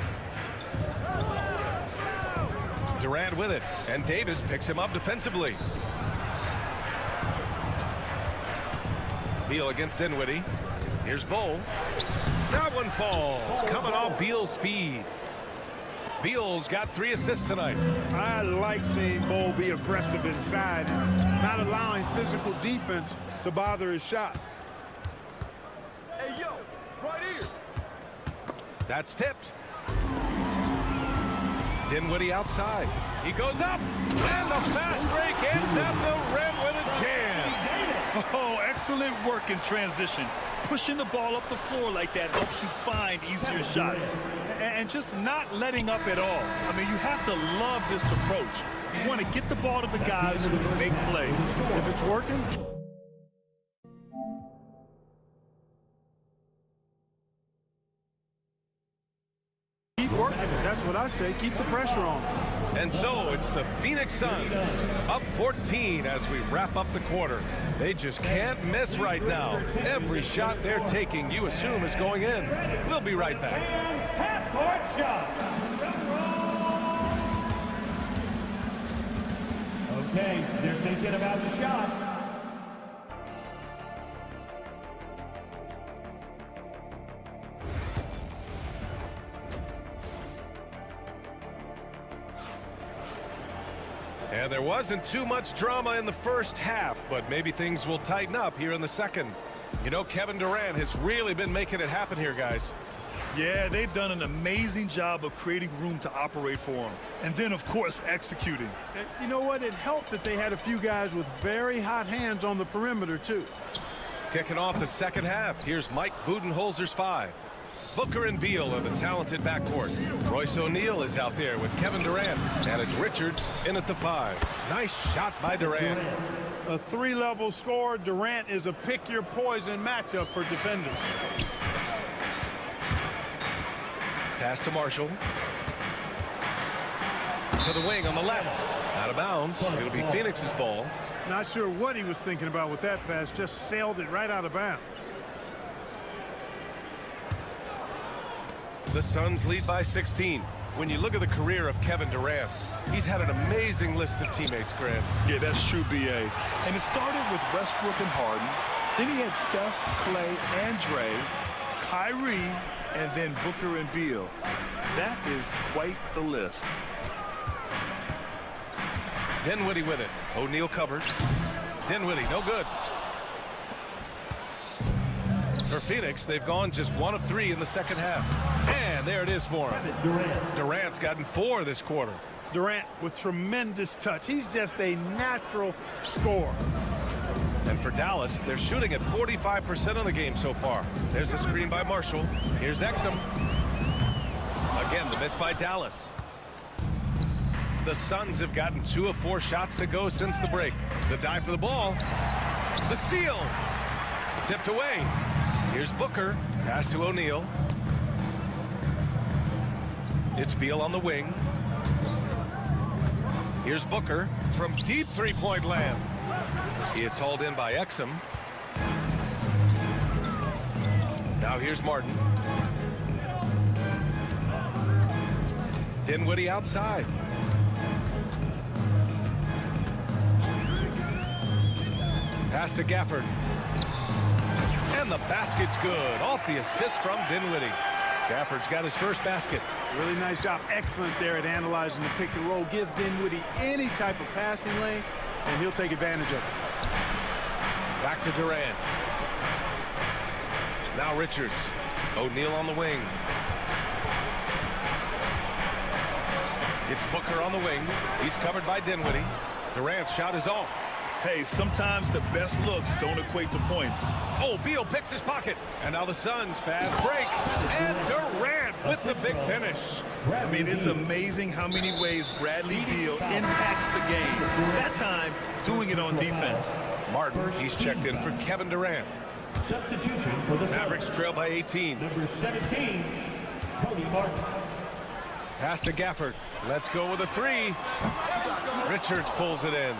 Durant with it, and Davis picks him up defensively. Beal against Dinwiddie. Here's Bull. That one falls. Coming off Beal's feed. Beal's got 3 assists tonight. I like seeing Bull be aggressive inside, not allowing physical defense to bother his shot. Hey, yo, right here. That's tipped. Dinwiddie outside. He goes up, and the fast break ends at the rim with a jam. Oh, excellent work in transition. Pushing the ball up the floor like that helps you find easier shots. And just not letting up at all. I mean, you have to love this approach. You want to get the ball to the guys who can make plays. If it's working, keep working it. That's what I say. Keep the pressure on. And so it's the Phoenix Suns up 14 as we wrap up the quarter. They just can't miss right now. Every shot they're taking, you assume, is going in. We'll be right back. Half-court shot. Okay, they're thinking about the shot. And there wasn't too much drama in the first half, but maybe things will tighten up here in the second. You know, Kevin Durant has really been making it happen here, guys. Yeah, they've done an amazing job of creating room to operate for him. And then, of course, executing. And you know what? It helped that they had a few guys with very hot hands on the perimeter, too. Kicking off the second half, here's Mike Budenholzer's 5. Booker and Beal are the talented backcourt. Royce O'Neal is out there with Kevin Durant, and it's Richards in at the 5. Nice shot by Durant. A 3-level score. Durant is a pick-your-poison matchup for defenders. Pass to Marshall. To the wing on the left. Out of bounds. It'll be Phoenix's ball. Not sure what he was thinking about with that pass. Just sailed it right out of bounds. The Suns lead by 16. When you look at the career of Kevin Durant, he's had an amazing list of teammates, Grant. Yeah, that's true, B.A. And it started with Westbrook and Harden. Then he had Steph, Clay, and Dre, Kyrie, and then Booker and Beal. That is quite the list. Dinwiddie with it. O'Neal covers. Dinwiddie, no good. For Phoenix, they've gone just 1 of 3 in the second half. And there it is for him. Durant's gotten 4 this quarter. Durant with tremendous touch. He's just a natural scorer. And for Dallas, they're shooting at 45% of the game so far. There's a screen by Marshall. Here's Exum. Again, the miss by Dallas. The Suns have gotten 2 of 4 shots to go since the break. The dive for the ball. The steal. Tipped away. Here's Booker. Pass to O'Neal. It's Beal on the wing. Here's Booker from deep three-point land. It's hauled in by Exum. Now here's Martin. Dinwiddie outside. Pass to Gafford. And the basket's good. Off the assist from Dinwiddie. Gafford's got his first basket. Really nice job. Excellent there at analyzing the pick and roll. Give Dinwiddie any type of passing lane, and he'll take advantage of it. Back to Durant. Now Richards. O'Neal on the wing. It's Booker on the wing. He's covered by Dinwiddie. Durant's shot is off. Hey, sometimes the best looks don't equate to points. Oh, Beal picks his pocket. And now the Suns fast break. And Durant with the big finish. I mean, it's amazing how many ways Bradley Beal impacts the game. That time, doing it on defense. Martin, he's checked in for Kevin Durant. Substitution for the Mavericks trail by 18. Number 17, Cody Martin. Pass to Gafford. Let's go with a 3. Richards pulls it in.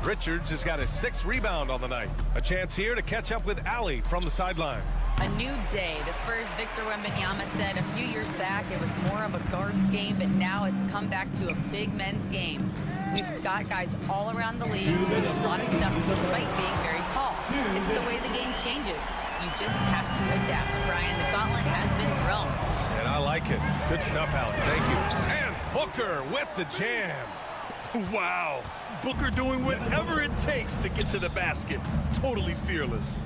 Richards has got his 6th rebound on the night. A chance here to catch up with Ali from the sideline. A new day. The Spurs' Victor Wembanyama said a few years back it was more of a guards game, but now it's come back to a big men's game. We've got guys all around the league who do a lot of stuff despite being very tall. It's the way the game changes. You just have to adapt. Brian, the gauntlet has been thrown. And I like it. Good stuff, Ali. Thank you. And Booker with the jam. Wow. Booker doing whatever it takes to get to the basket. Totally fearless.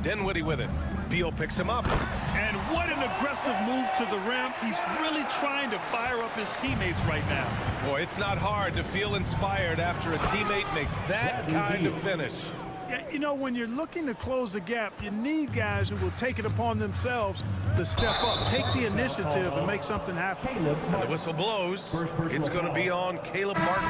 Dinwiddie with it. Beal picks him up. And what an aggressive move to the rim. He's really trying to fire up his teammates right now. Boy, it's not hard to feel inspired after a teammate makes that kind of finish. Yeah, you know, when you're looking to close the gap, you need guys who will take it upon themselves to step up, take the initiative, and make something happen. And the whistle blows. It's going to be on Caleb Martin.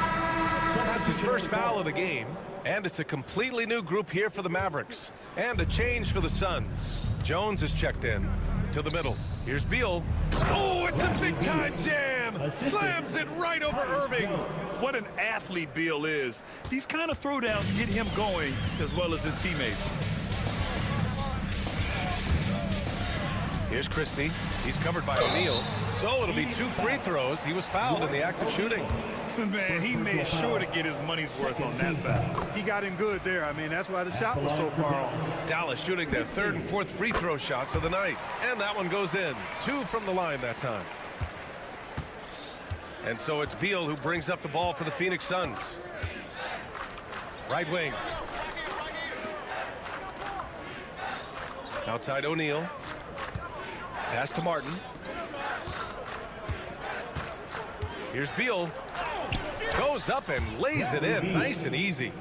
That's his first foul of the game. And it's a completely new group here for the Mavericks. And a change for the Suns. Jones is checked in to the middle. Here's Beal. Oh, it's a big-time jam. Slams it right over Irving. What an athlete Beal is. These kind of throwdowns get him going as well as his teammates. Here's Christie. He's covered by O'Neal. So it'll be 2 free throws. He was fouled in the act of shooting. Man, he made sure to get his money's worth on that foul. He got him good there. I mean, that's why the shot was so far off. Dallas shooting their 3rd and 4th free throw shots of the night. And that one goes in. 2 from the line that time. And so it's Beal who brings up the ball for the Phoenix Suns. Right wing. Outside O'Neal. Pass to Martin. Here's Beal. Goes up and lays it in nice and easy.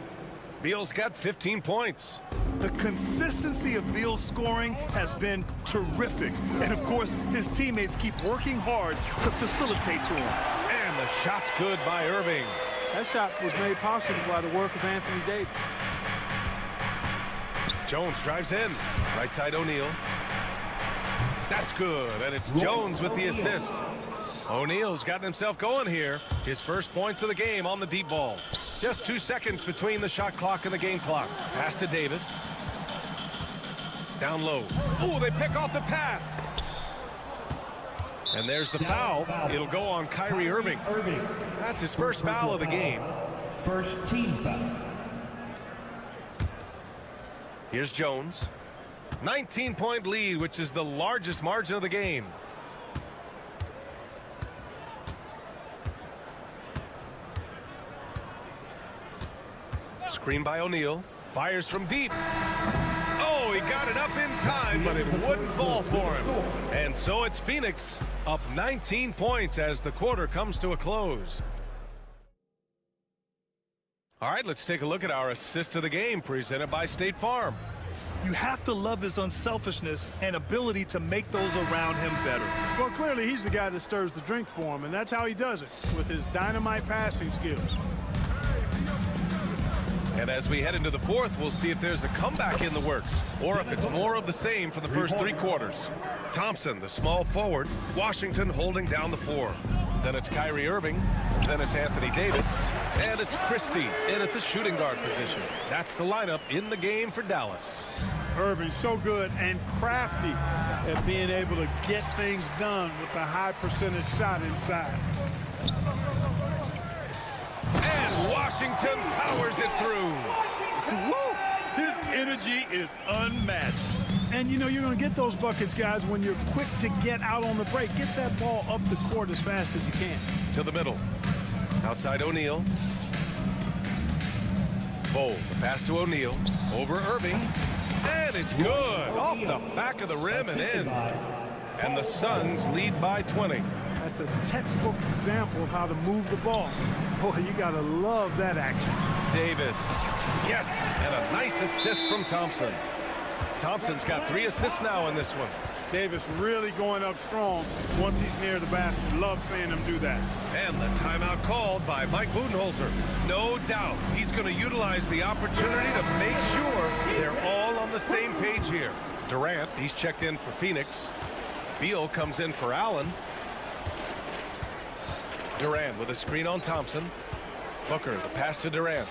Beal's got 15 points. The consistency of Beal's scoring has been terrific. And of course, his teammates keep working hard to facilitate to him. And the shot's good by Irving. That shot was made possible by the work of Anthony Davis. Jones drives in. Right side O'Neal. That's good. And it's Jones with the assist. O'Neal's gotten himself going here. His first points of the game on the deep ball. Just 2 seconds between the shot clock and the game clock. Pass to Davis. Down low. Oh, they pick off the pass. And there's the foul. It'll go on Kyrie Irving. That's his first foul of the game. First team foul. Here's Jones. 19-point lead, which is the largest margin of the game. Screen by O'Neal. Fires from deep. Oh, he got it up in time, but it wouldn't fall for him. And so it's Phoenix up 19 points as the quarter comes to a close. All right, let's take a look at our assist of the game presented by State Farm. You have to love his unselfishness and ability to make those around him better. Well, clearly he's the guy that stirs the drink for him, and that's how he does it, with his dynamite passing skills. And as we head into the fourth, we'll see if there's a comeback in the works or if it's more of the same for the first three quarters. Thompson, the small forward. Washington holding down the floor. Then it's Kyrie Irving. Then it's Anthony Davis. And it's Christie in at the shooting guard position. That's the lineup in the game for Dallas. Irving so good and crafty at being able to get things done with a high percentage shot inside. And Washington powers it through. Woo! His energy is unmatched. And you know you're going to get those buckets, guys, when you're quick to get out on the break. Get that ball up the court as fast as you can. To the middle. Outside O'Neal. Bold. The pass to O'Neal. Over Irving. And it's good. Off the back of the rim and in. And the Suns lead by 20. That's a textbook example of how to move the ball. Boy, you got to love that action. Davis. Yes. And a nice assist from Thompson. Thompson's got 3 assists now in this one. Davis really going up strong once he's near the basket. Love seeing him do that. And the timeout called by Mike Budenholzer. No doubt he's going to utilize the opportunity to make sure they're all on the same page here. Durant, he's checked in for Phoenix. Beal comes in for Allen. Durant with a screen on Thompson. Booker, the pass to Durant.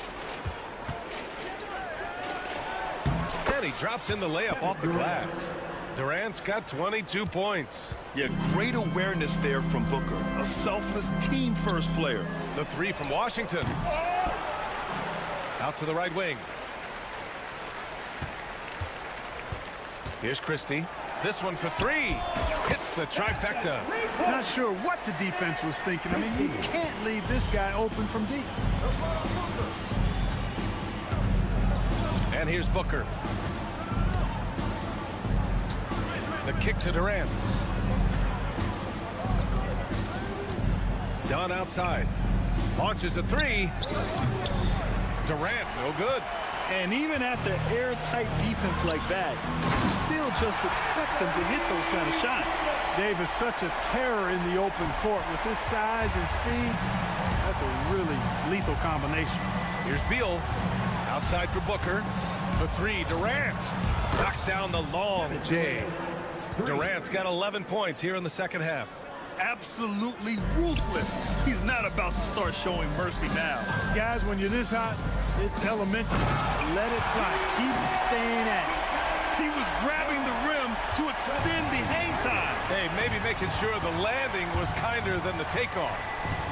And he drops in the layup off the glass. Durant's got 22 points. Yeah, great awareness there from Booker. A selfless team-first player. The 3 from Washington. Out to the right wing. Here's Christie. This one for 3. Hits the trifecta. Not sure what the defense was thinking. I mean, you can't leave this guy open from deep. And here's Booker. The kick to Durant. Dunn outside. Launches a 3. Durant, no good. And even after airtight defense like that, you still just expect him to hit those kind of shots. Davis, such a terror in the open court with his size and speed. That's a really lethal combination. Here's Beal. Outside for Booker. For 3, Durant. Knocks down the long J. Durant's got 11 points here in the second half. Absolutely ruthless. He's not about to start showing mercy now. Guys, when you're this hot, it's elementary. Let it fly. Keep staying at it. He was grabbing the rim to extend the hang time. Hey, maybe making sure the landing was kinder than the takeoff.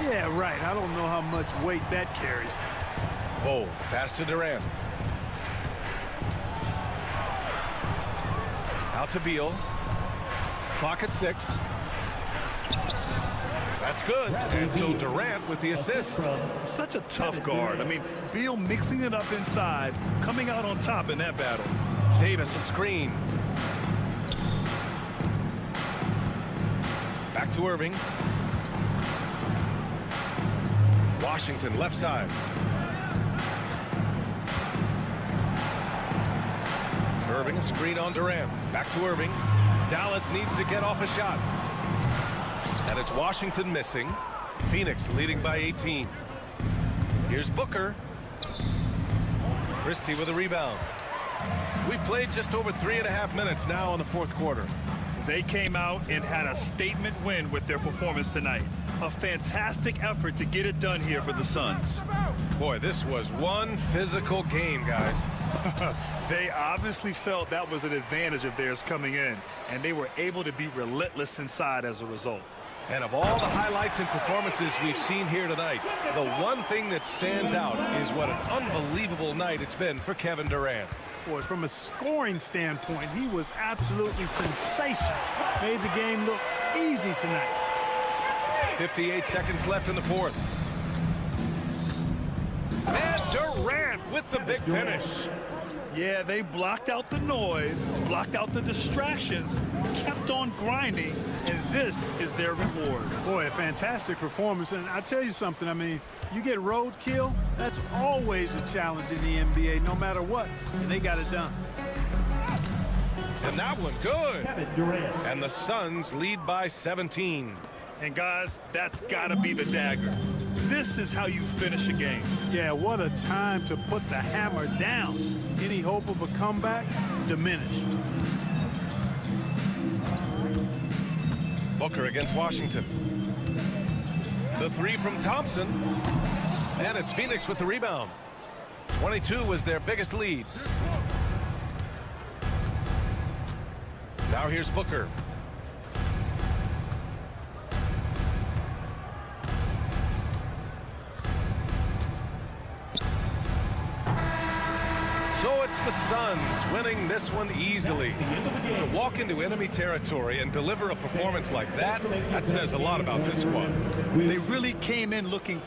Yeah, right. I don't know how much weight that carries. Bold. Pass to Durant. Out to Beal. Clock at 6. That's good. And so Durant with the assist. Such a tough guard. I mean, Beal mixing it up inside, coming out on top in that battle. Davis a screen. Back to Irving. Washington left side. Irving a screen on Durant. Back to Irving. Dallas needs to get off a shot. And it's Washington missing. Phoenix leading by 18. Here's Booker. Christie with a rebound. We played just over 3.5 minutes now in the fourth quarter. They came out and had a statement win with their performance tonight. A fantastic effort to get it done here for the Suns. Boy, this was one physical game, guys. They obviously felt that was an advantage of theirs coming in, and they were able to be relentless inside as a result. And of all the highlights and performances we've seen here tonight, the one thing that stands out is what an unbelievable night it's been for Kevin Durant. Boy, from a scoring standpoint, he was absolutely sensational. Made the game look easy tonight. 58 seconds left in the fourth. And Durant with the big finish. Yeah, they blocked out the noise, blocked out the distractions, kept on grinding, and this is their reward. Boy, a fantastic performance. And I tell you something, I mean, you get roadkill, that's always a challenge in the NBA, no matter what. And they got it done. And that one good. And the Suns lead by 17. And guys, that's got to be the dagger. This is how you finish a game. Yeah, what a time to put the hammer down. Any hope of a comeback diminished. Booker against Washington. The three from Thompson. And it's Phoenix with the rebound. 22 was their biggest lead. Now here's Booker. So it's the Suns winning this one easily. To walk into enemy territory and deliver a performance like that, that says a lot about this squad. They really came in looking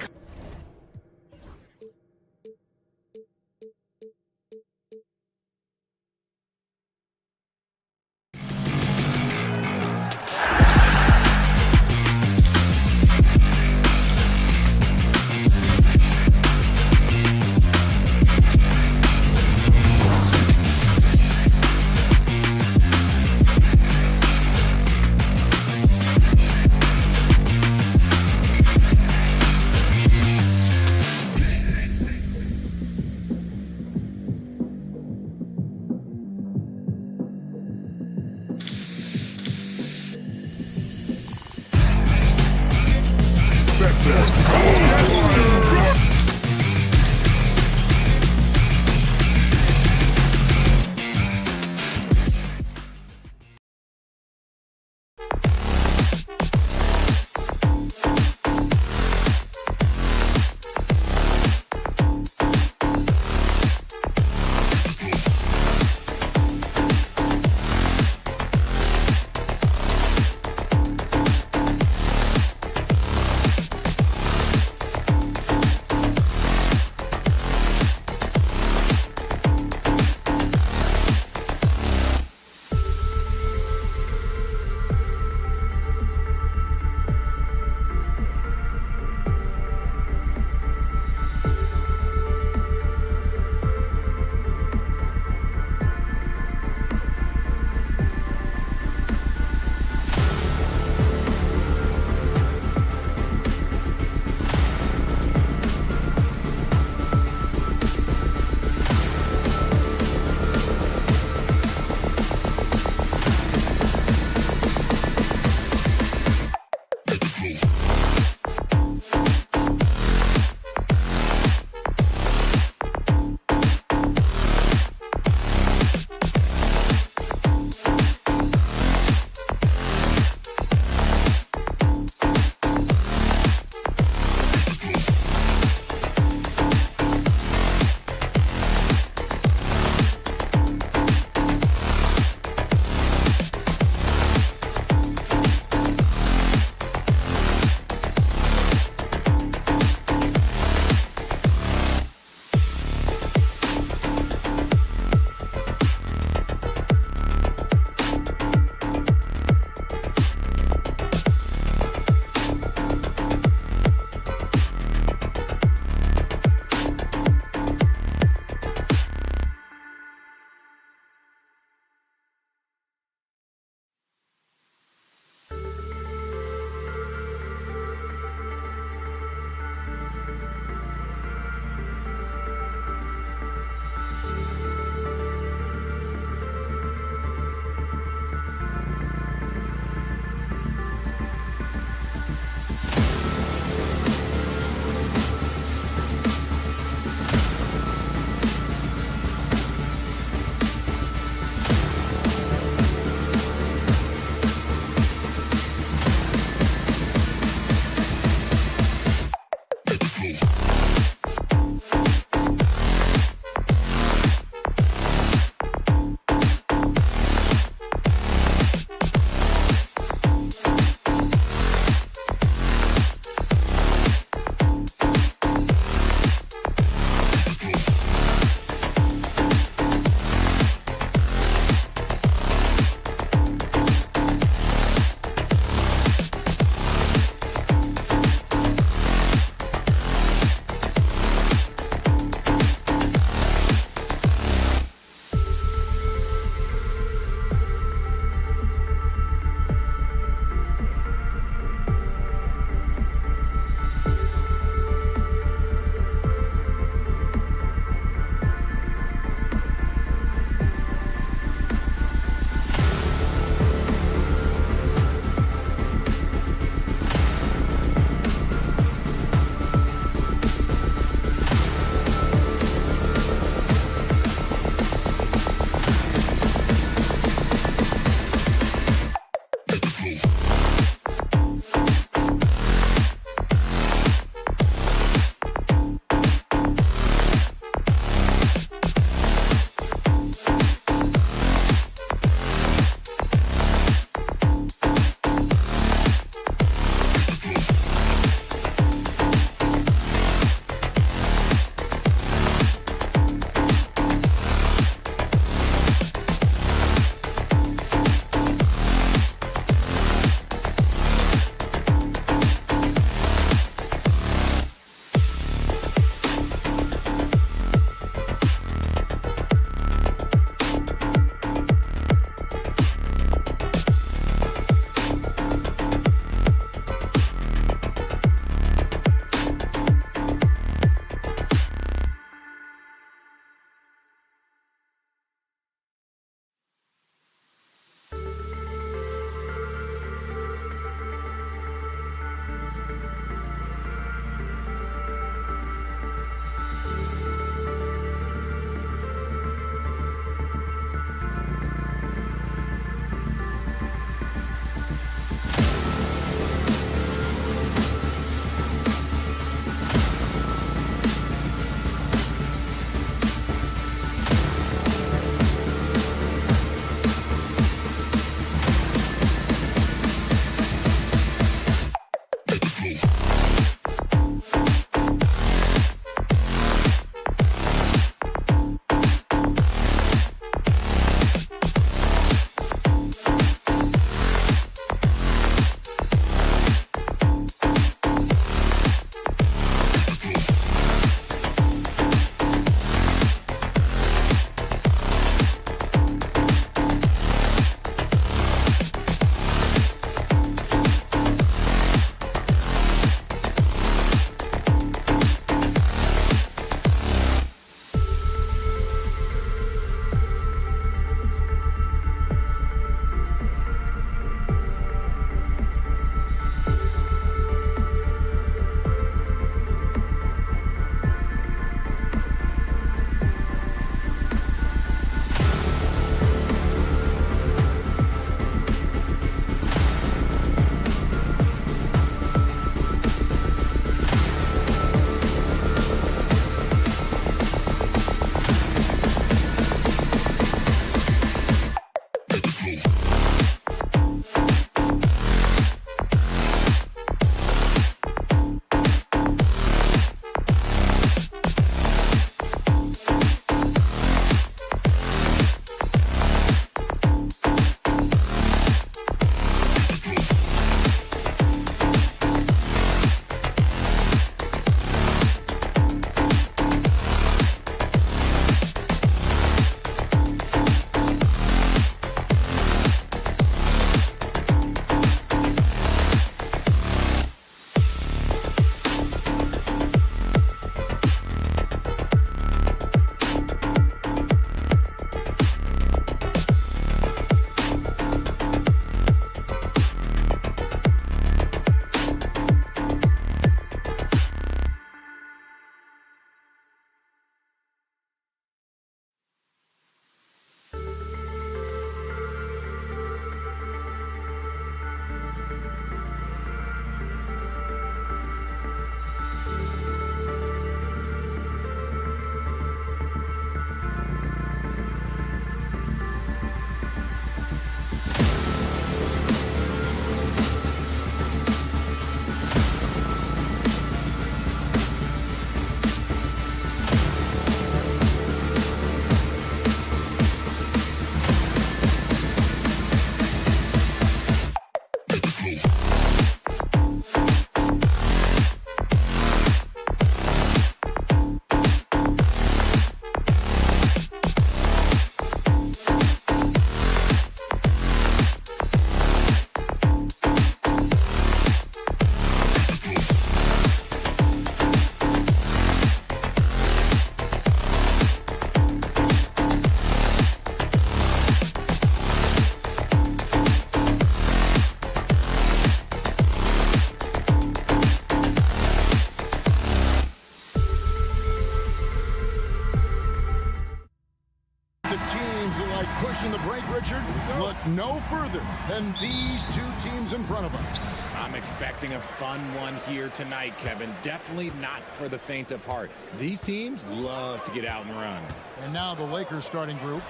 Approaching the break, Richard. Look no further than these two teams in front of us. I'm expecting a fun one here tonight, Kevin. Definitely not for the faint of heart. These teams love to get out and run. And now the Lakers starting group.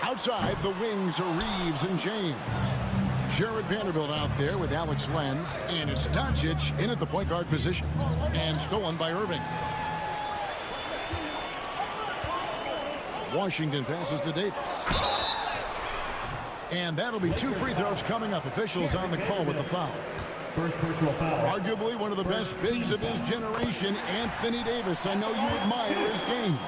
Outside, the wings are Reeves and James. Jared Vanderbilt out there with Alex Len. And it's Doncic in at the point guard position. And stolen by Irving. Washington passes to Davis. And that'll be 2 free throws coming up. Officials on the call with the foul. First personal foul. Arguably one of the best bigs of his generation, Anthony Davis. I know you admire his game.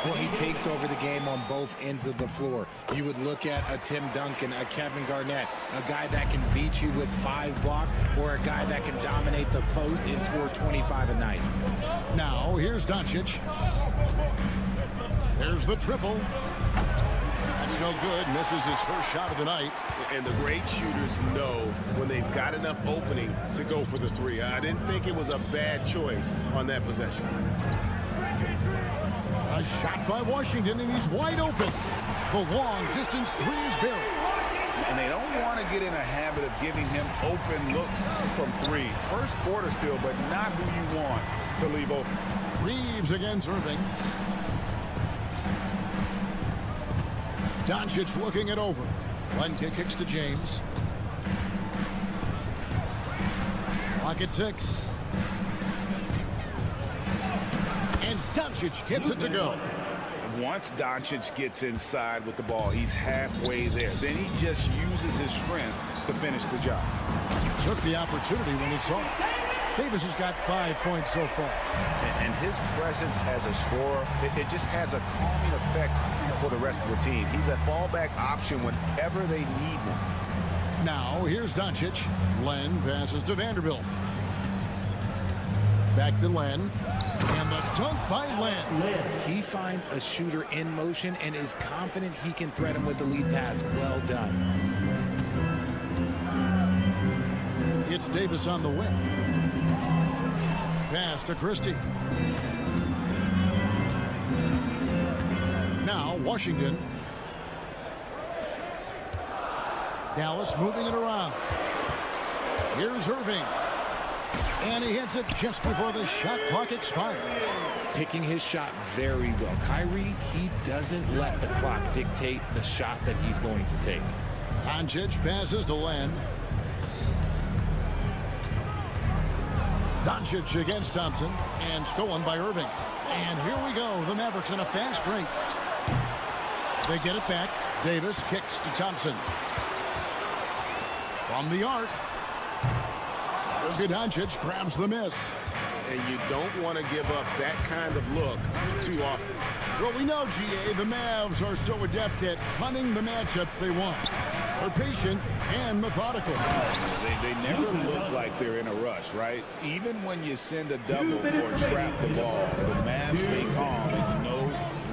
Well, he takes over the game on both ends of the floor. You would look at a Tim Duncan, a Kevin Garnett, a guy that can beat you with 5 blocks, or a guy that can dominate the post and score 25 a night. Now, here's Doncic. There's the triple. That's no good. Misses his first shot of the night. And the great shooters know when they've got enough opening to go for the 3. I didn't think it was a bad choice on that possession. A shot by Washington, and he's wide open. The long distance 3 is buried. And they don't want to get in a habit of giving him open looks from 3. First quarter still, but not who you want to leave open. Reeves against Irving. Doncic looking it over. Len kicks to James. Clock at 6. And Doncic gets it to go. Once Doncic gets inside with the ball, he's halfway there. Then he just uses his strength to finish the job. Took the opportunity when he saw it. Davis has got 5 points so far. And his presence as a scorer, it just has a calming effect for the rest of the team. He's a fallback option whenever they need one. Now, here's Doncic. Len passes to Vanderbilt. Back to Len. And the dunk by Len. He finds a shooter in motion and is confident he can thread him with the lead pass. Well done. It's Davis on the wing. Pass to Christie. Now Washington. Dallas moving it around. Here's Irving. And he hits it just before the shot clock expires. Picking his shot very well. Kyrie, he doesn't let the clock dictate the shot that he's going to take. Doncic passes to Len. Doncic against Thompson, and stolen by Irving. And here we go, the Mavericks in a fast break. They get it back. Davis kicks to Thompson. From the arc. Doncic grabs the miss. And you don't want to give up that kind of look too often. Well, we know, GA, the Mavs are so adept at hunting the matchups they want. They're patient and methodical. They never look like they're in a rush, right? Even when you send a double or trap the ball, the Mavs stay calm and know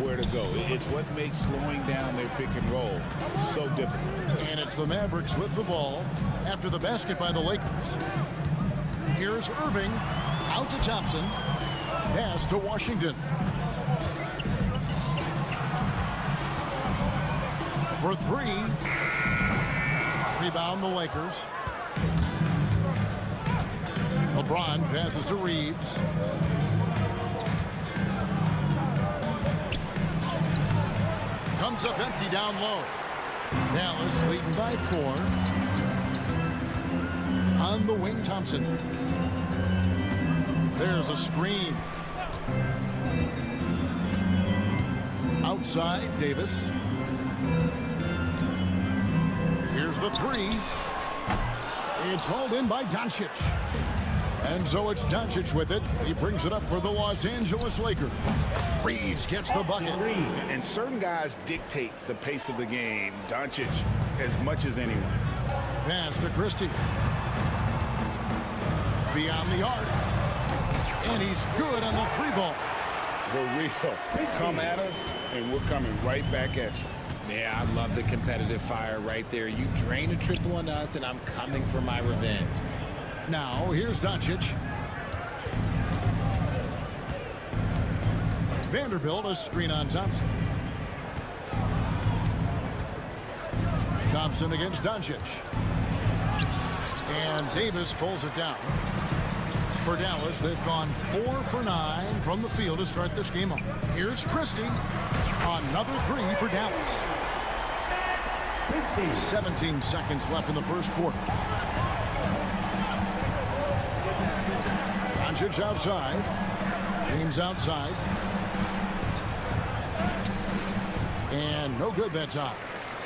where to go. It's what makes slowing down their pick and roll so difficult. And it's the Mavericks with the ball after the basket by the Lakers. Here's Irving, out to Thompson, pass to Washington. For 3, rebound the Lakers. LeBron passes to Reeves. Comes up empty down low. Dallas leading by 4. On the wing, Thompson. There's a screen. Outside, Davis. Here's the 3. It's hauled in by Doncic. And so it's Doncic with it. He brings it up for the Los Angeles Lakers. Reeves gets the bucket. And certain guys dictate the pace of the game. Doncic as much as anyone. Pass to Christie. Beyond the arc. And he's good on the 3-ball. For real. Come at us, and we're coming right back at you. Yeah, I love the competitive fire right there. You drain a triple on us, and I'm coming for my revenge. Now, here's Doncic. Vanderbilt, a screen on Thompson. Thompson against Doncic. And Davis pulls it down. For Dallas, they've gone 4 for 9 from the field to start this game off. Here's Christie. Another 3 for Dallas. 17 seconds left in the first quarter. Doncic outside. James outside. And no good that time.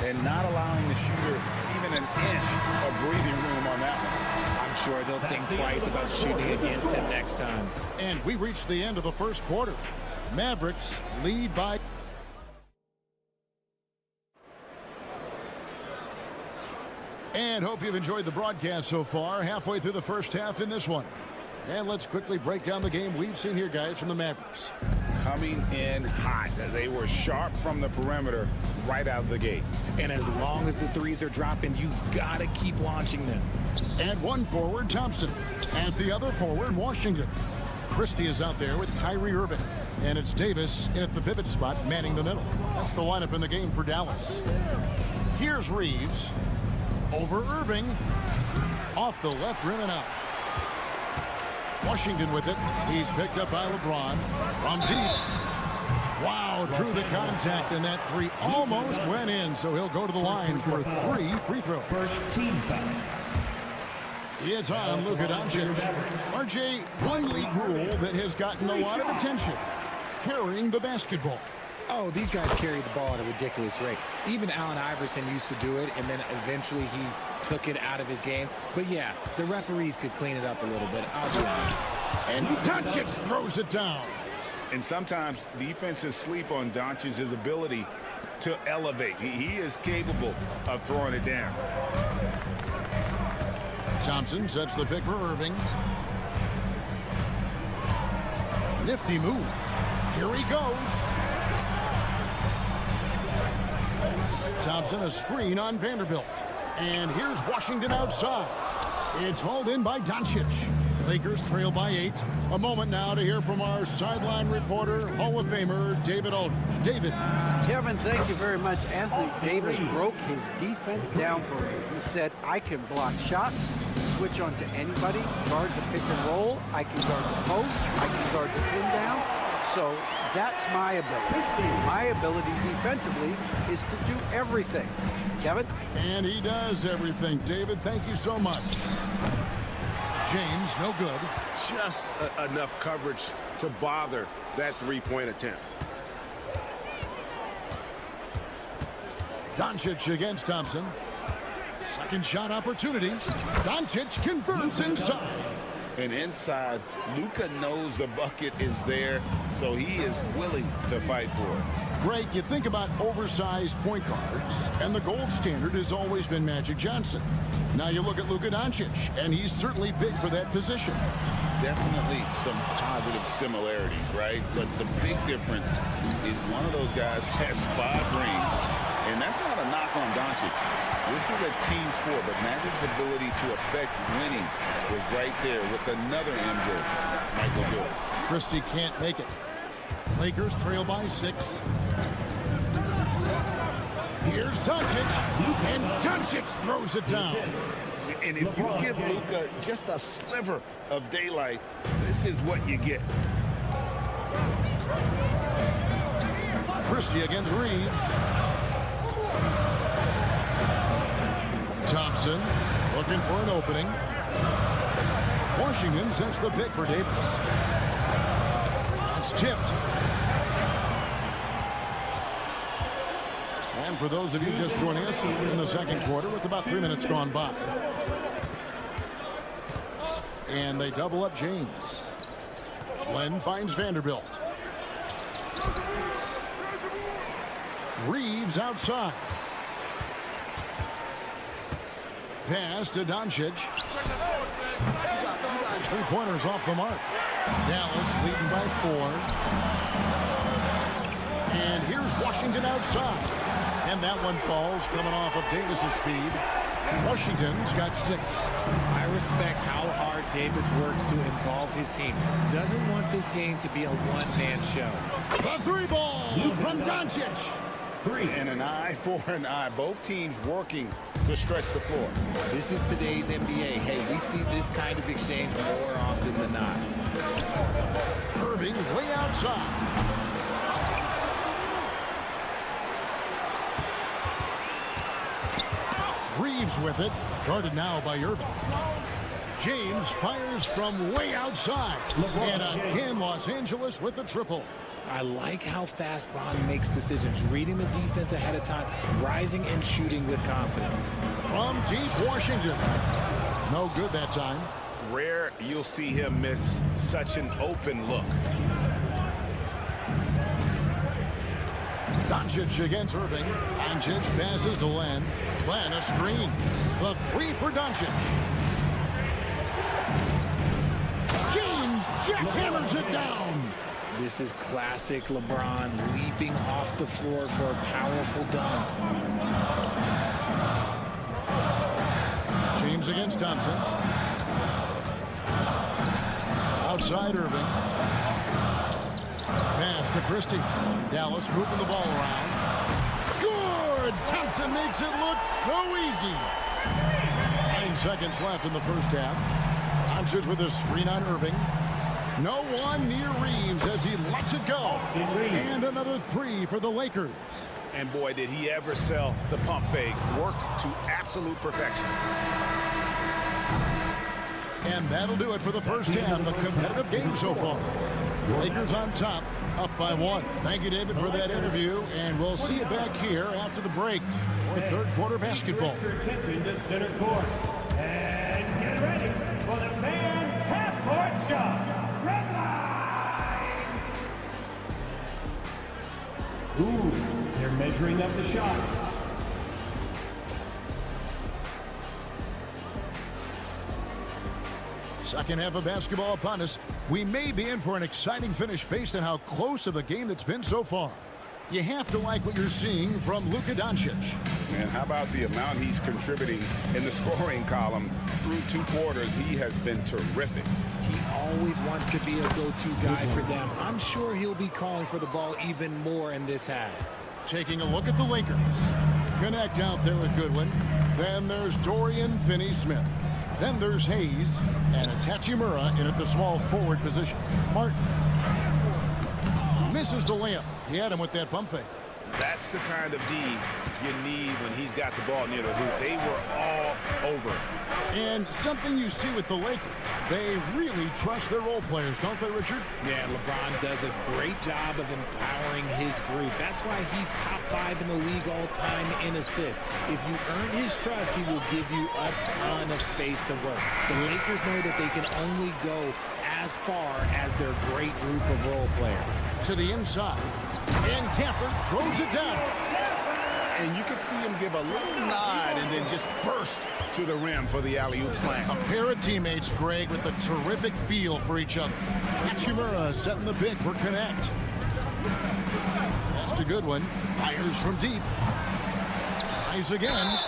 And not allowing the shooter even an inch of breathing room on that one. I'm sure they'll think twice about shooting against him next time. And we reach the end of the first quarter. Mavericks lead by... And hope you've enjoyed the broadcast so far. Halfway through the first half in this one. And let's quickly break down the game we've seen here, guys, from the Mavericks. Coming in hot. They were sharp from the perimeter right out of the gate. And as long as the threes are dropping, you've got to keep launching them. At one forward, Thompson. At the other forward, Washington. Christie is out there with Kyrie Irving. And it's Davis in at the pivot spot, manning the middle. That's the lineup in the game for Dallas. Here's Reeves. Over Irving. Off the left rim and out. Washington with it. He's picked up by LeBron. From deep. Wow, drew the contact, and that 3 almost went in, so he'll go to the line for 3 free throws. First team foul. It's on Luka Doncic. RJ, one league rule that has gotten a lot of attention. Carrying the basketball. Oh, these guys carry the ball at a ridiculous rate. Even Allen Iverson used to do it, and then eventually he took it out of his game. But yeah, the referees could clean it up a little bit, I'll be honest. And Doncic throws it down. And sometimes defenses sleep on Doncic's ability to elevate. He is capable of throwing it down. Thompson sets the pick for Irving. Nifty move. Here he goes. Thompson a screen on Vanderbilt. And here's Washington outside. It's hauled in by Doncic. Lakers trail by 8. A moment now to hear from our sideline reporter, Hall of Famer David Aldridge. David. Kevin, thank you very much. Anthony Davis broke his defense down for me. He said, I can block shots, switch on to anybody, guard the pick and roll, I can guard the post, I can guard the pin down. So that's my ability. My ability defensively is to do everything. Kevin? And he does everything. David, thank you so much. James, no good. Just enough coverage to bother that three-point attempt. Doncic against Thompson. Second shot opportunity. Doncic converts inside. And inside, Luka knows the bucket is there, so he is willing to fight for it. Greg, you think about oversized point guards, and the gold standard has always been Magic Johnson. Now you look at Luka Doncic, and he's certainly big for that position. Definitely some positive similarities, right? But the big difference is one of those guys has 5 rings, and that's not a knock on Doncic. This is a team sport, but Magic's ability to affect winning was right there with another MJ, Michael Jordan. Christie can't make it. Lakers trail by 6. Here's Doncic, and Doncic throws it down. And if you give Luka just a sliver of daylight, this is what you get. Christie against Reeves. Thompson looking for an opening. Washington sets the pick for Davis. It's tipped. And for those of you just joining us in the second quarter with about 3 minutes gone by. And they double up James. Len finds Vanderbilt. Reeves outside. Pass to Doncic. 3-pointers off the mark. Dallas leading by 4. And here's Washington outside. And that one falls coming off of Davis's feed. Washington's got 6. I respect how hard Davis works to involve his team. Doesn't want this game to be a one-man show. The 3 ball from Doncic. And an eye for an eye. Both teams working to stretch the floor. This is today's NBA. Hey, we see this kind of exchange more often than not. Irving way outside. Reeves with it. Guarded now by Irving. James fires from way outside. And again, Los Angeles with the triple. I like how fast Bron makes decisions, reading the defense ahead of time, rising and shooting with confidence. From deep Washington. No good that time. Rare you'll see him miss such an open look. Doncic against Irving. Doncic passes to Len. Len a screen. The three for Doncic. James jackhammers it down. This is classic LeBron, leaping off the floor for a powerful dunk. James against Thompson. Outside Irving. Pass to Christie. Dallas moving the ball around. Good! Thompson makes it look so easy. 9 seconds left in the first half. Doncic with a screen on Irving. No one near Reeves as he lets it go. And another three for the Lakers. And boy, did he ever sell the pump fake. Worked to absolute perfection. And that'll do it for the first half. A competitive game so far. Lakers on top, up by 1. Thank you, David, for that interview. And we'll see you back here after the break for third quarter basketball. Attention to center court. And get ready for the fan half-court shot. Red line! Ooh, they're measuring up the shot. Second half of basketball upon us. We may be in for an exciting finish based on how close of a game that's been so far. You have to like what you're seeing from Luka Doncic. And how about the amount he's contributing in the scoring column through 2 quarters? He has been terrific. He always wants to be a go-to guy for them. I'm sure he'll be calling for the ball even more in this half. Taking a look at the Lakers. Connect out there with Goodwin. Then there's Dorian Finney-Smith. Then there's Hayes and Hachimura in at the small forward position. Martin misses the layup. He had him with that pump fake. That's the kind of D you need when he's got the ball near the hoop. They were all over. And something you see with the Lakers, they really trust their role players, don't they, Richard? Yeah, LeBron does a great job of empowering his group. That's why he's top 5 in the league all time in assists. If you earn his trust, he will give you a ton of space to work. The Lakers know that they can only go as far as their great group of role players. To the inside, and Gafford throws it down. And you can see him give a little nod and then just burst to the rim for the alley-oop slam. A pair of teammates, Greg, with a terrific feel for each other. Hachimura setting the pick for Connect. That's a good one. Fires from deep. Tries again.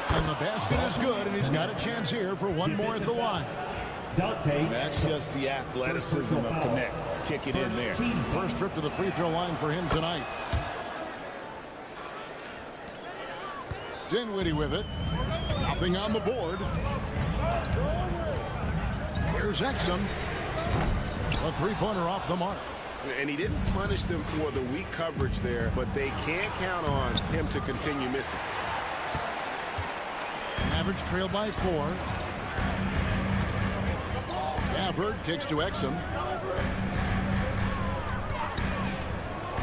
And the basket is good, and he's got a chance here for one more at the line. That's just the athleticism of Connect. Kick it in there. First trip to the free throw line for him tonight. Dinwiddie with it. Nothing on the board. Here's Exum. A three-pointer off the mark. And he didn't punish them for the weak coverage there, but they can't count on him to continue missing. Average trail by 4. Gafford kicks to Exum.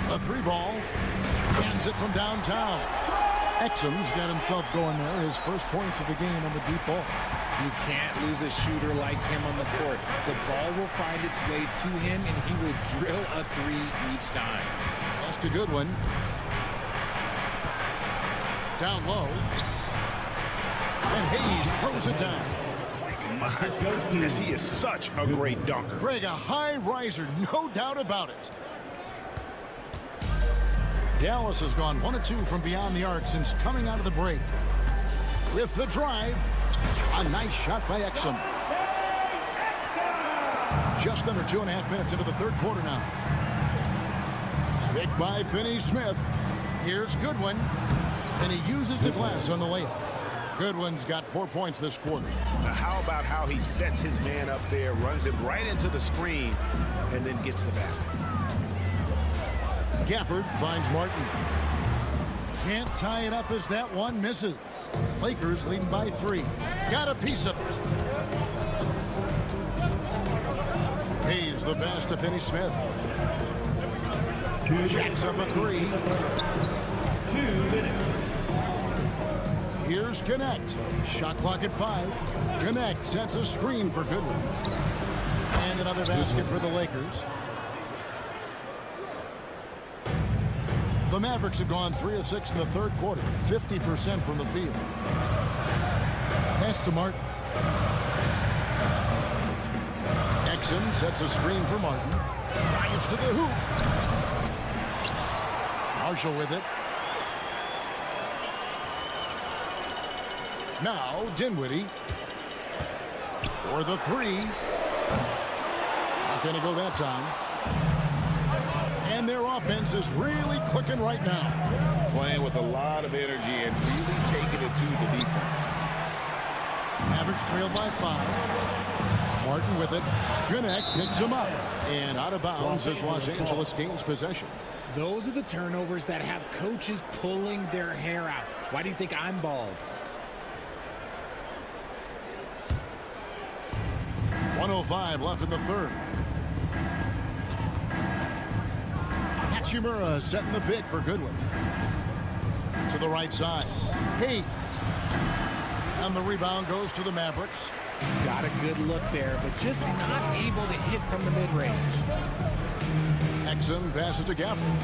A 3-ball. Hands it from downtown. Exum's got himself going there. His first points of the game on the deep ball. You can't lose a shooter like him on the court. The ball will find its way to him, and he will drill a 3 each time. That's a good one. Down low. And Hayes throws it down. My goodness, he is such a great dunker. Greg, a high riser, no doubt about it. Dallas has gone 1 of 2 from beyond the arc since coming out of the break. With the drive, a nice shot by Exum. Just under 2.5 minutes into the third quarter now. Picked by Finney-Smith. Here's Goodwin, and he uses the glass on the layup. Goodwin's got 4 points this quarter. Now, how about how he sets his man up there, runs him right into the screen, and then gets the basket. Gafford finds Martin. Can't tie it up as that one misses. Lakers leading by 3. Got a piece of it. Hayes the pass to Finney Smith. Jacks up a 3. 2 minutes. Here's Connect. Shot clock at 5. Connect sets a screen for Goodwin. And another basket for the Lakers. The Mavericks have gone 3 of 6 in the third quarter, 50% from the field. Pass to Martin. Exum sets a screen for Martin. Drives to the hoop. Marshall with it. Now Dinwiddie for the 3. Not going to go that time. And their offense is really clicking right now. Playing with a lot of energy and really taking it to the defense. Mavericks trail by 5. Martin with it. Connect picks him up. And out of bounds as Los Angeles gains possession. Those are the turnovers that have coaches pulling their hair out. Why do you think I'm bald? 1:05 left in the third. Hachimura setting the pick for Goodwin. To the right side. Hayes. And the rebound goes to the Mavericks. Got a good look there, but just not able to hit from the mid-range. Exum passes to Gafford.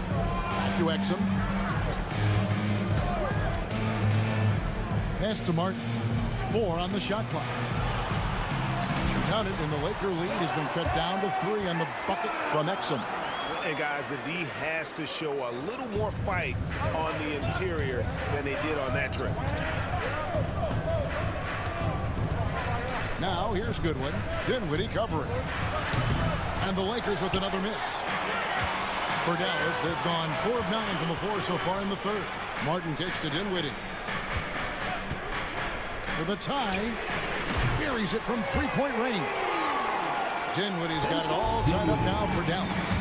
Back to Exum. Pass to Martin. 4 on the shot clock. Count it, and the Laker lead has been cut down to 3 on the bucket from Exum. And guys, the D has to show a little more fight on the interior than they did on that trip. Now here's Goodwin. Dinwiddie covering. And the Lakers with another miss. For Dallas, they've gone 4 of 9 from the floor so far in the third. Martin kicks to Dinwiddie. For the tie, buries it from 3-point range. Dinwiddie's got it all tied up now for Dallas.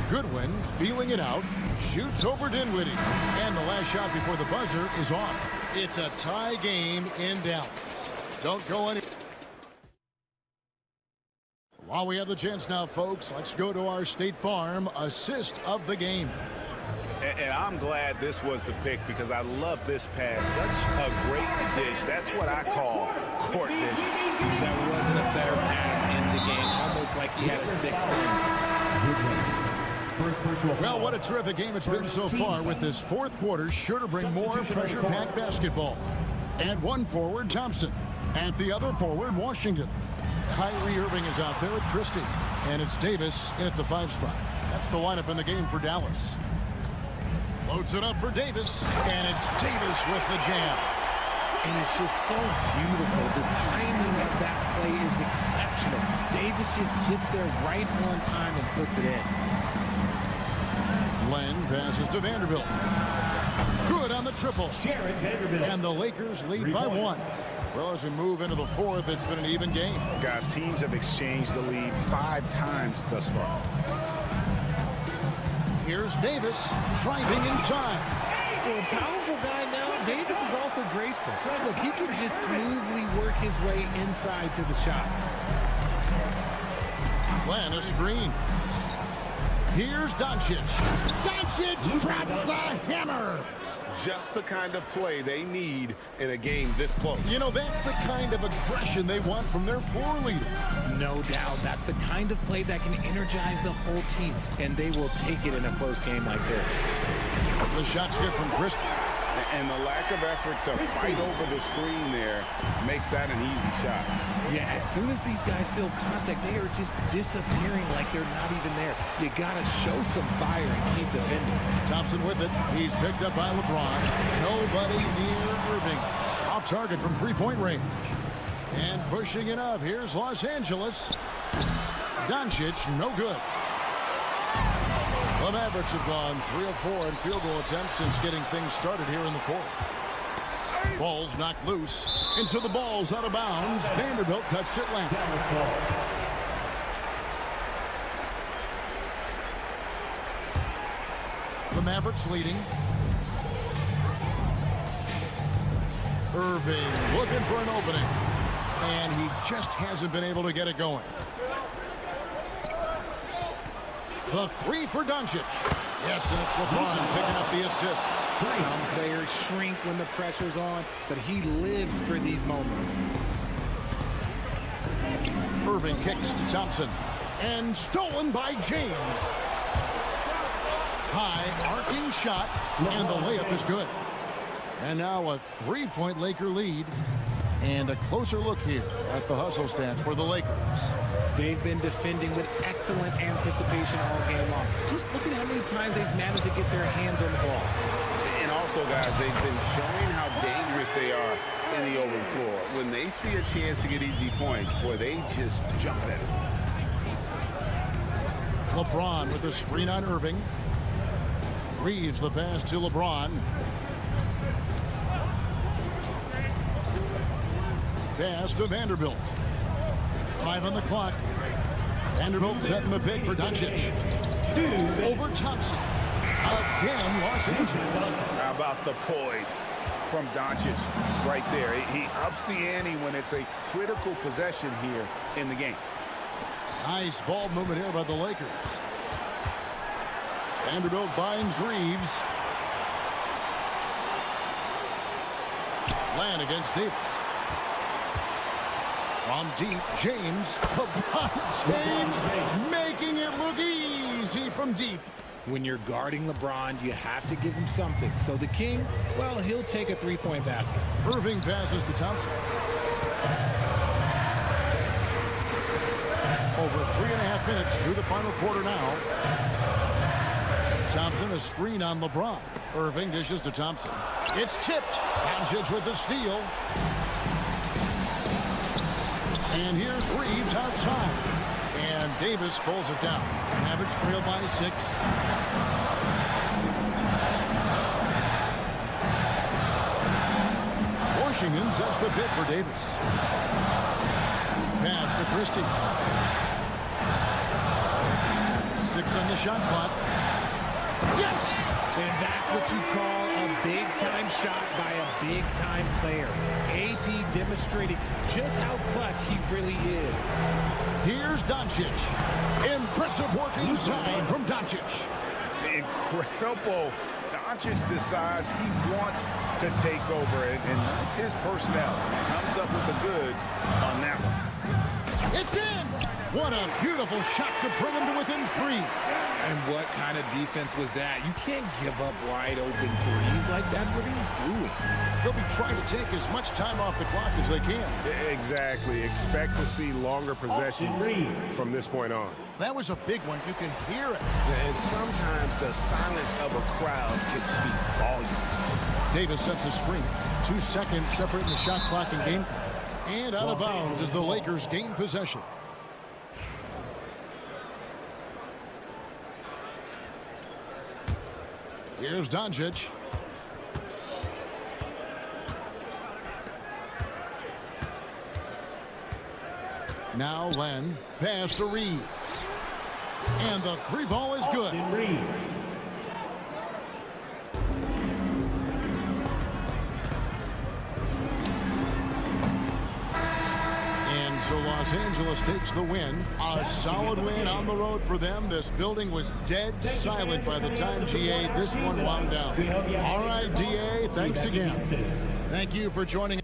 Goodwin feeling it out, shoots over Dinwiddie. And the last shot before the buzzer is off. It's a tie game in Dallas. Don't go any. While we have the chance now, folks, let's go to our State Farm assist of the game. And I'm glad this was the pick because I love this pass. Such a great dish. That's what I call court vision. That wasn't a better pass in the game. Almost like he had a 6th sense. Well, what a terrific game it's been so far, with this fourth quarter sure to bring more pressure-packed basketball. At one forward, Thompson. At the other forward, Washington. Kyrie Irving is out there with Christie. And it's Davis in at the 5 spot. That's the lineup in the game for Dallas. Loads it up for Davis. And it's Davis with the jam. And it's just so beautiful. The timing of that play is exceptional. Davis just gets there right on time and puts it in. Len passes to Vanderbilt. Good on the triple. And the Lakers lead by 1. Well, as we move into the fourth, it's been an even game. Guys, teams have exchanged the lead 5 times thus far. Here's Davis driving inside. For a powerful guy now, Davis is also graceful. Look, he can just smoothly work his way inside to the shot. Len a screen. Here's Doncic. Doncic drops the hammer. Just the kind of play they need in a game this close. You know, that's the kind of aggression they want from their floor leader. No doubt. That's the kind of play that can energize the whole team, and they will take it in a close game like this. The shot's good from Christie. And the lack of effort to fight over the screen there makes that an easy shot. Yeah, as soon as these guys feel contact, they are just disappearing like they're not even there. You got to show some fire and keep defending. Thompson with it. He's picked up by LeBron. Nobody near Irving. Off target from 3-point range. And pushing it up, here's Los Angeles. Doncic, no good. The Mavericks have gone 3 of 4 in field goal attempts since getting things started here in the fourth. Ball's knocked loose. Into the ball's out of bounds. Vanderbilt touched it last. The Mavericks leading. Irving looking for an opening. And he just hasn't been able to get it going. The three for Doncic. Yes, and it's LeBron picking up the assist. Some players shrink when the pressure's on, but he lives for these moments. Irving kicks to Thompson. And stolen by James. High arcing shot, and the layup is good. And now a 3-point Laker lead. And a closer look here at the hustle stance for the Lakers. They've been defending with excellent anticipation all game long. Just look at how many times they've managed to get their hands on the ball. And also, guys, they've been showing how dangerous they are in the open floor. When they see a chance to get easy points, boy, they just jump at it. LeBron with a screen on Irving. Reeves the pass to LeBron. Pass to Vanderbilt. 5 on the clock. Vanderbilt setting the pick for Doncic. Over Thompson. Again, Los Angeles. How about the poise from Doncic right there? He ups the ante when it's a critical possession here in the game. Nice ball movement here by the Lakers. Vanderbilt finds Reeves. Land against Davis. From deep, James. James making it look easy from deep. When you're guarding LeBron, you have to give him something. So the King, well, he'll take a 3-point basket. Irving passes to Thompson. Over 3.5 minutes through the final quarter now. Thompson a screen on LeBron. Irving dishes to Thompson. It's tipped. Doncic with the steal. And here's Reeves outside. And Davis pulls it down. Mavericks trail by 6. Washington sets the pick for Davis. Pass to Christie. 6 on the shot clock. Yes! And that's what you call a big-time shot by a big-time player. AD demonstrating just how clutch he really is. Here's Doncic. Impressive work inside from Doncic. Incredible. Doncic decides he wants to take over, and that's his personnel. Comes up with the goods on that one. It's in! What a beautiful shot to bring him to within 3. And what kind of defense was that? You can't give up wide open threes like that. What are you doing? They'll be trying to take as much time off the clock as they can. Exactly. Expect to see longer possessions from this point on. That was a big one. You can hear it. And sometimes the silence of a crowd can speak volumes. Davis sets a screen. 2 seconds separating the shot clock and game clock. And out of bounds as the Lakers gain possession. Here's Doncic. Now Len. Pass to Reeves. And the 3 ball is good. And so Los Angeles takes the win. A solid win on the road for them. This building was dead silent by the time, GA, this one wound down. All right, DA, thanks again. Thank you for joining us.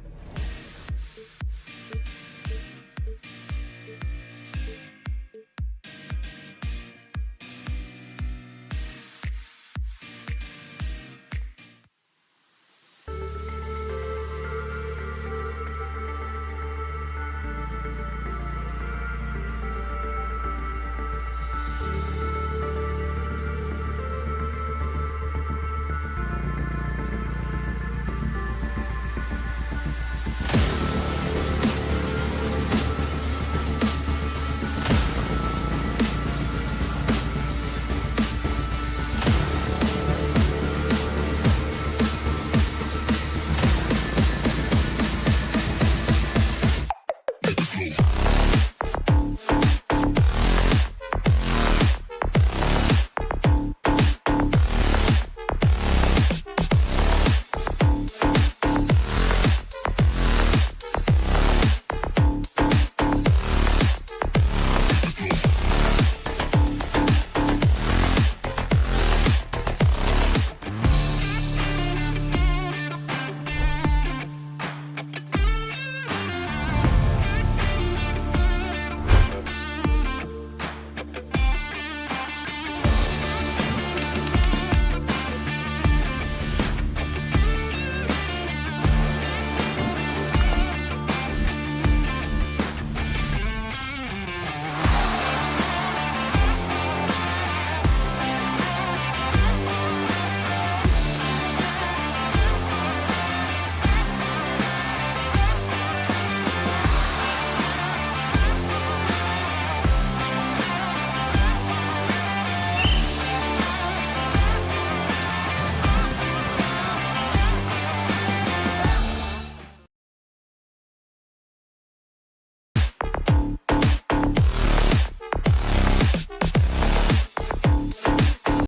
Ready.